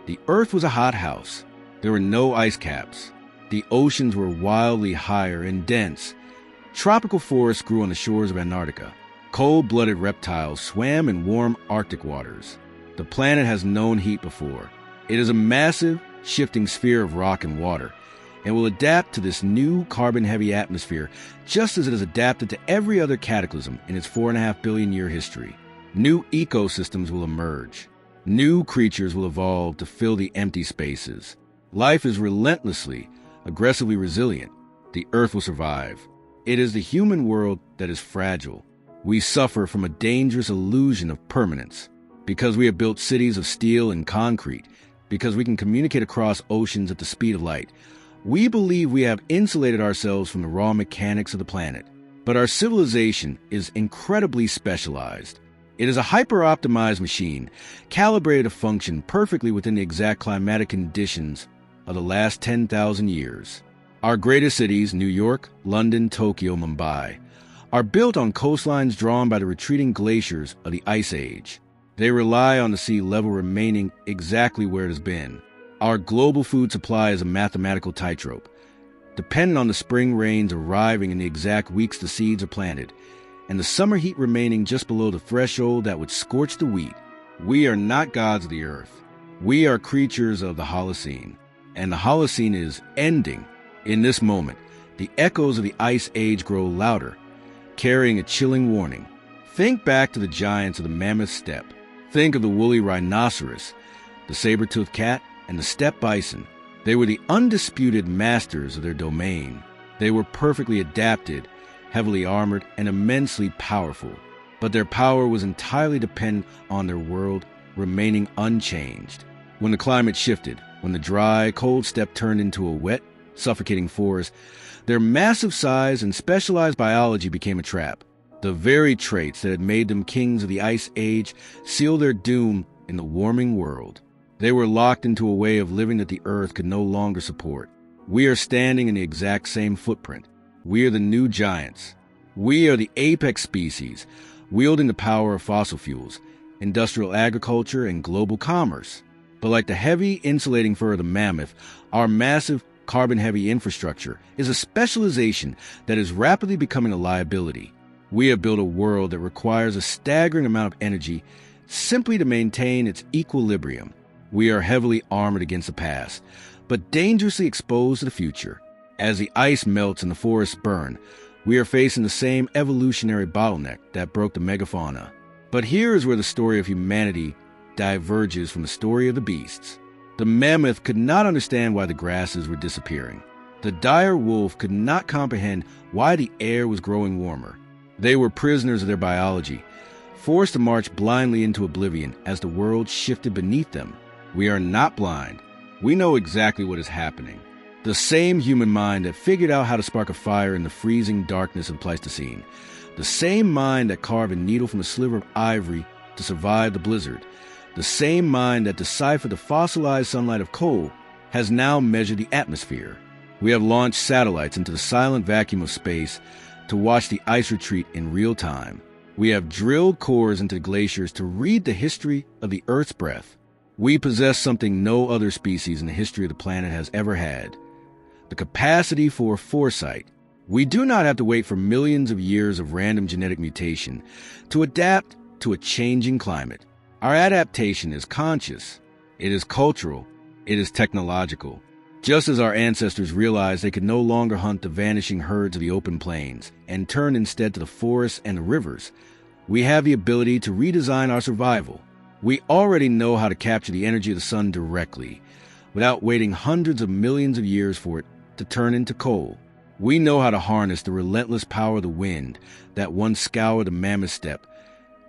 the Earth was a hothouse. There were no ice caps. The oceans were wildly higher and dense. Tropical forests grew on the shores of Antarctica. Cold-blooded reptiles swam in warm Arctic waters. The planet has known heat before. It is a massive, shifting sphere of rock and water, and will adapt to this new carbon-heavy atmosphere just as it has adapted to every other cataclysm in its 4.5 billion year history. New ecosystems will emerge. New creatures will evolve to fill the empty spaces. Life is relentlessly, aggressively resilient. The Earth will survive. It is the human world that is fragile. We suffer from a dangerous illusion of permanence. Because we have built cities of steel and concrete, because we can communicate across oceans at the speed of light, we believe we have insulated ourselves from the raw mechanics of the planet. But our civilization is incredibly specialized. It is a hyper-optimized machine, calibrated to function perfectly within the exact climatic conditions of the last 10,000 years. Our greatest cities, New York, London, Tokyo, Mumbai, are built on coastlines drawn by the retreating glaciers of the Ice Age. They rely on the sea level remaining exactly where it has been. Our global food supply is a mathematical tightrope, dependent on the spring rains arriving in the exact weeks the seeds are planted, and the summer heat remaining just below the threshold that would scorch the wheat. We are not gods of the earth. We are creatures of the Holocene, and the Holocene is ending. In this moment, the echoes of the Ice Age grow louder, carrying a chilling warning. Think back to the giants of the Mammoth Steppe. Think of the woolly rhinoceros, the saber-toothed cat, and the steppe bison. They were the undisputed masters of their domain. They were perfectly adapted, heavily armored, and immensely powerful. But their power was entirely dependent on their world remaining unchanged. When the climate shifted, when the dry, cold steppe turned into a wet, suffocating forest, their massive size and specialized biology became a trap. The very traits that had made them kings of the Ice Age sealed their doom in the warming world. They were locked into a way of living that the Earth could no longer support. We are standing in the exact same footprint. We are the new giants. We are the apex species, wielding the power of fossil fuels, industrial agriculture, and global commerce. But like the heavy, insulating fur of the mammoth, our massive, carbon-heavy infrastructure is a specialization that is rapidly becoming a liability. We have built a world that requires a staggering amount of energy simply to maintain its equilibrium. We are heavily armored against the past, but dangerously exposed to the future. As the ice melts and the forests burn, we are facing the same evolutionary bottleneck that broke the megafauna. But here is where the story of humanity diverges from the story of the beasts. The mammoth could not understand why the grasses were disappearing. The dire wolf could not comprehend why the air was growing warmer. They were prisoners of their biology, forced to march blindly into oblivion as the world shifted beneath them. We are not blind. We know exactly what is happening. The same human mind that figured out how to spark a fire in the freezing darkness of the Pleistocene, the same mind that carved a needle from a sliver of ivory to survive the blizzard, the same mind that deciphered the fossilized sunlight of coal, has now measured the atmosphere. We have launched satellites into the silent vacuum of space to watch the ice retreat in real time. We have drilled cores into the glaciers to read the history of the Earth's breath. We possess something no other species in the history of the planet has ever had: the capacity for foresight. We do not have to wait for millions of years of random genetic mutation to adapt to a changing climate. Our adaptation is conscious, it is cultural, it is technological. Just as our ancestors realized they could no longer hunt the vanishing herds of the open plains and turn instead to the forests and the rivers, we have the ability to redesign our survival. We already know how to capture the energy of the sun directly, without waiting hundreds of millions of years for it to turn into coal. We know how to harness the relentless power of the wind that once scoured the Mammoth Steppe,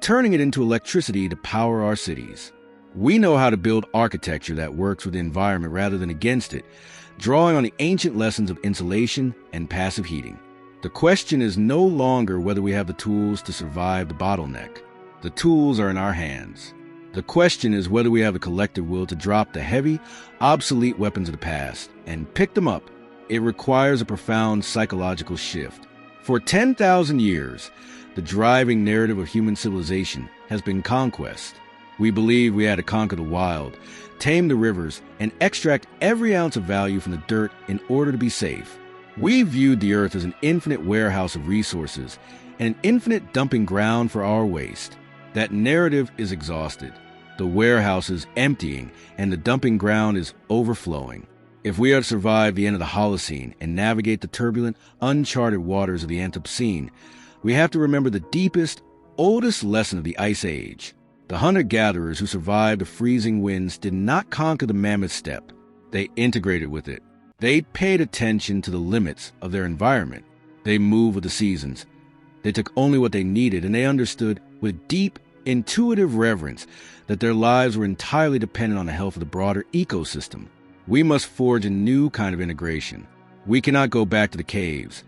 turning it into electricity to power our cities. We know how to build architecture that works with the environment rather than against it, drawing on the ancient lessons of insulation and passive heating. The question is no longer whether we have the tools to survive the bottleneck. The tools are in our hands. The question is whether we have the collective will to drop the heavy, obsolete weapons of the past and pick them up. It requires a profound psychological shift. For 10,000 years, the driving narrative of human civilization has been conquest. We believe we had to conquer the wild, tame the rivers, and extract every ounce of value from the dirt in order to be safe. We viewed the earth as an infinite warehouse of resources and an infinite dumping ground for our waste. That narrative is exhausted. The warehouse is emptying, and the dumping ground is overflowing. If we are to survive the end of the Holocene and navigate the turbulent, uncharted waters of the Anthropocene, we have to remember the deepest, oldest lesson of the Ice Age. The hunter-gatherers who survived the freezing winds did not conquer the Mammoth Steppe. They integrated with it. They paid attention to the limits of their environment. They moved with the seasons. They took only what they needed, and they understood with deep, intuitive reverence that their lives were entirely dependent on the health of the broader ecosystem. We must forge a new kind of integration. We cannot go back to the caves,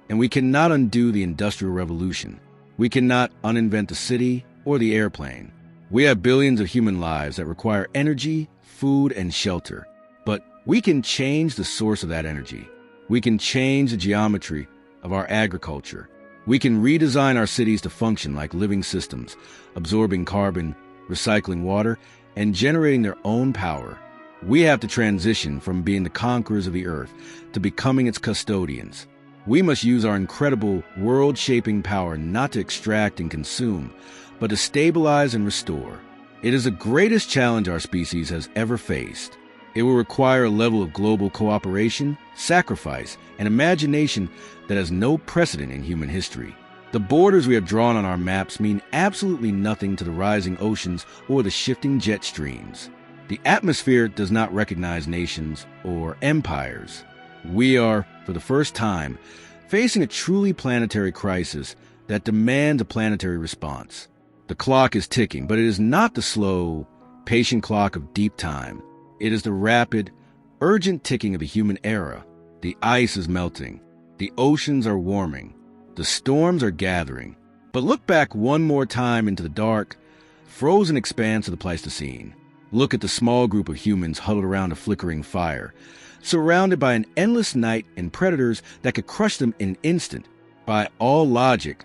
and we cannot undo the Industrial Revolution. We cannot uninvent the city or the airplane. We have billions of human lives that require energy, food, and shelter. But we can change the source of that energy. We can change the geometry of our agriculture. We can redesign our cities to function like living systems, absorbing carbon, recycling water, and generating their own power. We have to transition from being the conquerors of the earth to becoming its custodians. We must use our incredible world-shaping power not to extract and consume, but to stabilize and restore. It is the greatest challenge our species has ever faced. It will require a level of global cooperation, sacrifice, and imagination that has no precedent in human history. The borders we have drawn on our maps mean absolutely nothing to the rising oceans or the shifting jet streams. The atmosphere does not recognize nations or empires. We are, for the first time, facing a truly planetary crisis that demands a planetary response. The clock is ticking, but it is not the slow, patient clock of deep time. It is the rapid, urgent ticking of the human era. The ice is melting. The oceans are warming. The storms are gathering. But look back one more time into the dark, frozen expanse of the Pleistocene. Look at the small group of humans huddled around a flickering fire, surrounded by an endless night and predators that could crush them in an instant. By all logic,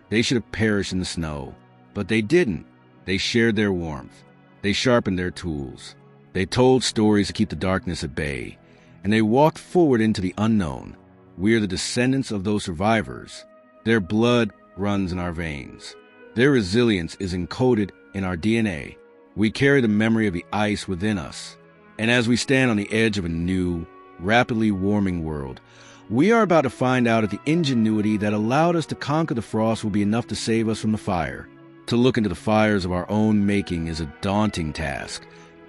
they should have perished in the snow. But they didn't. They shared their warmth. They sharpened their tools. They told stories to keep the darkness at bay, and they walked forward into the unknown. We are the descendants of those survivors. Their blood runs in our veins. Their resilience is encoded in our DNA. We carry the memory of the ice within us. And as we stand on the edge of a new, rapidly warming world, we are about to find out if the ingenuity that allowed us to conquer the frost will be enough to save us from the fire. To look into the fires of our own making is a daunting task.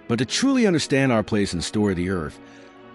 But to truly understand our place in the story of the earth,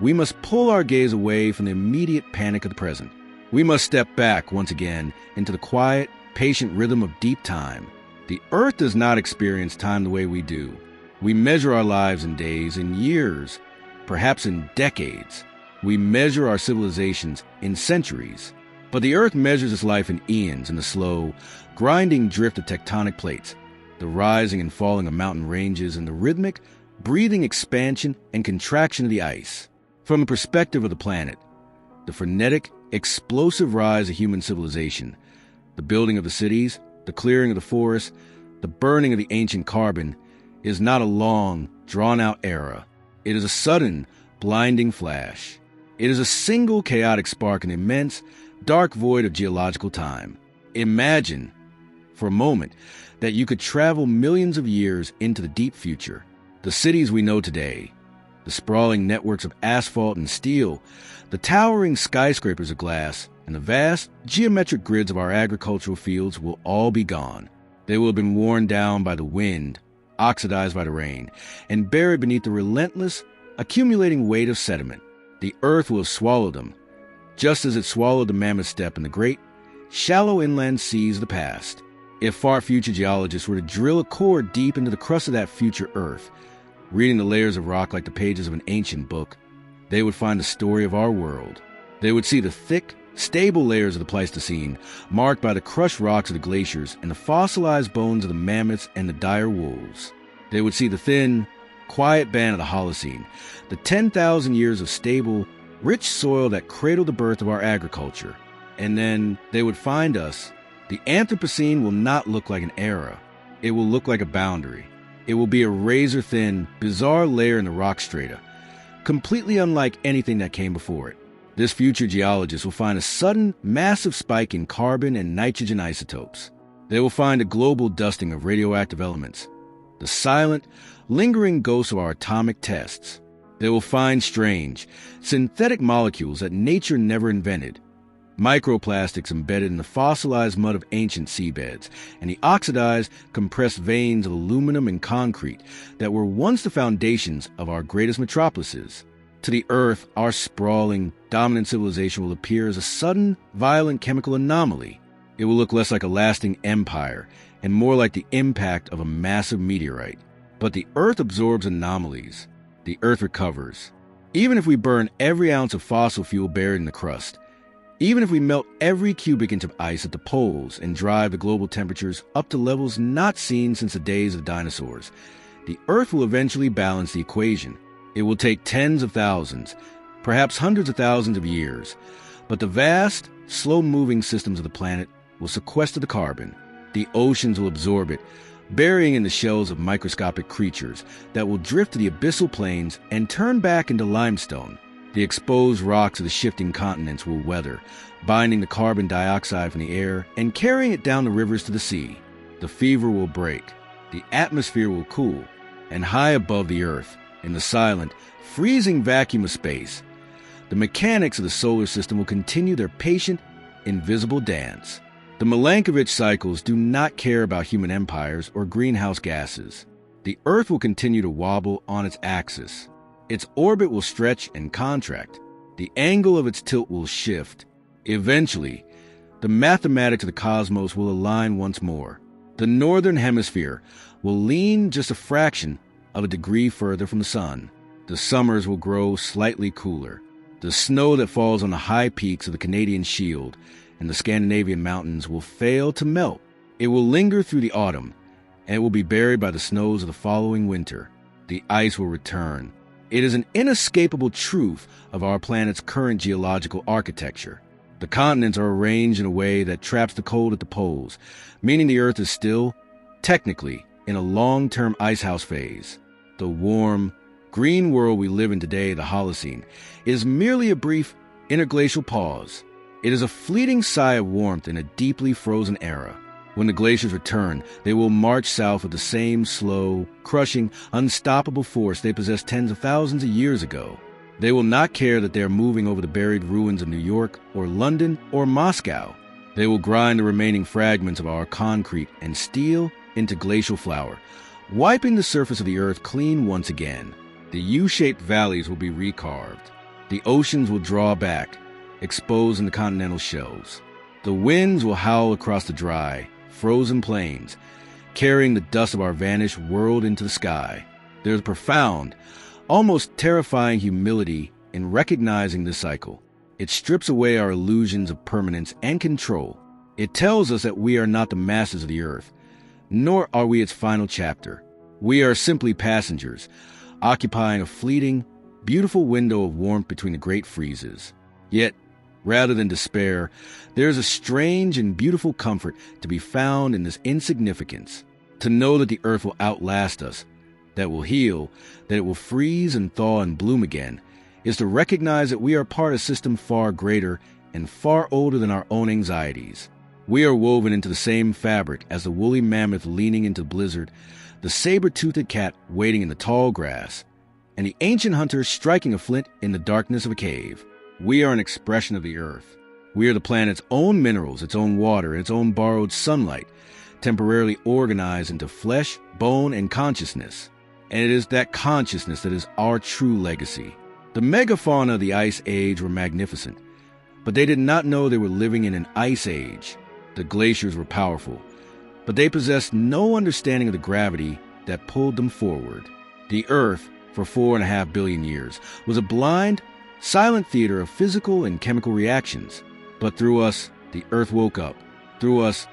we must pull our gaze away from the immediate panic of the present. We must step back once again into the quiet, patient rhythm of deep time. The Earth does not experience time the way we do. We measure our lives in days, in years, perhaps in decades. We measure our civilizations in centuries. But the Earth measures its life in eons, in the slow, grinding drift of tectonic plates, the rising and falling of mountain ranges, and the rhythmic, breathing expansion and contraction of the ice. From the perspective of the planet, the frenetic, explosive rise of human civilization, the building of the cities, the clearing of the forests, the burning of the ancient carbon, is not a long, drawn-out era. It is a sudden, blinding flash. It is a single chaotic spark in the immense, dark void of geological time. Imagine, for a moment, that you could travel millions of years into the deep future. The cities we know today, the sprawling networks of asphalt and steel, the towering skyscrapers of glass, and the vast geometric grids of our agricultural fields will all be gone. They will have been worn down by the wind, oxidized by the rain, and buried beneath the relentless, accumulating weight of sediment. The earth will have swallowed them, just as it swallowed the Mammoth Steppe in the great, shallow inland seas of the past. If far future geologists were to drill a core deep into the crust of that future earth, reading the layers of rock like the pages of an ancient book, they would find the story of our world. They would see the thick, stable layers of the Pleistocene, marked by the crushed rocks of the glaciers and the fossilized bones of the mammoths and the dire wolves. They would see the thin, quiet band of the Holocene, the 10,000 years of stable, rich soil that cradled the birth of our agriculture. And then they would find us. The Anthropocene will not look like an era. It will look like a boundary. It will be a razor-thin, bizarre layer in the rock strata, completely unlike anything that came before it. This future geologist will find a sudden, massive spike in carbon and nitrogen isotopes. They will find a global dusting of radioactive elements, the silent, lingering ghosts of our atomic tests. They will find strange, synthetic molecules that nature never invented, microplastics embedded in the fossilized mud of ancient seabeds, and the oxidized, compressed veins of aluminum and concrete that were once the foundations of our greatest metropolises. To the Earth, our sprawling, dominant civilization will appear as a sudden, violent chemical anomaly. It will look less like a lasting empire and more like the impact of a massive meteorite. But the Earth absorbs anomalies. The Earth recovers. Even if we burn every ounce of fossil fuel buried in the crust, even if we melt every cubic inch of ice at the poles and drive the global temperatures up to levels not seen since the days of dinosaurs, the Earth will eventually balance the equation. It will take tens of thousands, perhaps hundreds of thousands of years, but the vast, slow-moving systems of the planet will sequester the carbon. The oceans will absorb it, burying in the shells of microscopic creatures that will drift to the abyssal plains and turn back into limestone. The exposed rocks of the shifting continents will weather, binding the carbon dioxide from the air and carrying it down the rivers to the sea. The fever will break, the atmosphere will cool, and high above the Earth, in the silent, freezing vacuum of space, the mechanics of the solar system will continue their patient, invisible dance. The Milankovitch cycles do not care about human empires or greenhouse gases. The Earth will continue to wobble on its axis. Its orbit will stretch and contract. The angle of its tilt will shift. Eventually, the mathematics of the cosmos will align once more. The northern hemisphere will lean just a fraction of a degree further from the sun. The summers will grow slightly cooler. The snow that falls on the high peaks of the Canadian Shield and the Scandinavian mountains will fail to melt. It will linger through the autumn, and it will be buried by the snows of the following winter. The ice will return. It is an inescapable truth of our planet's current geological architecture. The continents are arranged in a way that traps the cold at the poles, meaning the Earth is still, technically, in a long-term icehouse phase. The warm, green world we live in today, the Holocene, is merely a brief interglacial pause. It is a fleeting sigh of warmth in a deeply frozen era. When the glaciers return, they will march south with the same slow, crushing, unstoppable force they possessed tens of thousands of years ago. They will not care that they are moving over the buried ruins of New York or London or Moscow. They will grind the remaining fragments of our concrete and steel into glacial flour, wiping the surface of the Earth clean once again. The U-shaped valleys will be recarved. The oceans will draw back, exposing the continental shelves. The winds will howl across the dry, frozen plains, carrying the dust of our vanished world into the sky. There's a profound, almost terrifying humility in recognizing this cycle. It strips away our illusions of permanence and control. It tells us that we are not the masters of the earth, nor are we its final chapter. We are simply passengers, occupying a fleeting, beautiful window of warmth between the great freezes. Yet, rather than despair, there is a strange and beautiful comfort to be found in this insignificance. To know that the earth will outlast us, that it will heal, that it will freeze and thaw and bloom again, is to recognize that we are part of a system far greater and far older than our own anxieties. We are woven into the same fabric as the woolly mammoth leaning into the blizzard, the saber-toothed cat waiting in the tall grass, and the ancient hunter striking a flint in the darkness of a cave. We are an expression of the earth. We are the planet's own minerals, its own water, its own borrowed sunlight, temporarily organized into flesh, bone, and consciousness. And it is that consciousness that is our true legacy. The megafauna of the Ice Age were magnificent, but they did not know they were living in an ice age. The glaciers were powerful, but they possessed no understanding of the gravity that pulled them forward. The Earth, for 4.5 billion years, was a blind, silent theater of physical and chemical reactions. But through us, the Earth woke up. Through us,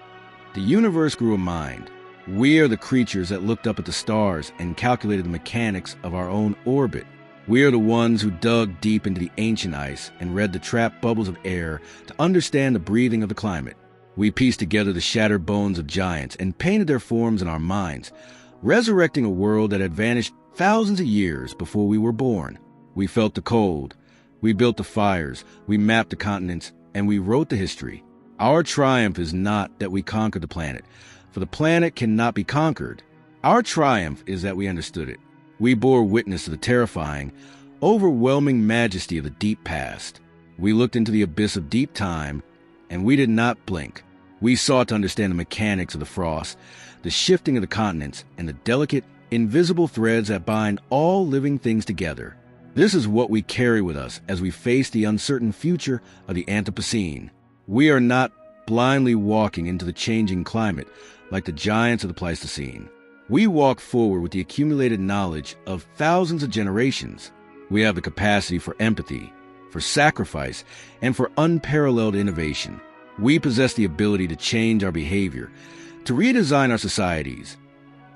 the universe grew a mind. We are the creatures that looked up at the stars and calculated the mechanics of our own orbit. We are the ones who dug deep into the ancient ice and read the trapped bubbles of air to understand the breathing of the climate. We pieced together the shattered bones of giants and painted their forms in our minds, resurrecting a world that had vanished thousands of years before we were born. We felt the cold. We built the fires. We mapped the continents, and we wrote the history. Our triumph is not that we conquered the planet, for the planet cannot be conquered. Our triumph is that we understood it. We bore witness to the terrifying, overwhelming majesty of the deep past. We looked into the abyss of deep time, and we did not blink. We sought to understand the mechanics of the frost, the shifting of the continents, and the delicate, invisible threads that bind all living things together. This is what we carry with us as we face the uncertain future of the Anthropocene. We are not blindly walking into the changing climate like the giants of the Pleistocene. We walk forward with the accumulated knowledge of thousands of generations. We have the capacity for empathy, for sacrifice, and for unparalleled innovation. We possess the ability to change our behavior, to redesign our societies,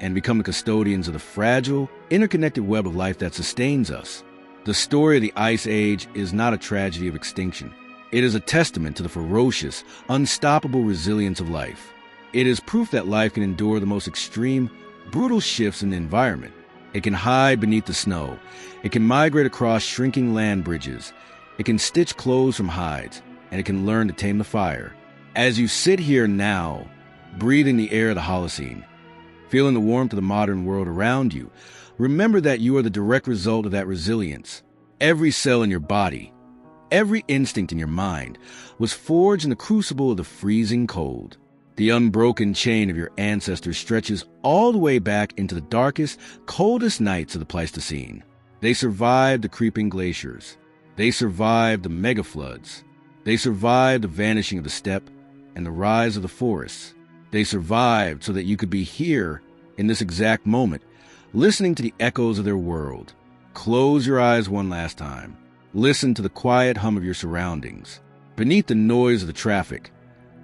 and become the custodians of the fragile, interconnected web of life that sustains us. The story of the Ice Age is not a tragedy of extinction. It is a testament to the ferocious, unstoppable resilience of life. It is proof that life can endure the most extreme, brutal shifts in the environment. It can hide beneath the snow. It can migrate across shrinking land bridges. It can stitch clothes from hides, and it can learn to tame the fire. As you sit here now, breathing the air of the Holocene, feeling the warmth of the modern world around you, remember that you are the direct result of that resilience. Every cell in your body, every instinct in your mind was forged in the crucible of the freezing cold. The unbroken chain of your ancestors stretches all the way back into the darkest, coldest nights of the Pleistocene. They survived the creeping glaciers. They survived the megafloods. They survived the vanishing of the steppe and the rise of the forests. They survived so that you could be here in this exact moment, listening to the echoes of their world. Close your eyes one last time. Listen to the quiet hum of your surroundings. Beneath the noise of the traffic,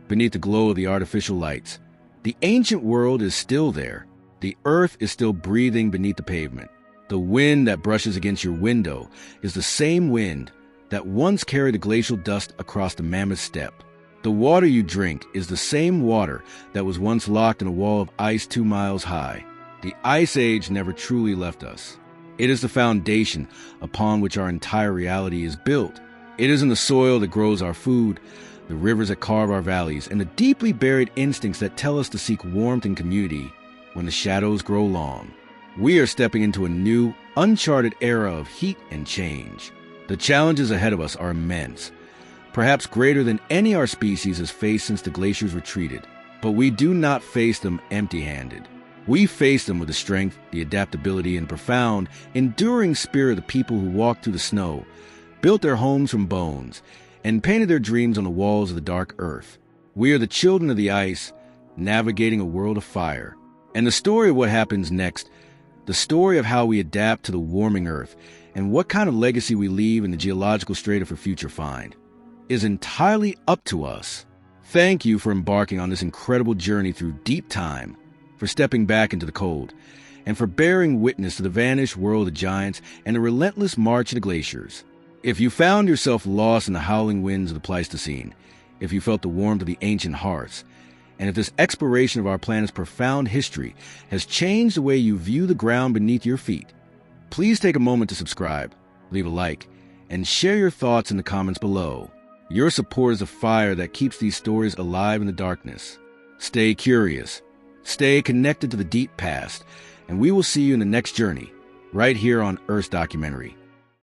beneath the glow of the artificial lights, the ancient world is still there. The earth is still breathing beneath the pavement. The wind that brushes against your window is the same wind that once carried the glacial dust across the Mammoth Steppe. The water you drink is the same water that was once locked in a wall of ice 2 miles high. The Ice Age never truly left us. It is the foundation upon which our entire reality is built. It is in the soil that grows our food, the rivers that carve our valleys, and the deeply buried instincts that tell us to seek warmth and community when the shadows grow long. We are stepping into a new, uncharted era of heat and change. The challenges ahead of us are immense, perhaps greater than any our species has faced since the glaciers retreated. But we do not face them empty-handed. We face them with the strength, the adaptability, and profound, enduring spirit of the people who walked through the snow, built their homes from bones, and painted their dreams on the walls of the dark earth. We are the children of the ice, navigating a world of fire. And the story of what happens next, the story of how we adapt to the warming Earth, and what kind of legacy we leave in the geological strata for future find, is entirely up to us. Thank you for embarking on this incredible journey through deep time, for stepping back into the cold, and for bearing witness to the vanished world of giants and the relentless march of the glaciers. If you found yourself lost in the howling winds of the Pleistocene, if you felt the warmth of the ancient hearths, and if this exploration of our planet's profound history has changed the way you view the ground beneath your feet, please take a moment to subscribe, leave a like, and share your thoughts in the comments below. Your support is a fire that keeps these stories alive in the darkness. Stay curious, stay connected to the deep past, and we will see you in the next journey, right here on Earth's Documentary.